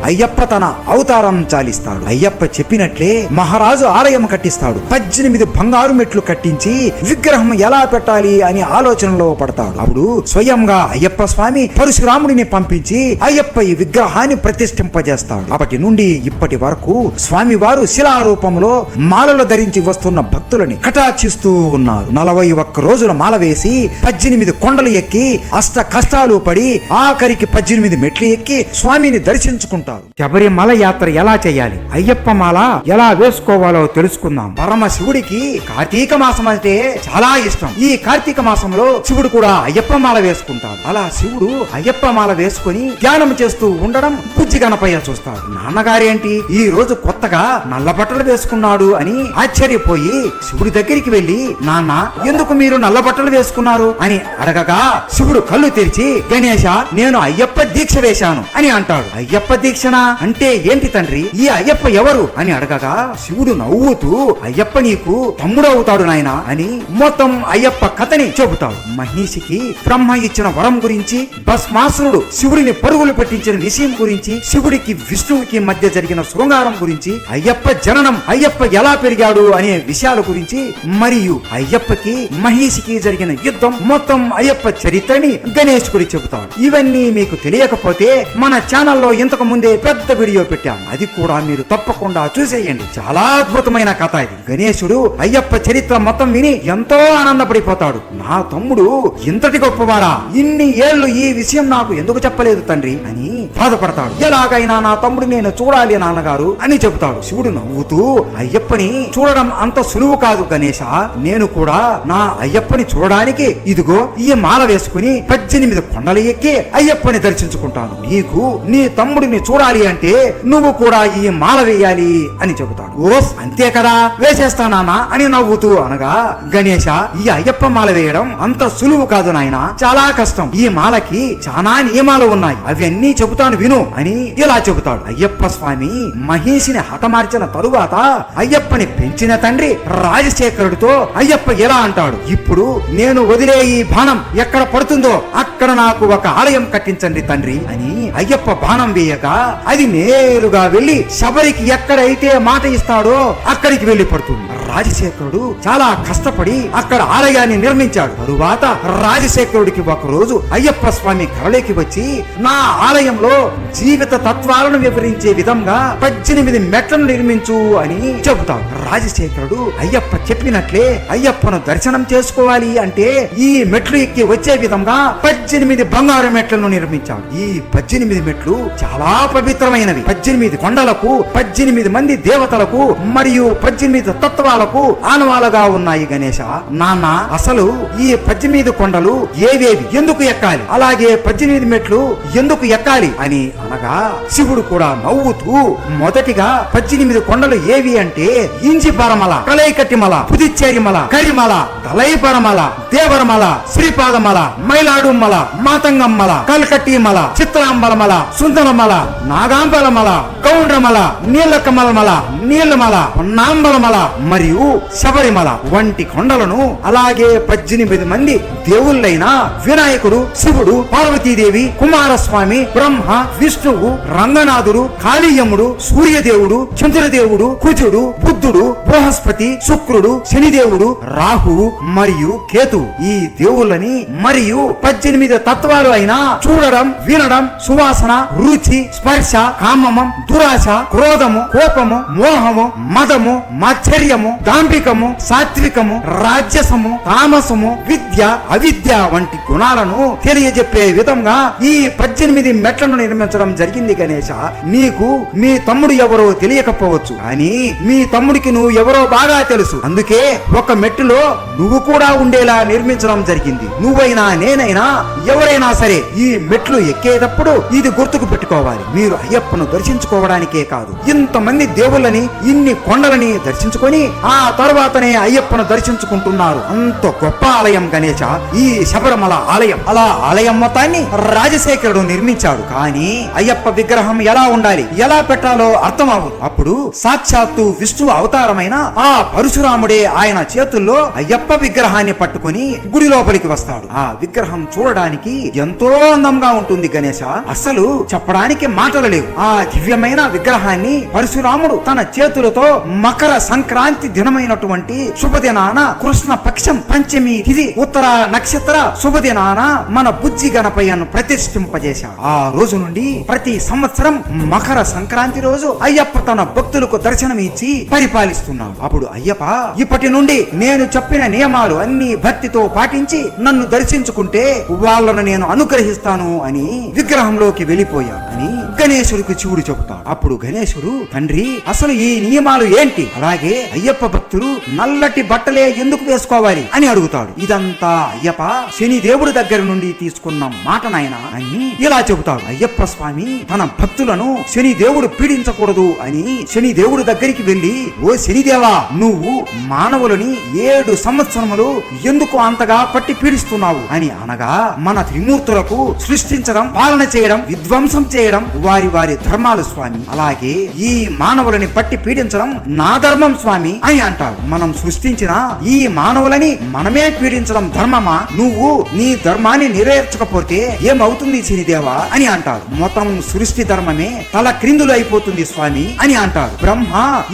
అయ్యప్ప తన అవతారం చాలిస్తాడు. అయ్యప్ప చెప్పినట్లే మహారాజు ఆలయం కట్టిస్తాడు. 18 బంగారు మెట్లు కట్టించి విగ్రహం ఎలా పెట్టాలి అని ఆలోచనలో పడతాడు. అప్పుడు స్వయంగా అయ్యప్ప స్వామి పరశురాముడిని పంపించి అయ్యప్ప ఈ విగ్రహాన్ని ప్రతిష్ఠింపజేస్తాడు. అప్పటి నుండి ఇప్పటి వరకు స్వామి వారు శిలారూపంలో మాలలు ధరించి వస్తున్న భక్తులని కటాక్షిస్తూ ఉన్నారు. 41 రోజుల మాల వేసి 18 కొండలు ఎక్కి అష్ట కష్టాలు పడి ఆఖరికి 18 మెట్లు ఎక్కి స్వామిని దర్శించుకుంటారు. శబరిమల యాత్ర ఎలా చేయాలి, అయ్యప్ప మాల ఎలా వేసుకోవాలో తెలుసుకుందాం. పరమశివుడికి కార్తీక మాసం అంటే చాలా ఇష్టం. ఈ కార్తీక మాసంలో శివుడు కూడా అయ్యప్ప మాల వేసుకుంటాడు. అలా శివుడు అయ్యప్ప మాల వేసుకుని ధ్యానం చేస్తూ ఉండడం బుజ్జి గణపయ్య చూస్తాడు. నాన్నగారేంటి ఈ రోజు కొత్తగా నల్ల బట్టలు వేసుకున్నాడు అని ఆశ్చర్యపోయి శివుడి దగ్గరికి వెళ్లి, నాన్న ఎందుకు మీరు నల్ల బట్టలు వేసుకున్నారు అని అడగగా శివుడు కళ్ళు తెరిచి, గణేశ నేను అయ్యప్ప దీక్ష వేశాను అని అంటాడు. అయ్యప్ప దీక్షనా అంటే ఏంటి తండ్రి, ఈ అయ్యప్ప ఎవరు అని అడగగా శివుడు నవ్వుతూ, అయ్యప్ప నీకు తమ్ముడు అవుతాడు నాయన అని మొత్తం అయ్యప్ప కథని చెబుతాడు. మహిషికి బ్రహ్మ ఇచ్చిన వరం గురించి, భస్మాసురుడు శివుడిని పరుగులు పెట్టించిన విషయం గురించి, శివుడికి విష్ణువుకి మధ్య జరిగిన శృంగారం గురించి, అయ్యప్ప జననం, అయ్యప్ప ఎలా పెరిగాడు అనే విషయాల గురించి, మరియు అయ్యప్పకి మహిషికి జరిగిన యుద్ధం మొత్తం అయ్యప్ప చరిత్రని గణేశుడి చెబుతాడు. ఇవన్నీ మీకు తెలియకపోతే మన ఛానల్లో ఇంతకు ముందే పెద్ద వీడియో పెట్టాము, అది కూడా మీరు తప్పకుండా చూసేయండి. చాలా అద్భుతమైన కథ ఇది. గణేశుడు అయ్యప్ప చరిత్ర మొత్తం విని ఎంతో ఆనందపడిపోతాడు. నా తమ్ముడు ఇంతటి గొప్పవాడా, ఇన్ని ఏళ్లు ఈ విషయం నాకు ఎందుకు చెప్పలేదు తండ్రి అని బాధపడతాడు. ఎలాగైనా నా తమ్ముడు నేను చూడాలి నాన్నగారు అని చెబుతాడు. శివుడు నవ్వుతూ, అయ్యప్పని చూడడం అంత సులువు కాదు గణేశ, నేను కూడా నా అయ్యప్పని చూడడానికి ఇదిగో ఈ మాల వేసుకుని 18 కొండలు ఎక్కి అయ్యప్పని దర్శించుకుంటాను. నీకు నీ తమ్ముడిని చూడాలి అంటే నువ్వు కూడా ఈ మాల వేయాలి అని చెబుతాడు. ఓస్ అంతే కదా, వేసేస్తానా అని నవ్వుతూ అనగా, గణేశ ఈ అయ్యప్ప మాల వేయడం అంత సులువు కాదు నాయన, చాలా కష్టం. ఈ మాలకి చాలా నియమాలు ఉన్నాయి, అవన్నీ చెబుతాను విను అని ఇలా చెబుతాడు. అయ్యప్ప స్వామి మహిషిని హతమార్చిన తరువాత అయ్యప్పని పెంచిన తండ్రి రాజశేఖరుడితో అయ్యప్ప ఎలా అంటాడు, ఇప్పుడు నేను వదిలే ఈ బాణం ఎక్కడ పడుతుందో అక్కడ నాకు ఒక ఆలయం కట్టించండి తండ్రి అని అయ్యప్ప బాణం వేయగా అది నేరుగా వెళ్లి శబరికి ఎక్కడైతే మాట ఇస్తాడో అక్కడికి వెళ్లి పడుతుంది. రాజశేఖరుడు చాలా కష్టపడి అక్కడ ఆలయాన్ని నిర్మించాడు. తరువాత రాజశేఖరుడికి ఒక రోజు అయ్యప్ప స్వామి కలలోకి వచ్చి, నా ఆలయంలో జీవిత తత్వాలను వివరించే విధంగా 18 మెట్లను నిర్మించు అని చెబుతాడు. చెబుతాడు. రాజశేఖరుడు అయ్యప్ప చెప్పినట్లే అయ్యప్పను దర్శనం చేసుకోవాలి అంటే ఈ మెట్లు ఎక్కి వచ్చే విధంగా 18 బంగారు మెట్లను నిర్మించాడు. ఈ 18 మెట్లు చాలా పవిత్రమైనవి. 18 కొండలకు 18 మంది దేవతలకు మరియు 18 తత్వాలకు ఆనవాలుగా ఉన్నాయి. గణేశ నాన్న, అసలు ఈ 18 కొండలు ఏవేవి, ఎందుకు ఎక్కాలి, అలాగే 18 మెట్లు ఎందుకు ఎక్కాలి అని అనగా శివుడు కూడా నవ్వుతూ మొదటిగా 18 కొండలు ఏవి అంటే ఇంజిపరమల, కలైకట్టిమల, పుదుచ్చేరిమల, కరిమల, తలైపరమల, దేవరమల, శ్రీపాదమల, మైలాడుమల, మాతంగమ్మల, కల్కట్టిమల, చిత్రాంబలమల, సుందరమల, నాగాంబలమల, గౌండ్రమల, నీలకమలమల, నీలమల, నాంబలమల మరియు శబరిమల వంటి కొండలను, అలాగే 18 మంది దేవుళ్ళైన వినాయకుడు, శివుడు, పార్వతీదేవి, కుమారస్వామి, బ్రహ్మ, విష్ణువు, రంగనాథుడు, కాళీయముడు, సూర్యదేవుడు, చంద్రదేవుడు, కుజుడు, బుద్ధుడు, బృహస్పతి, శుక్రుడు, శనిదేవుడు, రాహువు మరియు కేతు ఈ దేవుళ్ళని మరియు 18 తత్వాలు అయిన చూడడం, వినడం, సువాసన, రుచి, స్పర్శ, కామమం, దురాశ, క్రోధము, కోపము, మోహము, మదము, మాత్సర్యము, దాంభికము, సాత్వికము, రాజ్యసము, తామసము, విద్య, అవిద్య వంటి గుణాలను తెలియజెప్పే విధంగా ఈ 18 మెట్లను నిర్మించడం జరిగింది. గణేశ, నీకు మీ తమ్ముడు ఎవరో తెలియకపోవచ్చు, కానీ మీ తమ్ముడికి నువ్వు ఎవరో బాగా తెలుసు. అందుకే ఒక మెట్టులో నువ్వు కూడా ఉండేలా నిర్మించడం జరిగింది. నువ్వైనా నేనైనా ఎవరైనా సరే ఈ మెట్లు ఎక్కేటప్పుడు ఇది గుర్తుకు పెట్టుకోవాలి. మీరు అయ్యప్పను దర్శించుకోవడానికే కాదు, ఇంతమంది దేవుళ్ళని, ఇన్ని కొండలని దర్శించుకొని ఆ తర్వాతనే అయ్యప్పను దర్శించుకుంటున్నారు. అంత గొప్ప ఆలయం గణేశ ఈ శబరిమల ఆలయం. అలా ఆలయం మొత్తాన్ని రాజశేఖరుడు నిర్మించాడు. కానీ అయ్యప్ప విగ్రహం ఎలా ఉండాలి, ఎలా పెట్టాలో అర్థం అవ్వదు. అప్పుడు సాక్షాత్తు విష్ణు అవతారమైన ఆ పరశురాముడే ఆయన చేతుల్లో అయ్యప్ప విగ్రహాన్ని పట్టుకుని గుడి లోపలికి వస్తాడు. ఆ విగ్రహం చూడడానికి ఎంతో అందంగా ఉంటుంది గణేశ, అసలు చెప్పడానికి మాటలు లేవు. ఆ దివ్యమైన విగ్రహాన్ని పరశురాముడు తన చేతులతో మకర సంక్రాంతి దినమైనటువంటి శుభదినాన కృష్ణ పక్షం పంచమి తిథి ఉత్తర నక్షత్ర శుభదినాన మన బుజ్జి గణపయ్యను ప్రతిష్ఠింపజేశాడు. ఆ రోజు నుండి ప్రతి సంవత్సరం మకర సంక్రాంతి రోజు అయ్యప్ప తన భక్తులకు దర్శనం ఇచ్చి పరిపాలిస్తున్నాడు. అప్పుడు అయ్యప్ప ఇప్పటి నుండి నేను చెప్పిన నియమాలు అన్ని భక్తితో పాటించి నన్ను దర్శించుకుంటే వాళ్ళను నేను అనుగ్రహిస్తాను అని విగ్రహంలోకి వెళ్ళిపోయాడు అని గణేశుడికి శివుడు చెబుతాడు. అప్పుడు గణేశుడు, తండ్రి అసలు ఈ నియమాలు ఏంటి, అలాగే అయ్యప్ప భక్తులు నల్లటి బట్టలే ఎందుకు వేసుకోవాలి అని అడుగుతాడు. ఇదంతా అయ్యప్ప శని దేవుడి దగ్గర నుండి తీసుకున్న మాట నాయన అని ఇలా చెబుతాడు. అయ్యప్ప స్వామి తన భక్తులను శని దేవుడు పీడించకూడదు అని శని దేవుడి దగ్గరికి వెళ్లి, ఓ శనిదేవా, నువ్వు మానవులని 7 సంవత్సరములు ఎందుకు అంతగా పట్టి పీడిస్తున్నావు అని అనగా, మన త్రిమూర్తులకు సృష్టించడం, పాలన చేయడం, విధ్వంసం చేయడం వారి వారి ధర్మాలు స్వామి, అలాగే ఈ మానవులని పట్టి పీడించడం నా ధర్మం స్వామి అని అంటాడు. మనం సృష్టించిన ఈ మానవులని మనమే పీడించడం ధర్మమా? నువ్వు నీ ధర్మాన్ని నెరవేర్చకపోతే ఏమవుతుంది శనిదేవా అని అంటాడు. మొత్తం సృష్టి ధర్మమే తల క్రిందులు అయిపోతుంది స్వామి అని అంటాడు. బ్రహ్మ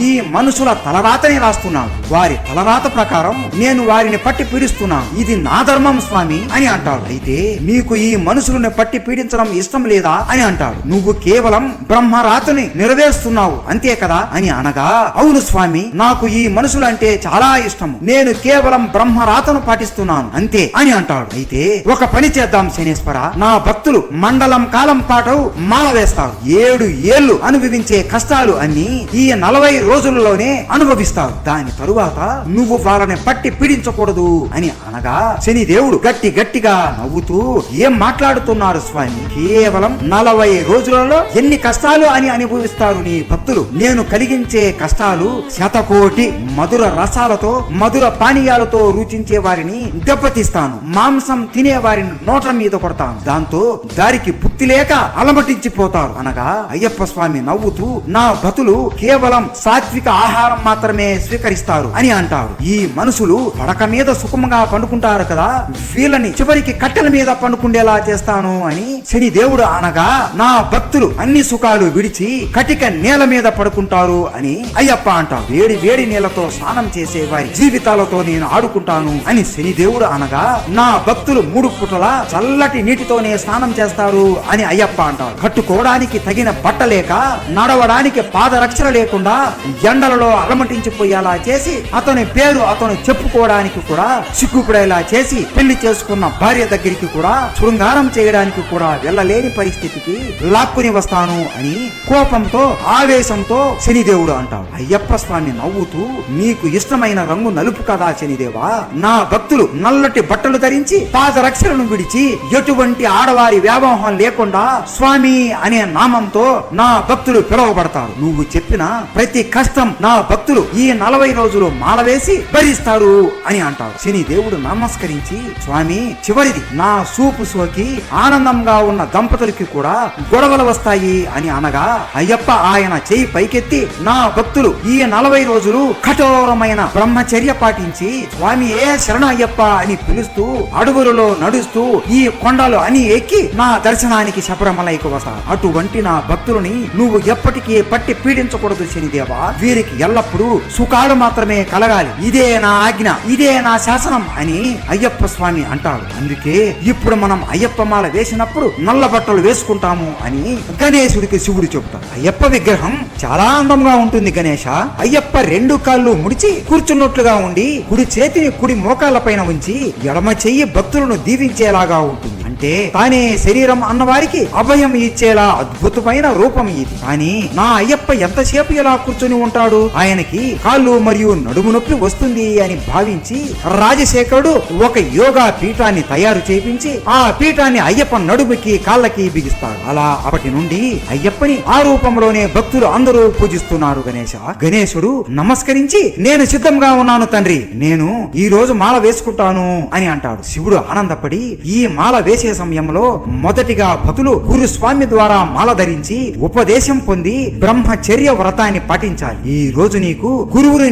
ఈ మనుషుల తలరాతని రాస్తున్నాడు, వారి తలరాత ప్రకారం నేను వారిని పట్టి పీడిస్తున్నాను, ఇది నా ధర్మం స్వామి అని అంటాడు. అయితే నీకు ఈ మనుషులను పట్టి పీడించడం ఇష్టం లేదా అని అంటాడు. నువ్వు కేవలం బ్రహ్మరాతని నెరవేరుస్తున్నావు అంతే కదా అని అనగా, అవును స్వామి, నాకు ఈ మనుషులంటే చాలా ఇష్టం, నేను కేవలం బ్రహ్మరాతను పాటిస్తున్నాను అంతే అని అంటాడు. అయితే ఒక పని చేద్దాం శనేశ్వర, నా భక్తులు మండలం కాలం పాటు మాల వేస్తారు, 7 ఏళ్లు అనుభవించే కష్టాలు అన్ని ఈ 40 రోజులలోనే అనుభవిస్తారు, దాని తరువాత నువ్వు వాళ్ళని పట్టి పీడించకూడదు అని అనగా శనిదేవుడు గట్టిగా నవ్వుతూ, ఏం మాట్లాడుతున్నారు స్వామి, కేవలం 40 రోజులలో ఎన్ని కష్టాలు అని అనుభవిస్తారు నీ భక్తులు, నేను కలిగించే కష్టాలు 100 మధుర రసాలతో, మధుర పానీయాలతో రుచించే వారిని దెబ్బతీస్తాను, మాంసం తినే వారిని నోట్ల మీద కొడతాను, దాంతో దారికి బుద్ధి లేక అలమటించిపోతారు అనగా, అయ్యప్ప స్వామి నవ్వుతూ, నా భక్తులు కేవలం సాత్విక ఆహారం మాత్రమే స్వీకరిస్తారు అని అంటారు. ఈ మనుషులు పడక మీద సుఖంగా పండుకుంటారు కదా, వీళ్ళని చివరికి కట్టెల మీద పండుకుండేలా చేస్తాను అని శని దేవుడు అనగా, నా భక్తులు అన్ని సుఖాలు విడిచి కటిక నేల మీద పడుకుంటారు అని అయ్యప్ప అంటారు. వేడి వేడి నీళ్లతో స్నానం చేసే వారి జీవితాలతో నేను ఆడుకుంటాను అని శని దేవుడు అనగా, నా భక్తులు 3 పూటల చల్లటి నీటితోనే స్నానం చేస్తారు అని అయ్యప్ప అంటారు. కట్టుకోవడానికి తగిన బట్ట లేక, నడవడానికి పాదరక్షణ లేకుండా ఎండ కొండలలో అలమటించిపోయేలా చేసి అతని పేరు అతను చెప్పుకోవడానికి కూడా సిగ్గుపడేలా చేసి పెళ్లి చేసుకున్న భార్య దగ్గరికి కూడా శృంగారం చేయడానికి కూడా వెళ్ళలేని పరిస్థితికి లాక్కుని వస్తాను అని కోపంతో ఆవేశంతో శనిదేవుడు అంటాడు. అయ్యప్ప స్వామి నవ్వుతూ, నీకు ఇష్టమైన రంగు నలుపు కదా శనిదేవా, నా భక్తులు నల్లటి బట్టలు ధరించి పాదరక్షలను విడిచి ఎటువంటి ఆడవారి వ్యామోహం లేకుండా స్వామి అనే నామంతో నా భక్తులు పిలువబడతారు. నువ్వు చెప్పిన ప్రతి కష్టం నా భక్తులు ఈ 40 రోజులు మాలవేసి భరిస్తారు అని అంటాడు. శనిదేవుడు నమస్కరించి, స్వామి చివరిది నా సూపు సోకి ఆనందంగా ఉన్న దంపతులకి కూడా గొడవలు వస్తాయి అని అనగా అయ్యప్ప ఆయన చేయి పైకెత్తి నా భక్తులు ఈ 40 రోజులు కఠోరమైన బ్రహ్మచర్య పాటించి స్వామి ఏ శరణ అయ్యప్ప అని పిలుస్తూ అడుగులలో నడుస్తూ ఈ కొండలు అని ఎక్కి నా దర్శనానికి శబరిమలైకి వస్తారు. అటువంటి నా భక్తులని నువ్వు ఎప్పటికీ పట్టి పీడించకూడదు శనిదేవా, వీరికి ఎల్లప్పుడూ సుఖాలు మాత్రమే కలగాలి, ఇదే నా ఆజ్ఞ, ఇదే నా శాసనం అని అయ్యప్ప స్వామి అంటాడు. అందుకే ఇప్పుడు మనం అయ్యప్ప మాల వేసినప్పుడు నల్ల బట్టలు వేసుకుంటాము అని గణేశుడికి శివుడు చెబుతాడు. అయ్యప్ప విగ్రహం చాలా అందంగా ఉంటుంది గణేశ. అయ్యప్ప 2 కాళ్ళు ముడిచి కూర్చున్నట్లుగా ఉండి కుడి చేతిని కుడి మోకాళ్ళ పైన ఉంచి ఎడమ చెయ్యి భక్తులను దీవించేలాగా ఉంటుంది. అంటే తానే శరీరం అన్నవారికి అభయం ఇచ్చేలా అద్భుతమైన రూపం ఇది. కానీ నా అయ్యప్ప ఎంతసేపు ఇలా కూర్చొని ఉంటాడు, ఆయనకి కాళ్ళు మరియు నడుము నొప్పి వస్తుంది అని భావించి రాజశేఖరుడు ఒక యోగా పీఠాన్ని తయారు చేయించి ఆ పీఠాన్ని అయ్యప్ప నడుముకి కాళ్ళకి బిగిస్తాడు. అలా అప్పటి నుండి అయ్యప్పని ఆ రూపంలోనే భక్తులు అందరూ పూజిస్తున్నారు. గణేశుడు నమస్కరించి, నేను సిద్ధంగా ఉన్నాను తండ్రి, నేను ఈ రోజు మాల వేసుకుంటాను అని అంటాడు. శివుడు ఆనందపడి ఈ మాల వేసే సమయంలో మొదటిగా భక్తులు గురుస్వామి ద్వారా మాల ధరించి ఉపదేశం పొంది బ్రహ్మచర్య వ్రతాన్ని పాటించాలి. ఈ రోజు నీకు గురువుని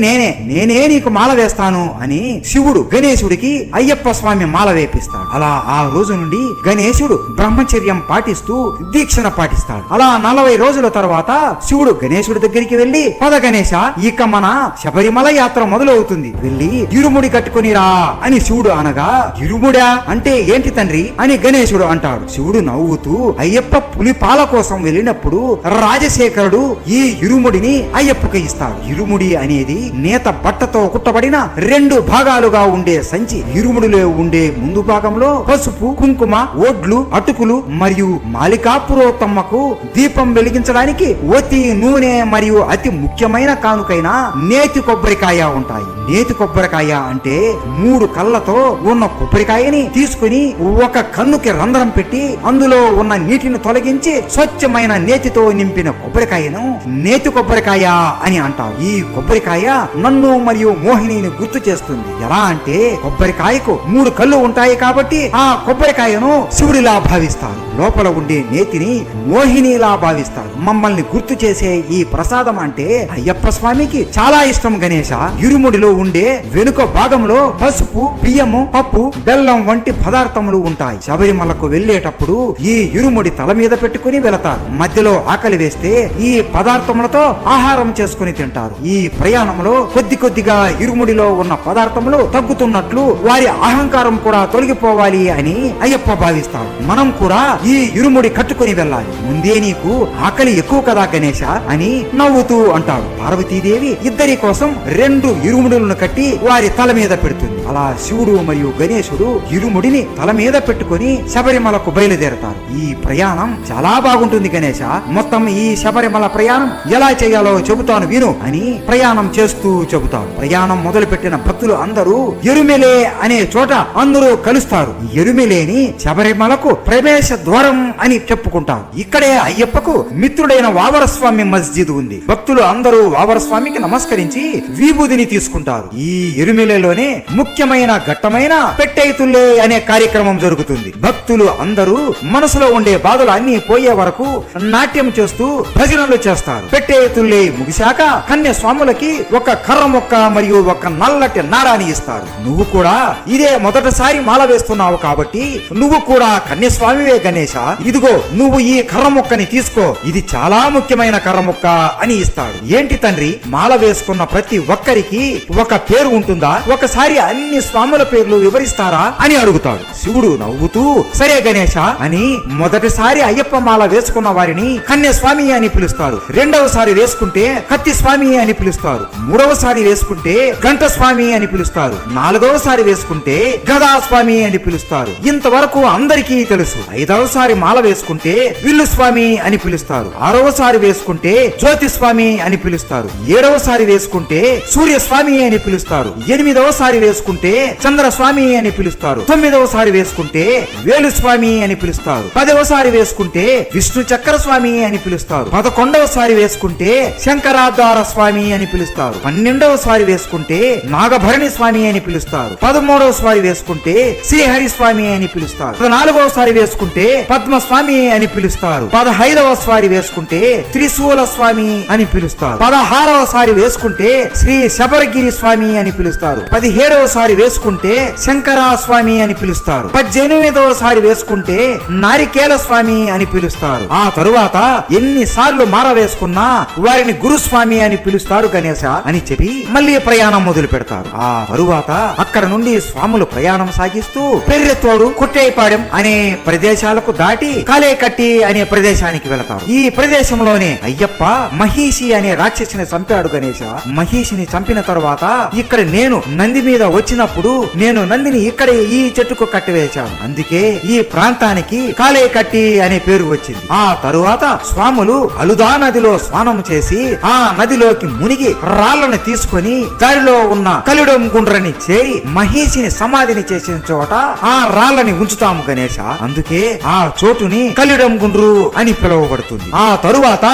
నేనే నీకు మాల వేస్తాను అని శివుడు గణేశుడికి అయ్యప్ప స్వామి మాల వేపిస్తాడు. అలా ఆ రోజు నుండి గణేశుడు బ్రహ్మచర్యం పాటిస్తూ దీక్షణ పాటిస్తాడు. అలా 40 రోజుల తర్వాత శివుడు గణేశుడి దగ్గరికి వెళ్లి, పద గణేశ, ఇక మన శబరిమల యాత్ర మొదలవుతుంది, వెళ్ళి ఇరుముడి కట్టుకునిరా అని శివుడు అనగా, ఇరుముడా అంటే ఏంటి తండ్రి అని గణేశుడు అంటాడు. శివుడు నవ్వుతూ, అయ్యప్ప పులిపాల కోసం వెళ్ళినప్పుడు రాజశేఖరుడు ఈ ఇరుముడిని అయ్యప్పకు ఇస్తాడు. ఇరుముడి అనేది నేత బట్టతో కుట్టబడిన 2 భాగాలుగా ఉండే సంచి. ఇరుముడిలో ఉండే ముందు భాగంలో పసుపు, కుంకుమ, ఒడ్లు, అటుకులు మరియు మాలికాపురోత్తమ్మకు దీపం వెలిగించడానికి ఒత్తి, నూనె మరియు అతి ముఖ్యమైన కానుకైన నేతి కొబ్బరికాయ ఉంటాయి. నేతి కొబ్బరికాయ అంటే 3 కళ్ళతో ఉన్న కొబ్బరికాయని తీసుకుని ఒక కన్నుకి రంధ్రం పెట్టి అందులో ఉన్న నీటిని తొలగించి స్వచ్ఛమైన నేతితో నింపిన కొబ్బరికాయను నేతి కొబ్బరికాయ అని అంటారు. ఈ కొబ్బరికాయ నన్ను మరియు మోహినిని గుర్తు చేస్తుంది. ఎలా అంటే కొబ్బరికాయకు 3 కళ్ళు ఉంటాయి కాబట్టి ఆ కొబ్బరికాయను శివుడిలా భావిస్తారు, లోపల ఉండే నేతిని మోహినిలా భావిస్తారు. మమ్మల్ని గుర్తు చేసే ఈ ప్రసాదం అంటే అయ్యప్ప స్వామికి చాలా ఇష్టం గణేశ. ఇరుముడిలో ఉండే వెనుక భాగంలో పసుపు, బియ్యము, పప్పు, బెల్లం వంటి పదార్థములు ఉంటాయి. శబరిమలకు వెళ్లేటప్పుడు ఈ ఇరుముడి తల మీద పెట్టుకుని వెళతారు. మధ్యలో ఆకలి వేస్తే ఈ పదార్థములతో ఆహారం చేసుకుని తింటారు. ఈ ప్రయాణంలో కొద్దిగా ఇరుముడిలో ఉన్న పదార్థములు తగ్గుతున్నట్లు వారి అహంకారం కూడా తొలగిపోవాలి అని అయ్యప్ప భావిస్తాడు. మనం కూడా ఈ ఇరుముడి కట్టుకుని వెళ్ళాలి, ముందే నీకు ఆకలి ఎక్కువ కదా గణేశ అని నవ్వుతూ అంటాడు. పార్వతీదేవి ఇద్దరి కోసం 2 ఇరుముడులను కట్టి వారి తల మీద పెడుతుంది. అలా శివుడు మరియు గణేశుడు ఇరుముడిని తల మీద పెట్టుకుని శబరిమలకు బయలుదేరతారు. ఈ ప్రయాణం చాలా బాగుంటుంది గణేశ. మొత్తం ఈ శబరిమల ప్రయాణం ఎలా చేయాలో చెబుతాను విను అని ప్రయాణం చేస్తూ చెబుతాడు. ప్రయాణం మొదలు పెట్టిన భక్తులు అందరూ ఎరుమెలే అనే చోట అందరూ కలుస్తారు. ఎరుమెలేని శబరిమలకు ప్రవేశ ద్వారం అని చెప్పుకుంటారు. ఇక్కడే అయ్యప్పకు మిత్రుడైన వావరస్వామి మస్జిద్ ఉంది. భక్తులు అందరూ వావరస్వామికి నమస్కరించి విభూదిని తీసుకుంటారు. ఈ ఎరుమెలేలోనే ముఖ్యమైన ఘట్టమైన పెట్టేతుల్లే అనే కార్యక్రమం జరుగుతుంది. భక్తులు అందరూ మనసులో ఉండే బాధలు అన్ని పోయే వరకు నాట్యం చేస్తూ భజనలు చేస్తారు. పెట్టేతుల్లే ముగిశాక కన్య స్వాములకి ఒక కర్ర మొక్క మరియు ఒక నల్లటి నారాన్ని ఇస్తారు. నువ్వు కూడా ఇదే మొదటిసారి మాల వేస్తున్నావు కాబట్టి నువ్వు కూడా కన్యస్వామివే గణేశ, ఇదిగో నువ్వు ఈ కర్ర మొక్కని తీసుకో, ఇది చాలా ముఖ్యమైన కర్ర మొక్క అని ఇస్తాడు. ఏంటి తండ్రి, మాల వేసుకున్న ప్రతి ఒక్కరికి ఒక పేరు ఉంటుందా, ఒకసారి అన్ని స్వాముల పేర్లు వివరిస్తారా అని అడుగుతాడు. శివుడు నవ్వుతూ సరే గణేశ అని మొదటిసారి అయ్యప్ప మాల వేసుకున్న వారిని కన్యస్వామి అని పిలుస్తారు. రెండవసారి వేసుకుంటే కత్తి స్వామి అని పిలుస్తారు. మూడవసారి వేసుకుంటే గంట స్వామి అని పిలుస్తారు. నాలుగవసారి వేసుకుంటే గదా స్వామి అని పిలుస్తారు. ఇంతవరకు అందరికీ తెలుసు. ఐదవసారి మాల వేసుకుంటే విల్లు స్వామి అని పిలుస్తారు. ఆరవసారి వేసుకుంటే జ్యోతి స్వామి అని పిలుస్తారు. ఏడవసారి వేసుకుంటే సూర్య స్వామి అని పిలుస్తారు. ఎనిమిదవసారి వేసుకుంటే చంద్ర స్వామి అని పిలుస్తారు. తొమ్మిదవసారి వేసుకుంటే వేలు స్వామి అని పిలుస్తారు. పదవసారి వేసుకుంటే విష్ణు చక్ర స్వామి అని పిలుస్తారు. 11వసారి వేసుకుంటే శంకరాధార స్వామి అని పిలుస్తారు. 12వసారి వేసుకుంటే నాగభరణి స్వామి అని పిలుస్తారు. 13వసారి వేసుకుంటే శ్రీహరి స్వామి అని పిలుస్తారు. 14వసారి వేసుకుంటే పద్మస్వామి అని పిలుస్తారు. 15వసారి వేసుకుంటే త్రిశూల స్వామి అని పిలుస్తారు. 16వసారి వేసుకుంటే శ్రీ శబరగిరి స్వామి అని పిలుస్తారు. 17వసారి వేసుకుంటే శంకరా స్వామి అని పిలుస్తారు. 18వసారి వేసుకుంటే నారికేల స్వామి అని పిలుస్తారు. ఆ తరువాత ఎన్నిసార్లు మార వేసుకున్నా వారిని గురుస్వామి అని పిలుస్తారు గణేశ అని చెప్పి మళ్ళీ ప్రయాణం మొదలు పెడతారు. ఆ తరువాత అక్కడ నుండి స్వాములు ప్రయాణం సాగిస్తూ పెర్రెతోడు కొట్టేపాడెం అనే ప్రదేశాలకు దాటి కాలేకట్టి అనే ప్రదేశానికి వెళతారు. ఈ ప్రదేశంలోనే అయ్యప్ప మహిషి అనే రాక్షసిని చంపాడు గణేశ. మహిషిని చంపిన తరువాత ఇక్కడ నేను నంది మీద వచ్చినప్పుడు నేను నందిని ఇక్కడే ఈ చెట్టుకు కట్టివేశాను. అందుకే ఈ ప్రాంతానికి కాలేకట్టి అనే పేరు వచ్చింది. ఆ తరువాత స్వాములు అలుదా నదిలో స్నానం చేసి ఆ నదిలోకి మునిగి రాళ్లను తీసుకొని దారిలో ఉన్న కలిడం గుండ్రని చేరి మహిషిని సమాధిని చేసిన చోట ఆ రాళ్లని ఉంచుతాము గణేశ. అందుకే ఆ చోటుని కలిడం గుండ్రు అని పిలువబడుతుంది. ఆ తరువాత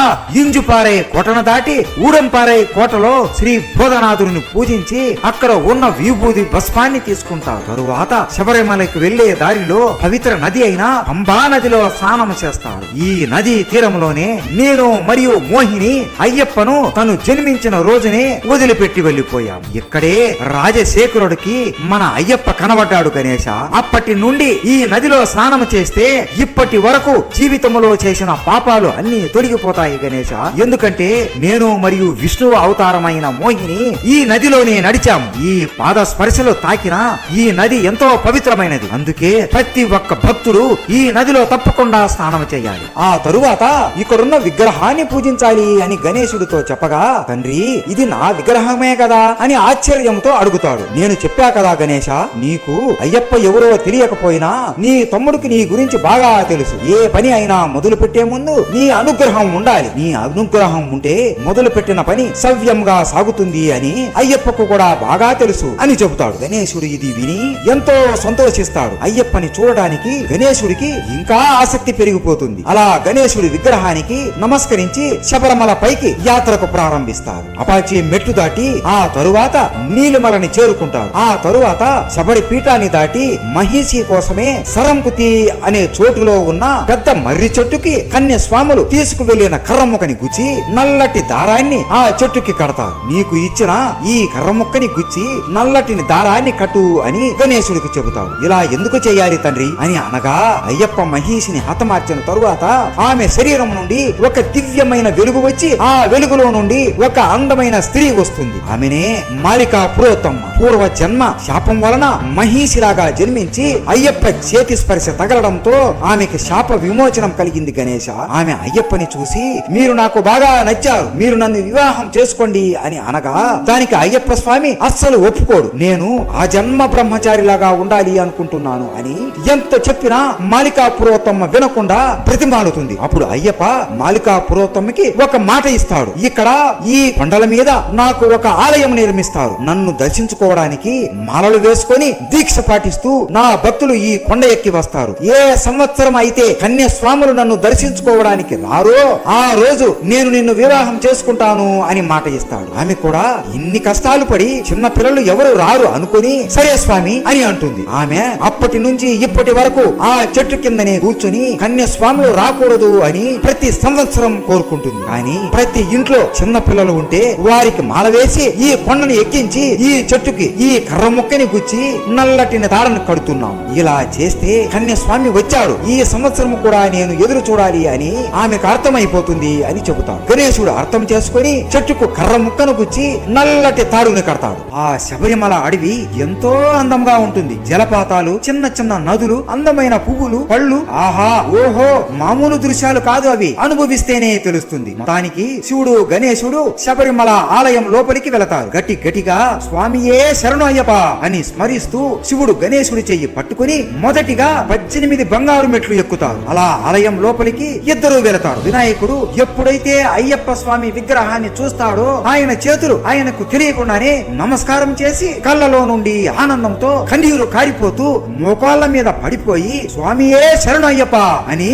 ఇంజుపారై కోటను దాటి ఊడంపారై కోటలో శ్రీ బోధనాథుని పూజించి అక్కడ ఉన్న విభూది భస్మాన్ని తీసుకుంటారు. తరువాత శబరిమలకి వెళ్లే దారిలో పవిత్ర నది అయిన పంబా నదిలో స్నానం చేస్తారు. ఈ నది తీరంలోనే నేను మరియు మోహిని అయ్యప్పను తను జన్మించిన రోజునే వదిలిపెట్టి వెళ్లిపోయాం. ఇక్కడే రాజశేఖరుడికి మన అయ్యప్ప కనబడ్డాడు గణేశ. అప్పటి నుండి ఈ నదిలో స్నానం చేస్తే ఇప్పటి వరకు జీవితంలో చేసిన పాపాలు అన్ని తొలగిపోతాయి గణేశ. ఎందుకంటే నేను మరియు విష్ణువు అవతారమైన మోహిని ఈ నదిలోనే నడిచాము. ఈ పాద స్పర్శలు తాకిన ఈ నది ఎంతో పవిత్రమైనది. అందుకే ప్రతి ఒక్క భక్తుడు ఈ నదిలో తప్పకుండా స్నానం చేయాలి. ఆ తరువాత ఇక్కడున్న విగ్రహాన్ని పూజించాలి అని గణేశుడితో చెప్పగా, తండ్రి ఇది నా విగ్రహమే కదా అని ఆశ్చర్యంతో అడుగుతాడు. నేను చెప్పా కదా గణేశ, నీకు అయ్యప్ప ఎవరో తెలియకపోయినా నీ తమ్ముడికి నీ గురించి బాగా తెలుసు. ఏ పని అయినా మొదలు పెట్టే ముందు నీ అనుగ్రహం ఉండాలి. నీ అనుగ్రహం ఉంటే మొదలు పెట్టిన పని సవ్యంగా సాగుతుంది అని అయ్యప్పకు కూడా బాగా తెలుసు అని చెబుతాడు. గణేశుడు ఇది విని ఎంతో సంతోషిస్తాడు. అయ్యప్పని చూడడానికి గణేశుడికి ఇంకా ఆసక్తి పెరిగిపోతుంది. అలా గణేశుడి విగ్రహానికి నమస్కరించి శబరిమల పైకి యాత్రకు ప్రారంభిస్తారు. అపాచి మెట్టు దాటి ఆ తరువాత నీలిమలని చేరుకుంటారు. ఆ తరువాత శబరి పీఠాన్ని దాటి మహిషి కోసమే సరంకుతి అనే చోటులో ఉన్న పెద్ద మర్రి చెట్టుకి కన్య స్వాములు తీసుకువెళ్లిన కర్రముకని గుచ్చి నల్లటి దారాన్ని ఆ చెట్టుకి కడతారు. నీకు ఇచ్చిన ఈ కర్రముక్కని గుచ్చి నల్లటిని దారాన్ని కట్టు అని గణేశుడికి చెబుతాడు. ఇలా ఎందుకు చేయాలి తండ్రి అని అనగా, అయ్యప్ప మహిషిని హతమార్చిన తరువాత ఆమె శరీరం నుండి ఒక దివ్యమైన వెలుగు వచ్చి ఆ వెలుగులో నుండి ఒక అందమైన స్త్రీ వస్తుంది. ఆమెనే మాలికా పురోత్తమ్మ. పూర్వ జన్మ శాపం వలన మహిషిలాగా జన్మించి అయ్యప్ప చేతి స్పర్శ తగలడంతో ఆమెకి శాప విమోచనం కలిగింది గణేశ. ఆమె అయ్యప్పని చూసి మీరు నాకు బాగా నచ్చారు, మీరు నన్ను వివాహం చేసుకోండి అని అనగా దానికి అయ్యప్ప స్వామి అస్సలు ఒప్పుకోడు. నేను ఆ జన్మ బ్రహ్మచారిలాగా ఉండాలి అనుకుంటున్నాను అని ఎంత చెప్పినా మాలికా పురోత్తమ్మ వినకుండా ప్రతిమాలుతుంది. అప్పుడు అయ్యప్ప మాలికా పురోత్తమ్మకి ఒక మాట ఇస్తాడు. ఇక్కడ ఈ కొండల మీద నాకు ఒక ఆలయం నిర్మిస్తారు. నన్ను దర్శించుకోవడానికి మాలలు వేసుకొని దీక్ష పాటిస్తూ నా భక్తులు ఈ కొండ ఎక్కి వస్తారు. ఏ సంవత్సరం అయితే కన్య స్వాములు నన్ను దర్శించుకోవడానికి రారో ఆ రోజు నేను నిన్ను వివాహం చేసుకుంటాను అని మాట ఇస్తాడు. ఆమె కూడా ఇన్ని కష్టాలు పడి చిన్న పిల్లలు ఎవరు రారు అనుకుని సరే స్వామి అని అంటుంది. ఆమె అప్పటి నుంచి ఇప్పటి వరకు ఆ చెట్టు కిందనే కూర్చుని కన్య స్వాములు రాకూడదు అని ప్రతి సంవత్సరం కోరుకుంటుంది. కానీ ప్రతి ఇంట్లో చిన్న పిల్లలు ఉంటే వారికి మాల వేసి ఈ కొండను ఎక్కించి ఈ చెట్టుకి ఈ కర్ర ముక్కని గుచ్చి నల్లటిని తాడను కడుతున్నాం. ఇలా చేస్తే కన్యస్వామి వచ్చాడు, ఈ సంవత్సరం కూడా నేను ఎదురు చూడాలి అని ఆమెకు అర్థమైపోతుంది అని చెబుతాడు. గణేశుడు అర్థం చేసుకుని చెట్టుకు కర్ర ముక్కను గుచ్చి నల్లటి తాడుని కడతాడు. ఆ శబరిమల అడవి ఎంతో అందంగా ఉంటుంది. జలపాతాలు, చిన్న చిన్న నదులు, నదులు, అందమైన పువ్వులు, పళ్ళు. ఆహా ఓహో, మామూలు దృశ్యాలు కాదు అవి, అనుభవిస్తేనే తెలుస్తుంది. మొత్తానికి శివుడు గణేశుడు శబరిమల ఆలయం లోపలికి వెళతారు. గట్టిగా స్వామియే శరణు అయ్యప్ప అని స్మరిస్తూ శివుడు గణేశుడి చెయ్యి పట్టుకుని మొదటిగా 18 బంగారు మెట్లు ఎక్కుతారు. అలా ఆలయం లోపలికి ఇద్దరు వెళతారు. వినాయకుడు ఎప్పుడైతే అయ్యప్ప స్వామి విగ్రహాన్ని చూస్తాడో ఆయన చేతులు ఆయనకు తెలియకుండానే నమస్కారం చేసి కళ్ళలో నుండి ఆనందంతో కన్నీరు కారిపోతూ మోకాళ్ళ మీద పడిపోయి స్వామియే శరణు అయ్యప్ప అని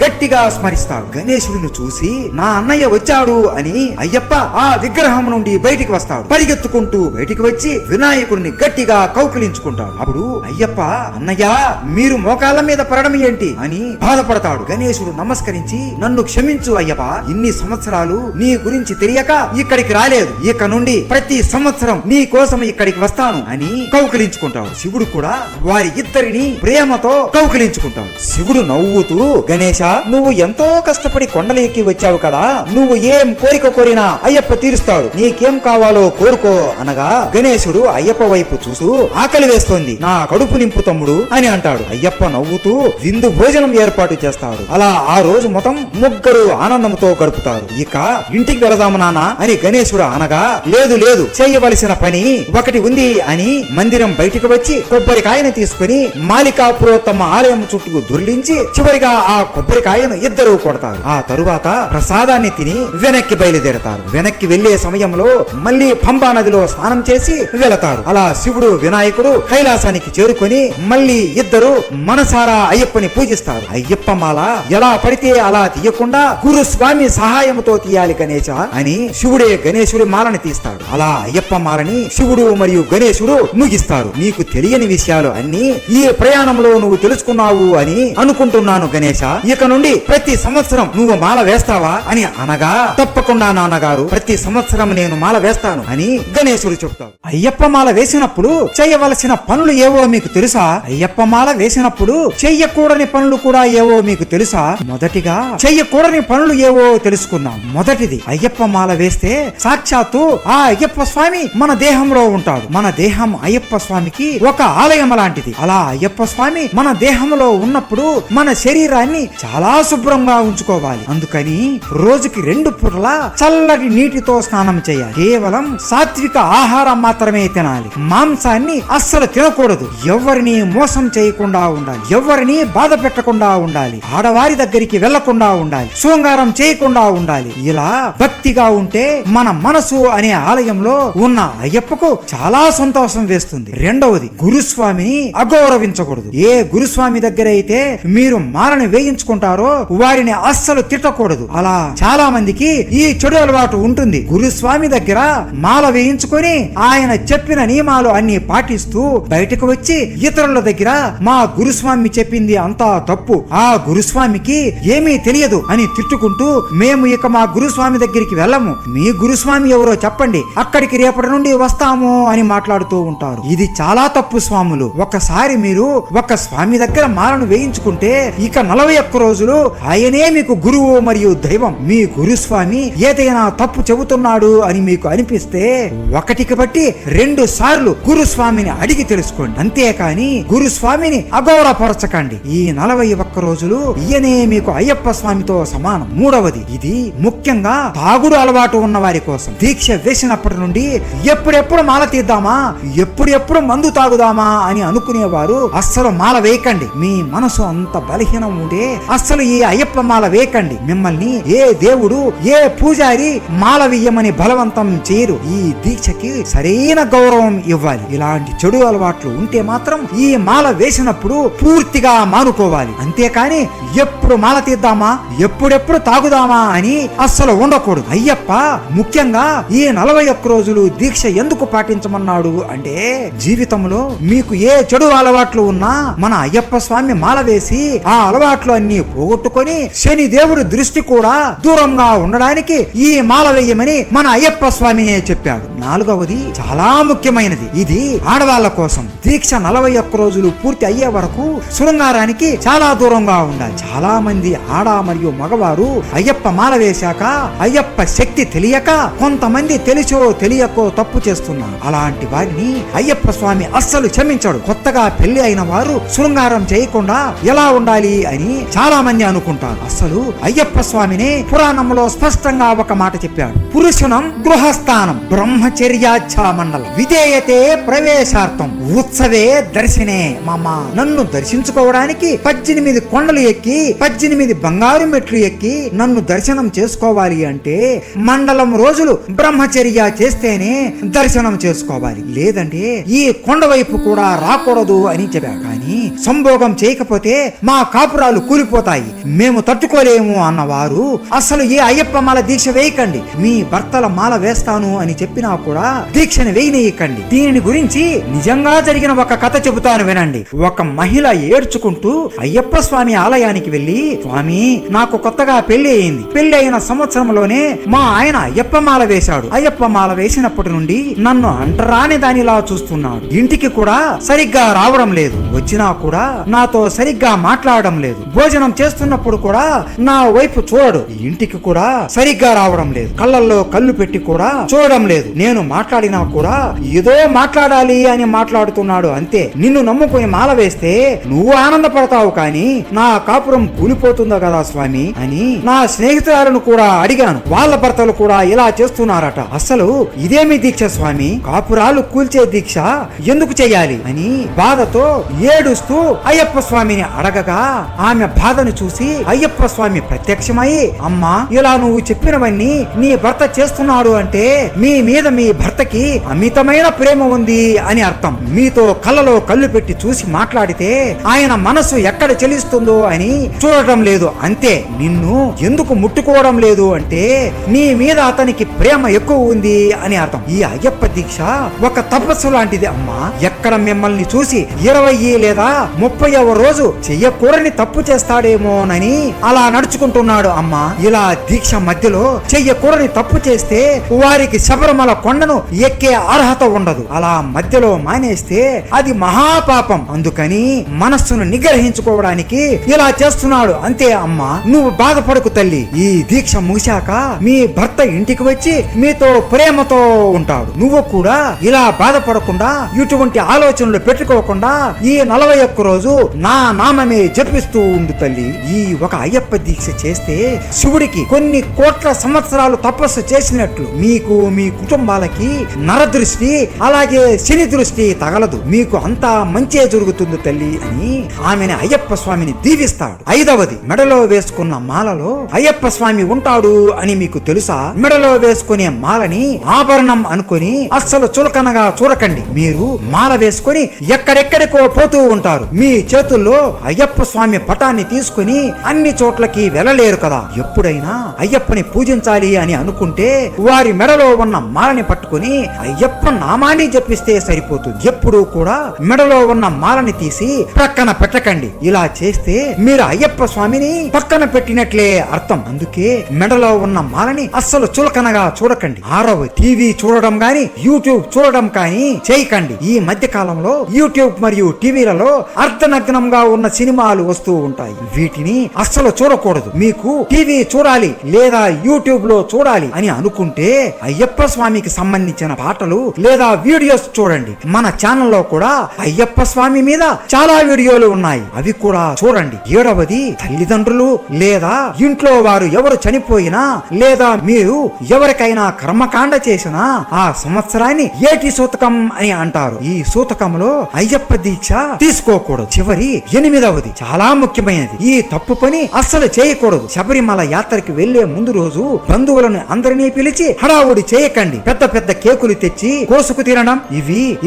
గట్టిగా స్మరిస్తాడు. గణేశుడిని చూసి నా అన్నయ్య వచ్చాడు అని అయ్యప్ప ఆ విగ్రహం నుండి బయటికి వస్తాడు. పరిగెత్తుకుంటూ బయటికి వచ్చి వినాయకుడిని గట్టిగా కౌకిలించుకుంటాడు. అప్పుడు అయ్యప్ప అన్నయ్య మీరు మోకాళ్ళ మీద పడడం ఏంటి అని బాధపడతాడు. గణేశుడు నమస్కరించి నన్ను క్షమించు అయ్యప్ప, ఇన్ని సంవత్సరాలు నీ గురించి తెలియక ఇక్కడికి రాలేదు. ఇక నుండి ప్రతి సంవత్సరం నీ కోసం ఇక్కడికి వస్తాను అని కౌకిలించుకుంటాడు. శివుడు కూడా వారి ఇద్దరిని ప్రేమతో కౌకిలించుకుంటాడు. శివుడు నవ్వుతూ గణేశ, నువ్వు ఎంతో కష్టపడి కొండలెక్కి వచ్చావు కదా, నువ్వు ఏం కోరిక కోరినా అయ్యప్ప తీరుస్తాడు, నీకేం కావాలో కోరుకో అనగా గణేశుడు అయ్యప్ప వైపు చూస్తూ ఆకలి వేస్తోంది, నా కడుపు నింపు తమ్ముడు అని అంటాడు. అయ్యప్ప నవ్వుతూ విందు భోజనం ఏర్పాటు చేస్తాడు. అలా ఆ రోజు మొత్తం ముగ్గురు ఆనందంతో గడుపుతారు. ఇక ఇంటికి వెళదాము నాన్న అని గణేశుడు అనగా లేదు చేయవలసిన పని ఒకటి ఉంది అని మందిరం బయటికి వచ్చి కొబ్బరికాయను తీసుకుని మాలికాపురోత్తమ ఆలయం చుట్టూ దుర్లించి చివరిగా ఆ కొబ్బరికాయను ఇద్దరు కొడతారు. ఆ తరువాత ప్రసాదాన్ని తిని వెనక్కి బయలుదేరతారు. వెనక్కి వెళ్లే సమయంలో మళ్ళీ పంబా నదిలో స్నానం చేసి వెళతారు. అలా శివుడు వినాయకుడు కైలాసానికి చేరుకొని మళ్ళీ ఇద్దరు మనసారా అయ్యప్పని పూజిస్తారు. అయ్యప్ప మాల ఎలా పడితే అలా తీయకుండా గురుస్వామి సహాయంతో తీయాలి గణేశ అని శివుడే గణేశుడి మాలని తీస్తాడు. అలా అయ్యప్ప మాలని శివుడు మరియు గణేశుడు ముగిస్తారు. నీకు తెలియని విషయాలు అన్ని ఈ ప్రయాణంలో నువ్వు తెలుసుకున్నావు అని అనుకుంటున్నాను గణేశ. ఇక నుండి ప్రతి సంవత్సరం నువ్వు మాల వేస్తావా అని అనగా తప్పకుండా నాన్నగారు, ప్రతి సంవత్సరం నేను మాల వేస్తాను అని గణేశుడు చెప్తాడు. అయ్యప్ప మాల వేసినప్పుడు చేయవలసిన పనులు ఏవో మీకు తెలుసా? అయ్యప్ప మాల వేసినప్పుడు చెయ్యకూడని పనులు కూడా ఏవో మీకు తెలుసా? మొదటిగా చెయ్యకూడని పనులు ఏవో తెలుసుకుందాం. మొదటిది, అయ్యప్ప మాల వేస్తే సాక్షాత్తు ఆ అయ్యప్ప స్వామి మన దేహంలో ఉంటాడు. మన దేహం అయ్యప్ప స్వామికి ఒక ఆలయం లాంటిది. అలా అయ్యప్ప స్వామి మన దేహంలో ఉన్నప్పుడు మన శరీరాన్ని చాలా శుభ్రంగా ఉంచుకోవాలి. అందుకని రోజుకి 2 పూటల చల్లటి నీటితో స్నానం చేయాలి. కేవలం సాత్విక ఆహారం మాత్రమే తినాలి. మాంసాన్ని అస్సలు తినకూడదు. ఎవరిని మోసం చేయకుండా ఉండాలి. ఎవరిని బాధ పెట్టకుండా ఉండాలి. ఆడవారి దగ్గరికి వెళ్లకుండా ఉండాలి. శృంగారం చేయకుండా ఉండాలి. ఇలా భక్తిగా ఉంటే మన మనసు అనే ఆలయంలో ఉన్న అయ్యప్పకు చాలా సంతోషం వేస్తుంది. రెండవది, గురుస్వామిని అగౌరవించకూడదు. ఏ గురుస్వామి దగ్గర అయితే మీరు మాలను వేయించుకుంటారో వారిని అస్సలు తిట్టకూడదు. అలా చాలా మందికి ఈ చెడు అలవాటు ఉంటుంది. గురుస్వామి దగ్గర మాల వేయించుకొని ఆయన చెప్పిన నియమాలు అన్ని పాటిస్తూ బయటకు వచ్చి ఇతరుల దగ్గర మా గురుస్వామి చెప్పింది అంతా తప్పు, ఆ గురుస్వామికి ఏమీ తెలియదు అని తిట్టుకుంటూ మేము ఇక మా గురుస్వామి దగ్గరికి వెళ్ళము, మీ గురుస్వామి ఎవరో చెప్పండి, అక్కడికి రేపటి నుండి వస్తాము అని మాట్లాడుతూ ఉంటారు. ఇది చాలా తప్పు స్వాములు. ఒకసారి మీరు ఒక స్వామి దగ్గర మాలను వేయించుకుంటే ఇక 41 రోజులు ఆయనే మీకు గురువు మరియు దైవం. మీ గురుస్వామి ఏదైనా తప్పు చెబుతున్నాడు అని మీకు అనిపిస్తే ఒకటికి బట్టి 2 సార్లు గురుస్వామిని అడిగి తెలుసుకోండి. అంతేకాని గురుస్వామిని అగౌరవపరచకండి. ఈ 41 రోజులు ఈయనే మీకు అయ్యప్ప స్వామితో సమానం. మూడవది, ఇది ముఖ్యంగా తాగుడు అలవాటు ఉన్న వారి కోసం. దీక్ష వేసినప్పటి నుండి ఎప్పుడెప్పుడు మాల తీద్దామా, ఎప్పుడెప్పుడు మందు తాగుదామా అని అనుకునేవారు అస్సలు మాల వేయకండి. మీ మనసు అంత బలహీనం ఉంటే అస్సలు ఈ అయ్యప్ప మాల వేయకండి. మిమ్మల్ని ఏ దేవుడు ఏ పూజారి మాల వేయమని బలవంతం చేయరు. ఈ దీక్షకి సరైన గౌరవం ఇవ్వాలి. ఇలాంటి చెడు అలవాట్లు ఉంటే మాత్రం ఈ మాల వేసినప్పుడు పూర్తిగా మానుకోవాలి. అంతేకాని ఎప్పుడు మాల తీద్దామా ఎప్పుడెప్పుడు తాగుదామా అని అస్సలు ఉండకూడదు. అయ్యప్ప ముఖ్యంగా ఈ 41 రోజులు దీక్ష ఎందుకు పాటించమన్నాడు అంటే జీవితంలో మీకు ఏ చెడు అలవాట్లు ఉన్నా మన అయ్యప్ప స్వామి మాల వేసి ఆ అలవాట్లు అన్ని పోగొట్టుకొని శని దేవుడి దృష్టి కూడా దూరంగా ఉండడానికి ఈ మాల వేయమని మన అయ్యప్ప స్వామినే చెప్పాడు. నాలుగవది చాలా ముఖ్యమైనది. ఇది ఆడవాళ్ల కోసం. దీక్ష 41 రోజులు పూర్తి అయ్యే వరకు శృంగారానికి చాలా దూరంగా ఉండాలి. చాలా మంది ఆడ మరియు మగవారు అయ్యప్ప మాల వేశాక అయ్యప్ప శక్తి తెలియక కొంతమంది తెలిసో తెలియకో తప్పు చేస్తున్నారు. అలాంటి వారిని అయ్యప్ప స్వామి అస్సలు క్షమించాడు. కొత్తగా పెళ్లి అయిన వారు శృంగారం చేయకుండా ఎలా ఉండాలి అని చాలా మంది అనుకుంటారు. అసలు అయ్యప్ప స్వామినే పురాణంలో స్పష్టంగా ఒక మాట చెప్పాడు. పురుషునం గృహస్థానం బ్రహ్మచర్యాఛా మండలం విధేయతే ప్రవేశార్థం ఉత్సవే దర్శనే. మామ, నన్ను దర్శించుకోవడానికి 18 కొండలు ఎక్కి 18 బంగారు మెట్లు ఎక్కి నన్ను దర్శనం చేసుకోవాలి అంటే మండలం రోజులు బ్రహ్మచర్య చేస్తేనే దర్శనం చేసుకోవాలి, లేదంటే ఈ కొండ వైపు కూడా రాకూడదు అని చెప్పాడు. కానీ సంభోగం చేయకపోతే మా కాపురాలు కూలిపోతాయి, మేము తట్టుకోలేము అన్నవారు అసలు ఏ అయ్యప్ప మాల దీక్ష వేయకండి. మీ భర్తల మాల వేస్తాను అని చెప్పినా కూడా దీక్షను వేయనీయకండి. దీని గురించి నిజంగా జరిగిన ఒక కథ చెబుతాను వినండి. ఒక మహిళ ఏడ్చుకుంటూ అయ్యప్ప స్వామి ఆలయానికి వెళ్లి, స్వామి నాకు కొత్తగా పెళ్లి అయింది, పెళ్లి అయిన సంవత్సరంలోనే మా ఆయన అయ్యప్ప మాల వేశాడు. అయ్యప్ప మాల వేసినప్పటి నుండి నన్ను అంటరాని దానిలా చూస్తున్నాడు, ఇంటికి కూడా సరిగ్గా రావడం లేదు, వచ్చినా కూడా నాతో సరిగ్గా మాట్లాడడం లేదు, భోజనం చేస్తున్నప్పుడు కూడా నా వైపు చూడడు, ఇంటికి కూడా సరిగ్గా రావడం లేదు, కళ్ళల్లో కళ్ళు పెట్టి కూడా చూడడం లేదు, నేను మాట్లాడినా కూడా ఏదో మాట్లాడాలి అని మాట్లాడుతున్నాడు అంతే. నిన్ను నమ్ముకుని మాల వేస్తే నువ్వు ఆనందపడతావు, కానీ నా కాపురం కూలిపోతుందా కదా స్వామి అని నా స్నేహితురాలను కూడా అడిగాను. వాళ్ళ భర్తలు కూడా ఇలా చేస్తున్నారట. అసలు ఇదేమి దీక్ష స్వామి, కాపురాలు కూల్చే దీక్ష ఎందుకు చెయ్యాలి అని బాధతో ఏడుస్తూ అయ్యప్ప స్వామిని అడగగా ఆమె బాధను చూసి అయ్యప్ప స్వామి ప్రత్యక్షమై, అమ్మా ఇలా నువ్వు చెప్పినవన్నీ నీ భర్త చేస్తున్నాడు అంటే మీ మీద మీ భర్తకి అమితమైన ప్రేమ ఉంది అని అర్థం. మీతో కళ్ళలో కళ్ళు పెట్టి చూసి మాట్లాడితే ఆయన మనసు ఎక్కడ చెలిస్తుందో అని చూడటం లేదు అంతే. నిన్ను ఎందుకు ముట్టుకోవడం లేదు అంటే నీ మీద అతనికి ప్రేమ ఎక్కువ ఉంది అని అర్థం. ఈ అయ్యప్ప దీక్ష ఒక తపస్సు లాంటిది అమ్మా. ఎక్కడ మిమ్మల్ని చూసి 20 లేదా 30వ రోజు చెయ్యకూడని తప్పు చేస్తాడేమోనని అలా నడుచుకుంటున్నాడు అమ్మా. ఇలా దీక్ష మధ్యలో చెయ్యకూడని తప్పు చేస్తే వారికి శబరిమల కొండను ఎక్కే అర్హత ఉండదు. అలా మధ్యలో మానేస్తే అది మహాపాపం. అందుకని మనస్సును నిగ్రహించుకోవడానికి ఇలా చేస్తున్నాడు అంతే అమ్మా. నువ్వు బాధపడకు తల్లి, ఈ దీక్ష ముగిశాక మీ భర్త ఇంటికి వచ్చి మీతో ప్రేమతో ఉంటాడు. నువ్వు కూడా ఇలా బాధపడకుండా ఇటువంటి ఆలోచనలు పెట్టుకోకుండా ఈ 41 రోజు నా నామమే జపిస్తూ ఉండు తల్లి. ఈ ఒక అయ్యప్ప దీక్ష చేస్తే శివుడికి కొన్ని కోట్ల సంవత్సరాలు తపస్సు చేసినట్లు మీకు మీ కుటుంబాలకి నరదృష్టి అలాగే శని దృష్టి తగలదు, మీకు అంతా మంచే జరుగుతుంది తల్లి అని ఆమెను అయ్యప్ప స్వామిని దీవిస్తాడు. 5వది, మెడలో వేసుకున్న మాలలో అయ్యప్ప స్వామి ఉంటాడు అని మీకు తెలుసా? మెడలో వేసుకునే మాలని ఆభరణం అనుకొని అస్సలు చులకనగా చూడకండి. మీరు మాల వేసుకొని ఎక్కడెక్కడికో పోతూ ఉంటారు. మీ చేతుల్లో అయ్యప్ప స్వామి పటాన్ని తీసుకుని అన్ని చోట్లకి వెళ్ళలేరు కదా. ఎప్పుడైనా అయ్యప్పని పూజించాలి అని అనుకుంటే వారి మెడలో ఉన్న మాలని పట్టుకుని అయ్యప్ప నామాన్ని జపిస్తే సరిపోతుంది. ఎప్పుడూ కూడా మెడలో ఉన్న మాలని తీసి ప్రక్కన పెట్టకండి. ఇలా చేస్తే మీరు అయ్యప్ప స్వామిని పక్కన పెట్టినట్లే అర్థం. అందుకే మెడలో ఉన్న మాలని అస్సలు చులకనగా చూడకండి. 6వ, టీవీ చూడడం గాని యూట్యూబ్ చూడడం కానీ చేయకండి. ఈ మధ్య కాలంలో యూట్యూబ్ మరియు టీవీలలో అర్ధనగ్నంగా ఉన్న సినిమాలు వస్తూ ఉంటాయి. వీటిని అస్సలు చూడకూడదు. మీకు టీవీ చూడాలి లేదా యూట్యూబ్ లో చూడాలి అని అనుకుంటే అయ్యప్ప స్వామికి సంబంధించిన పాటలు లేదా వీడియోస్ చూడండి. మన ఛానల్లో కూడా అయ్యప్ప స్వామి మీద చాలా వీడియోలు ఉన్నాయి, అవి కూడా చూడండి. 7వది, తల్లిదండ్రులు లేదా ఇంట్లో వారు ఎవరు చనిపోయినా లేదా మీరు ఎవరికైనా కర్మకాండ చేసినా ఆ సంవత్సరాన్ని ఏటి సూతకం అని అంటారు. ఈ సూతకంలో అయ్యప్ప దీక్ష తీసుకోకూడదు. చివరి 8వది చాలా ముఖ్యమైనది. ఈ తప్పు పని అస్సలు చేయకూడదు. శబరిమల యాత్రకి వెళ్లే ముందు రోజు బంధువులను అందరినీ పిలిచి హడావుడి చేయకండి. పెద్ద పెద్ద కేకులు తెచ్చి కోసుకు తినడం,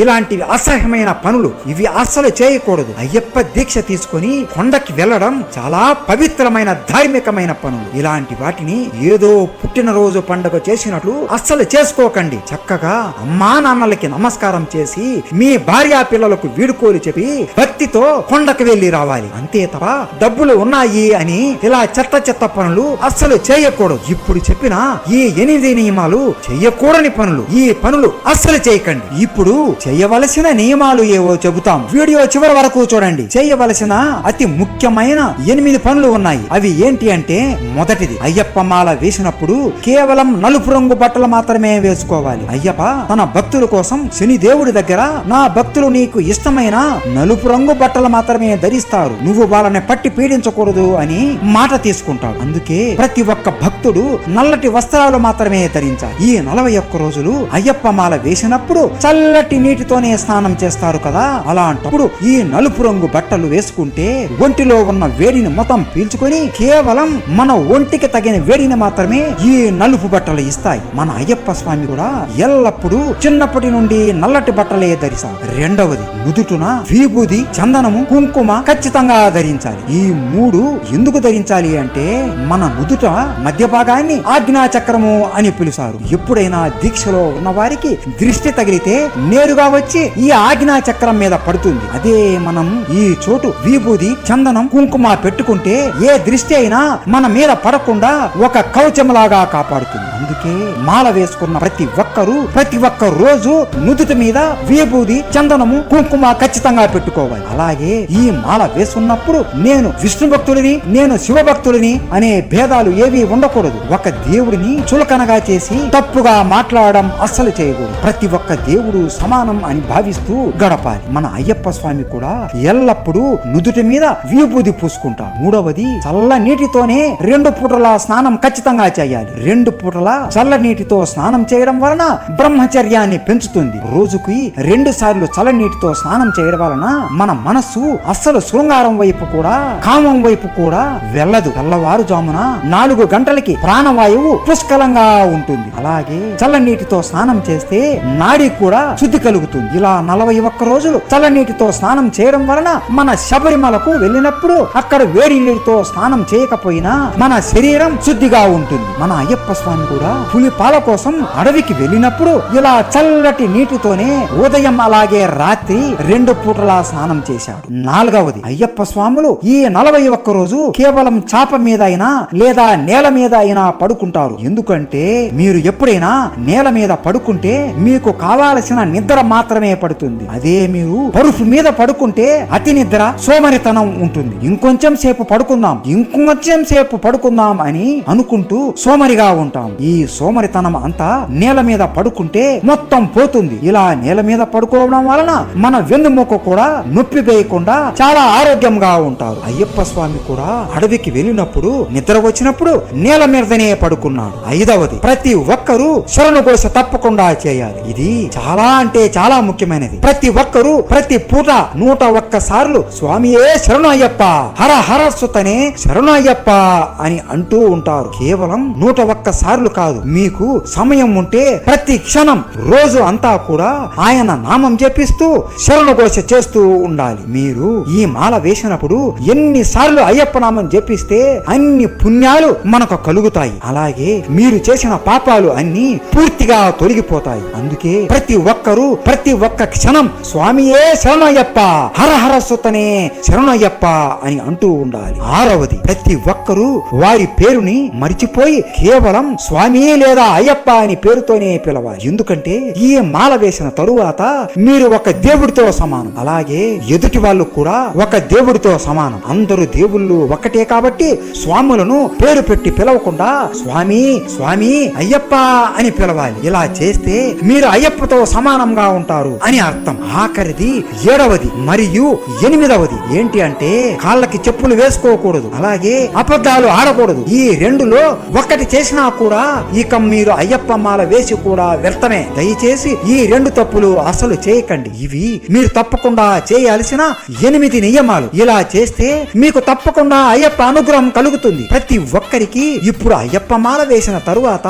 ఇలాంటివి అసహ్యమైన పనులు, ఇవి అస్సలు చేయకూడదు. అయ్యప్ప దీక్ష తీసుకొని కొండకి వెళ్లడం చాలా పవిత్రమైన ధార్మికమైన పనులు. ఇలాంటి వాటిని ఏదో పుట్టినరోజు పండుగ చేసినట్లు అస్సలు చేసుకోకండి. చక్కగా అమ్మా నాన్నలకి నమస్కారం చేసి మీ భార్యా పిల్లలకు వీడుకోలు చెప్పి భక్తితో కొండకు వెళ్లి రావాలి అంతే తప్ప డబ్బులు ఉన్నాయి అని ఇలా చెత్త పనులు అస్సలు చేయకూడదు. ఇప్పుడు చెప్పిన ఈ 8 నియమాలు చెయ్యకూడని పనులు. ఈ పనులు అస్సలు చేయకండి. ఇప్పుడు చేయవలసిన నియమాలు ఏవో చెబుతాం. వీడియో చివరి వరకు చూడండి. చేయవలసిన అతి ముఖ్యమైన 8 పనులు ఉన్నాయి. అవి ఏంటి అంటే, మొదటిది, అయ్యప్ప మాల వేసినప్పుడు కేవలం నలుపు రంగు బట్టలు మాత్రమే వేసుకోవాలి. అయ్యప్ప తన భక్తుల కోసం శని దేవుడి దగ్గర, నా భక్తులు నీకు ఇష్టమైన నలుపు నలుపు రంగు బట్టలు మాత్రమే ధరిస్తారు, నువ్వు వాళ్ళని పట్టి పీడించకూడదు అని మాట తీసుకుంటాడు. అందుకే ప్రతి ఒక్క భక్తుడు నల్లటి వస్త్రాలు మాత్రమే ధరించాలి. ఈ 41 రోజులు అయ్యప్ప మాల వేసినప్పుడు చల్లటి నీటితోనే స్నానం చేస్తారు కదా, అలాంటప్పుడు ఈ నలుపు రంగు బట్టలు వేసుకుంటే ఒంటిలో ఉన్న వేడిని మొత్తం పీల్చుకొని కేవలం మన ఒంటికి తగిన వేడిని మాత్రమే ఈ నలుపు బట్టలు ఇస్తాయి. మన అయ్యప్ప స్వామి కూడా ఎల్లప్పుడూ చిన్నప్పటి నుండి నల్లటి బట్టలే ధరిస్తారు. రెండవది, నుదుటున విభూది, చందనము, కుంకుమ ఖచ్చితంగా ధరించాలి. ఈ 3 ఎందుకు ధరించాలి అంటే మన నుదుట మధ్య భాగాన్ని ఆజ్ఞా చక్రము అని పిలుస్తారు. ఎప్పుడైనా దీక్షలో ఉన్న వారికి దృష్టి తగిలితే నేరుగా వచ్చి ఈ ఆజ్ఞా చక్రం మీద పడుతుంది. అదే మనం ఈ చోటు విభూది, చందనం, కుంకుమ పెట్టుకుంటే ఏ దృష్టి అయినా మన మీద పడకుండా ఒక కవచంలాగా కాపాడుతుంది. అందుకే మాల వేసుకున్న ప్రతి ఒక్క రోజు నుదుటి మీద విభూది, చందనము, కుంకుమ ఖచ్చితంగా పెట్టుకోవాలి. అలాగే ఈ మాల వేసుకున్నప్పుడు నేను విష్ణు భక్తుడిని, నేను శివ భక్తుడిని అనే భేదాలు ఏవి ఉండకూడదు. ఒక దేవుడిని చులకనగా చేసి తప్పుగా మాట్లాడడం అస్సలు చేయకూడదు. ప్రతి ఒక్క దేవుడు సమానం అని భావిస్తూ గడపాలి. మన అయ్యప్ప స్వామి కూడా ఎల్లప్పుడూ నుదుటి మీద విభూది పూసుకుంటాడు. మూడవది, చల్ల నీటితోనే 2 పూటల స్నానం ఖచ్చితంగా చేయాలి. 2 పూటల చల్ల నీటితో స్నానం చేయడం వలన బ్రహ్మచర్యాన్ని పెంచుతుంది. రోజుకి 2 సార్లు చల్ల నీటితో స్నానం చేయడం వలన మన మనస్సు అస్సలు శృంగారం వైపు కూడా, కామం వైపు కూడా వెళ్ళదు. తెల్లవారుజామున 4 గంటలకి ప్రాణవాయువు పుష్కలంగా ఉంటుంది. అలాగే చల్ల నీటితో స్నానం చేస్తే నాడి కూడా శుద్ధి కలుగుతుంది. ఇలా 41 రోజులు చల్ల నీటితో స్నానం చేయడం వలన మన శబరిమలకు వెళ్ళినప్పుడు అక్కడ వేడి నీటితో స్నానం చేయకపోయినా మన శరీరం శుద్ధిగా ఉంటుంది. మన అయ్యప్ప స్వామి కూడా పులి పాల కోసం అడవికి వెళ్ళినప్పుడు ఇలా చల్లటి నీటితోనే ఉదయం అలాగే రాత్రి 2 పూటల స్నానం చేశాడు. నాలుగవది, అయ్యప్ప స్వాములు ఈ 41 రోజు కేవలం చాప మీద అయినా లేదా నేల మీద అయినా పడుకుంటారు. ఎందుకంటే మీరు ఎప్పుడైనా నేల మీద పడుకుంటే మీకు కావాల్సిన నిద్ర మాత్రమే పడుతుంది. అదే మీరు పరుపు మీద పడుకుంటే అతి నిద్ర, సోమరితనం ఉంటుంది. ఇంకొంచెం సేపు పడుకుందాం అని అనుకుంటూ సోమరిగా ఉంటాం. ఈ సోమరితనం అంతా నేల మీద పడుకుంటే మొత్తం పోతుంది. ఇలా నేల మీద పడుకోవడం వలన మన వెన్నుముక కూడా నొప్పి వేయకుండా చాలా ఆరోగ్యంగా ఉంటారు. అయ్యప్ప స్వామి కూడా అడవికి వెళ్ళినప్పుడు నిద్ర వచ్చినప్పుడు నేల మీదనే పడుకున్నాడు. ఐదవది, ప్రతి ఒక్కరూ శరణుఘోష తప్పకుండా చేయాలి. ఇది చాలా అంటే చాలా ముఖ్యమైనది. ప్రతి ఒక్కరూ ప్రతి పూట 101 సార్లు స్వామియే శరణు అయ్యప్ప, హర హర సుతనే శరణు అయ్యప్ప అని అంటూ ఉంటారు. కేవలం 101 సార్లు కాదు, మీకు సమయం ఉంటే ప్రతి క్షణం రోజు అంతా కూడా ఆయన నామం జపిస్తూ శరణుఘోష చేస్తూ ఉండాలి. మీరు ఈ మాల వేసినప్పుడు ఎన్నిసార్లు అయ్యప్ప నామం జపిస్తే అన్ని పుణ్యాలు మనకు కలుగుతాయి. అలాగే మీరు చేసిన పాపాలు అన్ని పూర్తిగా తొలగిపోతాయి. అందుకే ప్రతి ఒక్కరూ ప్రతి ఒక్క క్షణం స్వామియే శరణయ్యప్ప, హర హర సుతనే శరణయ్యప్ప అని అంటూ ఉండాలి. ఆరవది, ప్రతి ఒక్కరూ వారి పేరుని మరిచిపోయి కేవలం స్వామి లేదా అయ్యప్ప అని పేరుతోనే పిలవాలి. ఎందుకంటే ఈ మాల వేసిన తరువాత మీరు ఒక దేవుడితో సమానం. అలాగే ఎదుటి వాళ్ళు కూడా ఒక దేవుడితో సమానం. అందరూ దేవుళ్ళు ఒక్కటే కాబట్టి స్వాములను పేరు పెట్టి పిలవకుండా స్వామి స్వామి అయ్యప్ప అని పిలవాలి. ఇలా చేస్తే మీరు అయ్యప్పతో సమానంగా ఉంటారు అని అర్థం. ఆఖరిది 7వది మరియు 8వది ఏంటి అంటే కాళ్ళకి చెప్పులు వేసుకోకూడదు, అలాగే అబద్ధాలు ఆడకూడదు. ఈ 2లో ఒక్కటి చేసినా కూడా ఇక మీరు అయ్యప్ప మాల వేసి కూడా వ్యర్థమే. దయచేసి ఈ 2 తప్పులు అసలు చేయకండి. ఇవి మీరు తప్పకుండా చేయాల్సిన 8 నియమాలు. ఇలా చేస్తే మీకు తప్పకుండా అయ్యప్ప అనుగ్రహం కలుగుతుంది. ప్రతి ఒక్కరికి ఇప్పుడు అయ్యప్ప మాల వేసిన తరువాత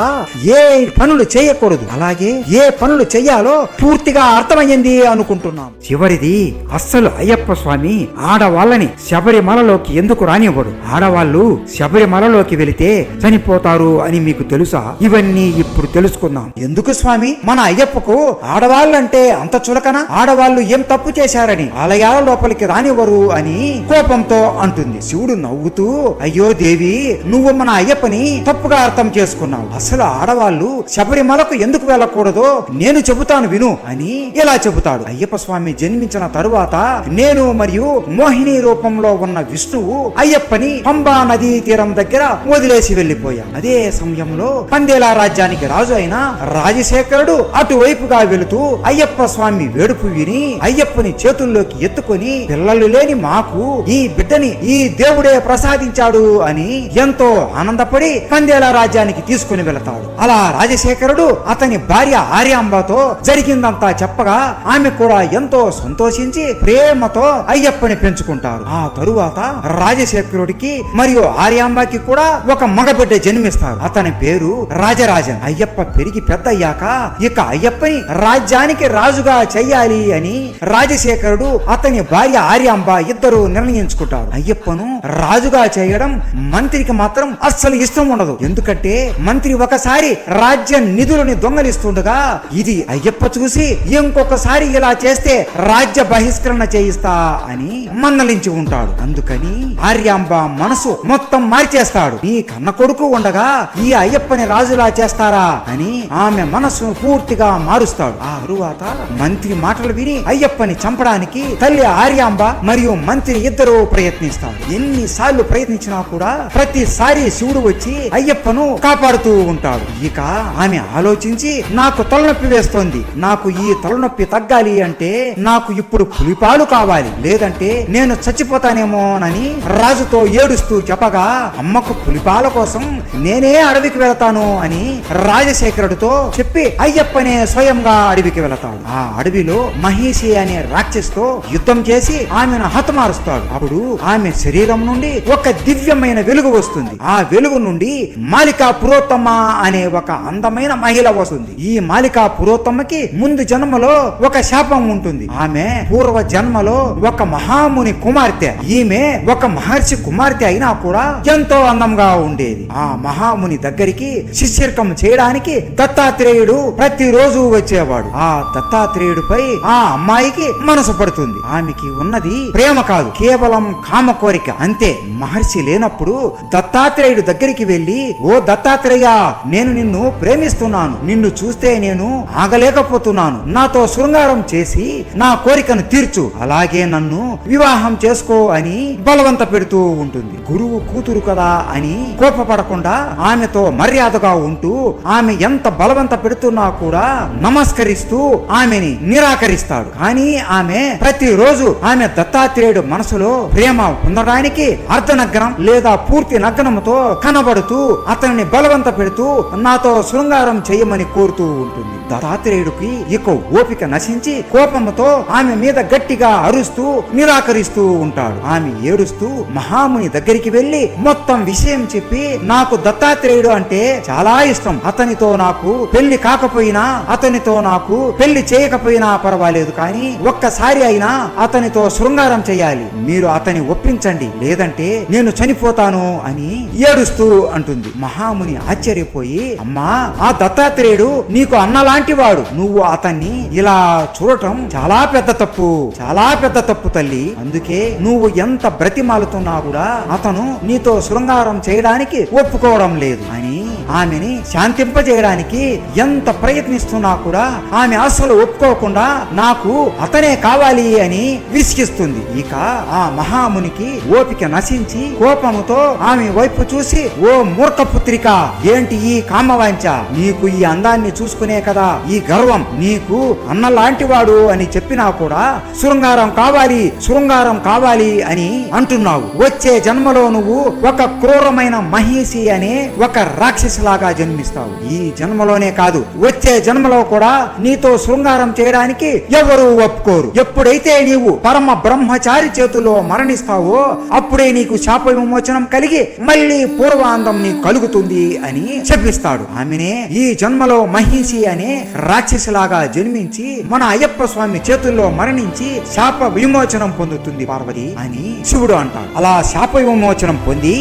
ఏ పనులు చేయకూడదు, అలాగే ఏ పనులు చెయ్యాలో పూర్తిగా అర్థమయ్యింది అనుకుంటున్నాం. చివరిది, అస్సలు అయ్యప్ప స్వామి ఆడవాళ్ళని శబరిమలలోకి ఎందుకు రానివ్వడు? ఆడవాళ్ళు శబరిమలలోకి వెళితే చనిపోతారు అని మీకు తెలుసా? ఇవన్నీ ఇప్పుడు తెలుసుకుందాం. ఎందుకు స్వామి మన అయ్యప్పకు ఆడవాళ్ళంటే అంత చులకన? ఆడవాళ్ళు ఏం తప్పు చేశారని ఆలయాల లోపలికి రానివ్వరు అని కోపంతో అంటుంది. శివుడు నవ్వుతూ, అయ్యో దేవి, నువ్వు మన అయ్యప్పని తప్పుగా అర్థం చేసుకున్నావు. అసలు ఆడవాళ్ళు శబరిమలకు ఎందుకు వెళ్ళకూడదో నేను చెబుతాను విను అని ఇలా చెబుతాడు. అయ్యప్ప స్వామి జన్మించిన తరువాత నేను మరియు మోహిని రూపంలో ఉన్న విష్ణువు అయ్యప్పని పంబా నదీ తీరం దగ్గర వదిలేసి వెళ్లిపోయాం. అదే సమయంలో పందేలా రాజ్యానికి రాజు అయిన రాజశేఖరుడు అటువైపుగా వెళుతూ అయ్యప్ప స్వామి వేడుపు విని అయ్యప్పని చేతుల్లో చేతుల్లోకి ఎత్తుకొని పిల్లలు లేని మాకు ఈ బిడ్డని ఈ దేవుడే ప్రసాదించాడు అని ఎంతో ఆనందపడి కందేల రాజ్యానికి తీసుకుని వెళతాడు. అలా రాజశేఖరుడు అతని భార్య ఆర్యాంబతో జరిగిందంతా చెప్పగా ఆమె కూడా ఎంతో సంతోషించి ప్రేమతో అయ్యప్పని పెంచుకుంటారు. ఆ తరువాత రాజశేఖరుడికి మరియు ఆర్యాంబకి కూడా ఒక మగబిడ్డ జన్మిస్తారు. అతని పేరు రాజరాజన్. అయ్యప్ప పెరిగి పెద్ద అయ్యాక ఇక అయ్యప్పని రాజ్యానికి రాజుగా చెయ్యాలి అని రాజశేఖరుడు అతని భార్య ఆర్యాంబ ఇద్దరు నిర్ణయించుకుంటారు. అయ్యప్పను రాజుగా చేయడం మంత్రికి మాత్రం అస్సలు ఇష్టం ఉండదు. ఎందుకంటే మంత్రి ఒకసారి రాజ్య నిధులని దొంగలిస్తుండగా ఇది అయ్యప్ప చూసి ఇంకొకసారి ఇలా చేస్తే రాజ్య బహిష్కరణ చేయిస్తా అని మందలించి ఉంటాడు. అందుకని ఆర్యాంబ మనసు మొత్తం మార్చేస్తాడు. నీ కన్న కొడుకు ఉండగా ఈ అయ్యప్పని రాజులా చేస్తారా అని ఆమె మనసు పూర్తిగా మారుస్తాడు. ఆ తరువాత మంత్రి మాటలు విని అయ్యప్పని చంపడానికి తల్లి ఆర్యాంబ మరియు మంత్రి ఇద్దరు ప్రయత్నిస్తారు. ఎన్నిసార్లు ప్రయత్నించినా కూడా ప్రతిసారి శివుడు వచ్చి అయ్యప్పను కాపాడుతూ ఉంటాడు. ఇక ఆమె ఆలోచించి నాకు తలనొప్పి వేస్తోంది, నాకు ఈ తలనొప్పి తగ్గాలి అంటే నాకు ఇప్పుడు పులిపాలు కావాలి, లేదంటే నేను చచ్చిపోతానేమోనని రాజుతో ఏడుస్తూ చెప్పగా అమ్మకు పులిపాల కోసం నేనే అడవికి వెళతాను అని రాజశేఖరుడితో చెప్పి అయ్యప్పనే స్వయంగా అడవికి వెళతాడు. ఆ అడవిలో మహిషి అనే రాక్షసుతో యుద్ధం చేసి ఆమెను హతమారుస్తాడు. అప్పుడు ఆమె శరీరం నుండి ఒక దివ్యమైన వెలుగు వస్తుంది. ఆ వెలుగు నుండి మాలికా పురోత్తమ అనే ఒక అందమైన మహిళ వస్తుంది. ఈ మాలికా పురోత్తమకి ముందు జన్మలో ఒక శాపం ఉంటుంది. ఆమె పూర్వ జన్మలో ఒక మహాముని కుమార్తె. ఈమె ఒక మహర్షి కుమార్తె అయినా కూడా ఎంతో అందంగా ఉండేది. ఆ మహాముని దగ్గరికి శిష్యర్కం చేయడానికి దత్తాత్రేయుడు ప్రతిరోజు వచ్చేవాడు. ఆ దత్తాత్రేయుడిపై ఆ అమ్మాయికి మనసు పడుతుంది. ఆమెకి ఉన్నది ప్రేమ కాదు, కేవలం కామ కోరిక అంతే. మహర్షి లేనప్పుడు దత్తాత్రేయుడు దగ్గరికి వెళ్లి, ఓ దత్తాత్రేయ, నేను నిన్ను ప్రేమిస్తున్నాను, నిన్ను చూస్తే నేను ఆగలేకపోతున్నాను, నాతో శృంగారం చేసి నా కోరికను తీర్చు, అలాగే నన్ను వివాహం చేసుకో అని బలవంత పెడుతూ ఉంటుంది. గురువు కూతురు కదా అని కోపపడకుండా ఆమెతో మర్యాదగా ఉంటూ ఆమె ఎంత బలవంత పెడుతున్నా కూడా నమస్కరిస్తూ ఆమెని నిరాకరిస్తాడు. కానీ ఆమె ప్రతిరోజు ఆమె దత్తాత్రేయుడు మనసులో ప్రేమ పొందడానికి అర్ధనగ్నం లేదా పూర్తి నగ్నంతో కనబడుతూ అతనిని బలవంత పెడుతూ నాతో శృంగారం చేయమని కోరుతూ ఉంటుంది. దత్తాత్రేయుడికి ఇక ఓపిక నశించి కోపంతో ఆమె మీద గట్టిగా అరుస్తూ నిరాకరిస్తూ ఉంటాడు. ఆమె ఏడుస్తూ మహాముని దగ్గరికి వెళ్లి మొత్తం విషయం చెప్పి, నాకు దత్తాత్రేయుడు అంటే చాలా ఇష్టం, అతనితో నాకు పెళ్లి కాకపోయినా అతనితో నాకు పెళ్లి చేయకపోయినా పర్వాలేదు, కానీ ఒక్కసారి అయినా అతనితో శృంగారం చేయాలి, మీరు అతని ఒప్పించండి, లేదంటే నేను చనిపోతాను అని ఏడుస్తూ అంటుంది. మహాముని ఆశ్చర్యపోయి, అమ్మా, ఆ దత్తాత్రేయుడు నీకు అన్నలాంటి వాడు, నువ్వు అతన్ని ఇలా చూడటం చాలా పెద్ద తప్పు, చాలా పెద్ద తప్పు తల్లి, అందుకే నువ్వు ఎంత బ్రతిమాలుతున్నా కూడా అతను నీతో శృంగారం చేయడానికి ఒప్పుకోవడం లేదు అని ఆమెని శాంతింపజేయడానికి ఎంత ప్రయత్నిస్తున్నా కూడా ఆమె అస్సలు ఒప్పుకోకుండా నాకు అతనే కావాలి అని విసిగిస్తుంది. ఇక ఆ మహామునికి ఓపిక నశించి కోపముతో ఆమె వైపు చూసి, ఓ మూర్ఖపుత్రిక, ఏంటి ఈ కామవాంఛ, నీకు ఈ అందాన్ని చూసుకునే కదా ఈ గర్వం, నీకు అన్నలాంటి వాడు అని చెప్పినా కూడా శృంగారం కావాలి, శృంగారం కావాలి అని అంటున్నావు. వచ్చే జన్మలో నువ్వు ఒక క్రూరమైన మహిషి అనే ఒక రాక్షసిలాగా జన్మిస్తావు. ఈ జన్మలోనే కాదు, వచ్చే జన్మలో కూడా నీతో శృంగారం చేయడానికి ఎవరు ఒప్పుకోరు. ఎప్పుడైతే నీవు పరమ బ్రహ్మచారి చేతుల్లో మరణిస్తావో అప్పుడే నీకు శాప విమోచనం కలిగి మళ్ళీ పూర్వాందం నీకు కలుగుతుంది అని చెప్పిస్తాడు. ఆమెనే ఈ జన్మలో మహిషి అనే రాక్షసిలాగా జన్మించి మన అయ్యప్ప స్వామి చేతుల్లో మరణించి శాప విమోచనం పొందుతుంది పార్వతి అని శివుడు అంటాడు. అలా శాప విమోచనం పొంది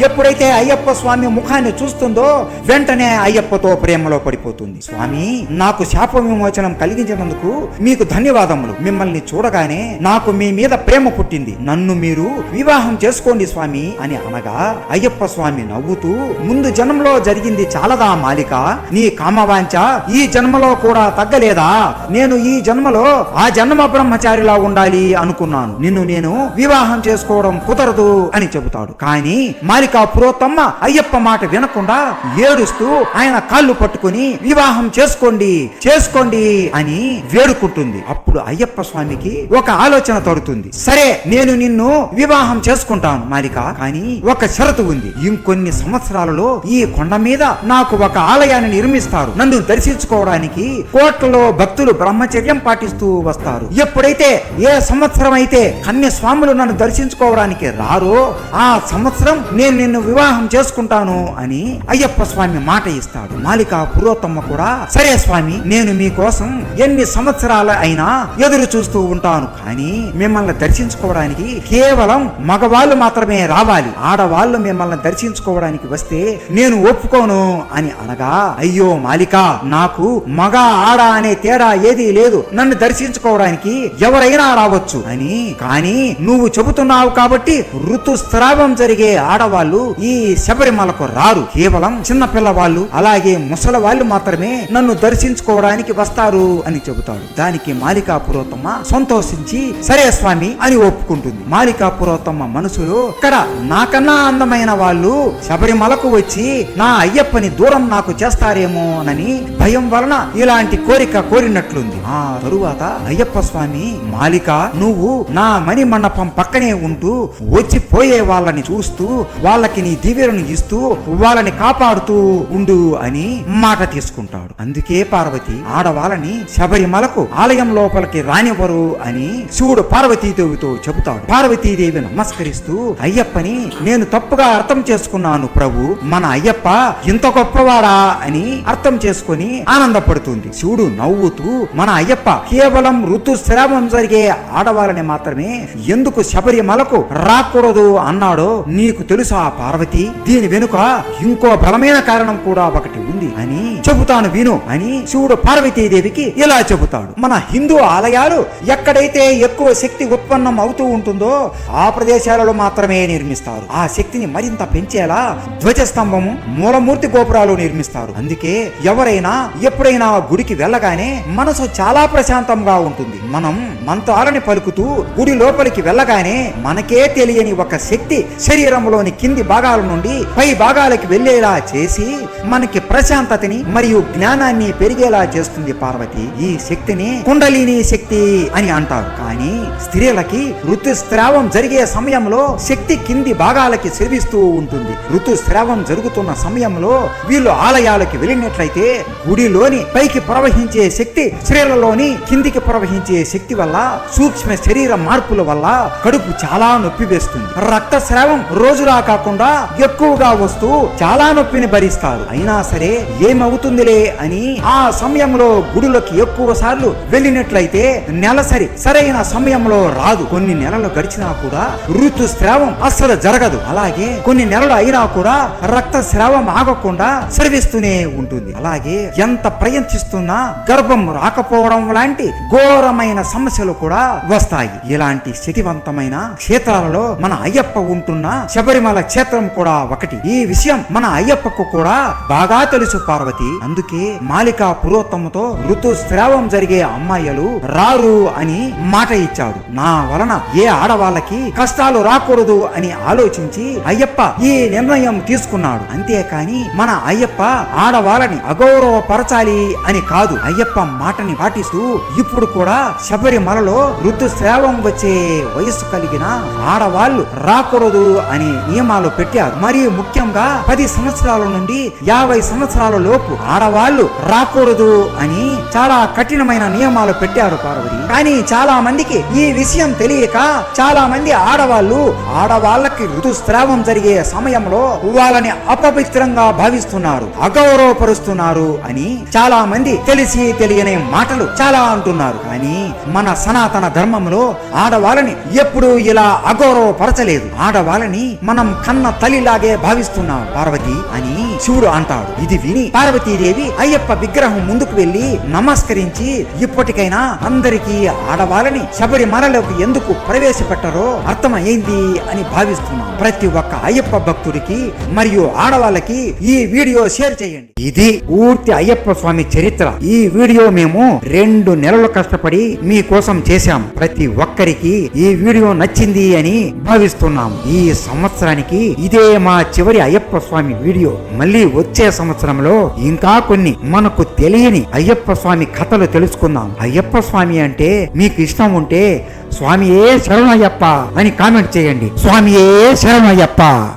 ఎప్పుడైతే అయ్యప్ప స్వామి ముఖాన్ని చూస్తుందో వెంటనే అయ్యప్పతో ప్రేమలో పడిపోతుంది. స్వామి, నాకు శాప విమోచనం కలిగించినందుకు మీకు ధన్యవాదములు, మిమ్మల్ని చూడగానే నాకు మీ మీద ప్రేమ పుట్టింది, నన్ను మీరు వివాహం చేసుకోండి స్వామి అని అనగా అయ్యప్ప స్వామి నవ్వుతూ, ముందు జన్మలో జరిగింది చాలదా మాలిక, నీ కామవాంఛ ఈ జన్మలో కూడా తగ్గలేదా, నేను ఈ జన్మలో ఆ జన్మ బ్రహ్మచారిలా ఉండాలి అనుకున్నాను, నిన్ను నేను వివాహం చేసుకోవడం కుదరదు అని చెబుతాడు. కానీ మాలికా పురోత్తమ్మ అయ్యప్ప మాట వినకుండా ఏడుస్తూ ఆయన కాళ్ళు పట్టుకుని వివాహం చేసుకోండి చేసుకోండి అని వేడుకుంటుంది. అప్పుడు అయ్యప్ప స్వామికి ఒక ఆలోచన తోడుతుంది. సరే, నేను నిన్ను వివాహం చేసుకుంటాను మాలిక, కానీ ఒక షరతు ఉంది. ఇంకొన్ని సంవత్సరాలలో ఈ కొండ మీద నాకు ఒక ఆలయాన్ని నిర్మిస్తారు. నన్ను దర్శించుకోవడానికి కోట్లలో భక్తులు బ్రహ్మచర్యం పాటిస్తూ వస్తారు. ఎప్పుడైతే ఏ సంవత్సరం అయితే కన్య స్వాములు నన్ను దర్శించుకోవడానికి రారో ఆ సంవత్సరం నేను నిన్ను వివాహం చేసుకుంటాను అని అయ్యప్ప స్వామి మాట ఇస్తాడు. మాలిక పురోత్తమ్మ కూడా సరే స్వామి, నేను మీకోసం ఎన్ని సంవత్సరాలు అయినా ఎదురు చూస్తూ ఉంటాను, కానీ మిమ్మల్ని దర్శించుకోవడానికి కేవలం మగవాళ్ళు మాత్రమే రావాలి. ఆడవాళ్ళు మిమ్మల్ని దర్శించుకోవడానికి వస్తే నేను ఒప్పుకోను అని అనగా, అయ్యో మాలిక, నాకు మగ ఆడ అనే తేడా ఏదీ లేదు, నన్ను దర్శించుకోవడానికి ఎవరైనా రావచ్చు అని. కానీ నువ్వు చెబుతున్నావు కాబట్టి ఋతుస్రావం జరిగే ఆడవాళ్ళు ఈ శబరిమలకు రారు. కేవలం చిన్న పిల్లవాళ్ళు అలాగే ముసలి వాళ్ళు మాత్రమే నన్ను దర్శించుకోవడానికి వస్తారు అని చెబుతాడు. దానికి మాలికా పురోత్తమ సంతోషించి సరే స్వామి అని ఒప్పుకుంటుంది. మాలికా పురోత్తమ మనసులో ఇక్కడ నాకన్నా అందమైన వాళ్ళు శబరిమలకు వచ్చి నా అయ్యప్పని దూరం నాకు చేస్తారేమోనని భయం వలన ఇలాంటి కోరిక కోరినట్లుంది. ఆ తరువాత అయ్యప్ప స్వామి, మాలిక, నువ్వు నా మణి మండపం పక్కనే ఉంటూ వచ్చి పోయే వాళ్ళని చూస్తూ వాళ్ళకి నీ దివ్యను ఇస్తూ వాళ్ళని కాపాడుతూ ఉండు అని మాట తీసుకుంటాడు. అందుకే పార్వతి ఆడవాళ్ళని శబరిమలకు ఆలయం లోపలికి రానివ్వరు అని శివుడు పార్వతీదేవితో చెబుతాడు. పార్వతీదేవి నమస్కరిస్తూ, అయ్యప్పని నేను తప్పుగా అర్థం చేసుకున్నాను ప్రభు, మన అయ్యప్ప ఇంత గొప్పవాడా అని అర్థం చేసుకుని ఆనందపడుతుంది. శివుడు నవ్వుతూ, మన అయ్యప్ప కేవలం ఋతుస్రావం జరిగే ఆడవాళ్ళని మాత్రమే ఎందుకు శబరిమలకు రాకూడదు అన్నాడో నీకు తెలుసా పార్వతి? దీని వెనుక ఇంకో బలమైన కారణం కూడా ఒకటి ఉంది అని చెబుతాను విను అని శివుడు పార్వతీదేవికి ఇలా చెబుతాడు. మన హిందూ ఆలయాలు ఎక్కడైతే ఎక్కువ శక్తి ఉత్పన్నం అవుతూ ఉంటుందో ఆ ప్రదేశాలలో మాత్రమే నిర్మిస్తారు. ఆ శక్తిని మరింత పెంచేలా ధ్వజస్తంభము, మూలమూర్తి గోపురాలు నిర్మిస్తారు. అందుకే ఎవరైనా ఎప్పుడైనా గుడికి వెళ్ళగానే మనసు చాలా ప్రశాంతంగా ఉంటుంది. మనం మంత్రాలని పలుకుతూ గుడి లోపలికి వెళ్ళగానే మనకే తెలియని ఒక శక్తి శరీరంలోని కింది భాగాల నుండి పై భాగాలకి వెళ్లేలా చేసి మనకి ప్రశాంతతని మరియు జ్ఞానాన్ని పెరిగేలా చేస్తుంది పార్వతి. ఈ శక్తిని కుండలిని శక్తి అని అంటారు. కానీ స్త్రీలకి ఋతుస్రావం జరిగే సమయంలో శక్తి కింది భాగాలకి స్రవిస్తూ ఉంటుంది. ఋతుస్రావం జరుగుతున్న సమయంలో వీళ్ళు ఆలయాలకి వెళ్ళినట్లయితే గుడిలోని పైకి ప్రవహించే శక్తి స్త్రీలలోని కిందికి ప్రవహించే శక్తి వల్ల సూక్ష్మ శరీర మార్పుల వల్ల కడుపు చాలా నొప్పి వేస్తుంది. రక్తస్రావం రోజులా కాకుండా ఎక్కువగా వస్తూ చాలా నొప్పిని భరిస్తారు. అయినా సరే ఏమవుతుందిలే అని ఆ సమయంలో గుడిలోకి ఎక్కువ సార్లు వెళ్ళినట్లయితే నెలసరి సరైన సమయంలో రాదు. కొన్ని నెలలు గడిచినా కూడా ఋతుస్రావం అస్సలు జరగదు. అలాగే కొన్ని నెలలు అయినా కూడా రక్తస్రావం ఆగకుండా స్రవిస్తూనే ఉంటుంది. అలాగే ఎంత ప్రయత్నిస్తున్నా గర్భం రాకపోవడం లాంటి ఘోరమైన సమస్యలు కూడా వస్తాయి. ఇలాంటి శక్తివంతమైన క్షేత్రాలలో మన అయ్యప్ప ఉంటున్న శబరిమల క్షేత్రం కూడా ఒకటి. ఈ విషయం మన అయ్యప్పకు కూడా బాగా తెలుసు పార్వతి. అందుకే మాలికా పురోత్తమతో ఋతుస్రావం జరిగే అమ్మాయిలు రారు అని మాట ఇచ్చాడు. నా వలన ఏ ఆడవాళ్ళకి కష్టాలు రాకూడదు అని ఆలోచించి అయ్యప్ప ఈ నిర్ణయం తీసుకున్నాడు. అంతేకాని మన అయ్యప్ప ఆడవాళ్ళని అగౌరవపరచాలి అని కాదు. అయ్యప్ప మాటని పాటిస్తూ ఇప్పుడు కూడా శబరిమలలో ఋతుస్రావం వచ్చే వయస్సు కలిగిన ఆడవాళ్లు రాకూడదు అని నియమాలు పెట్టారు. మరియు ముఖ్యంగా 10 సంవత్సరాల నుండి 50 సంవత్సరాల లోపు ఆడవాళ్లు రాకూడదు అని చాలా కఠినమైన నియమాలు పెట్టారు పార్వతి. కానీ చాలా మందికి ఈ విషయం తెలియక చాలా మంది ఆడవాళ్ళకి ఋతుస్రావం జరిగే సమయంలో వాళ్ళని అపవిత్రంగా భావిస్తున్నారు, అగౌరవపరుస్తున్నారు అని చాలా మంది తెలిసి తెలియని మాటలు చాలా అంటున్నారు. కానీ మన సనాతన ధర్మంలో ఆడవాళ్ళని ఎప్పుడు ఇలా అగౌరవపరచలేదు. ఆడవాళ్ళని మనం కన్న తల్లిలాగే భావిస్తున్నాం పార్వతి అని శివుడు అంటాడు. ఇది విని పార్వతీదేవి అయ్యప్ప విగ్రహం ముందుకు వెళ్లి నమస్కరించి, ఇప్పటికైనా అందరికీ ఆడవాళ్ళని శబరిమలలోకి ఎందుకు ప్రవేశపెట్టారో అర్థమైంది అని భావిస్తున్నాం. ప్రతి ఒక్క అయ్యప్ప భక్తుడికి మరియు ఆడవాళ్ళకి ఈ వీడియో షేర్ చేయండి. ఇది పూర్తి అయ్యప్ప స్వామి చరిత్ర. ఈ వీడియో మేము 2 నెలలు కష్టపడి మీకోసం చేశాం. ప్రతి ఒక్కరికి ఈ వీడియో నచ్చింది అని భావిస్తున్నాం. ఈ సంవత్సరానికి ఇదే మా చివరి అయ్యప్ప స్వామి వీడియో. మళ్ళీ వచ్చే సంవత్సరంలో ఇంకా కొన్ని మనకు తెలియని అయ్యప్ప స్వామి కథలు తెలుసుకుందాం. అయ్యప్ప స్వామి అంటే మీకు ఇష్టం ఉంటే స్వామియే శరణయ్యప్ప అని కామెంట్ చేయండి. స్వామియే శరణయ్యప్ప.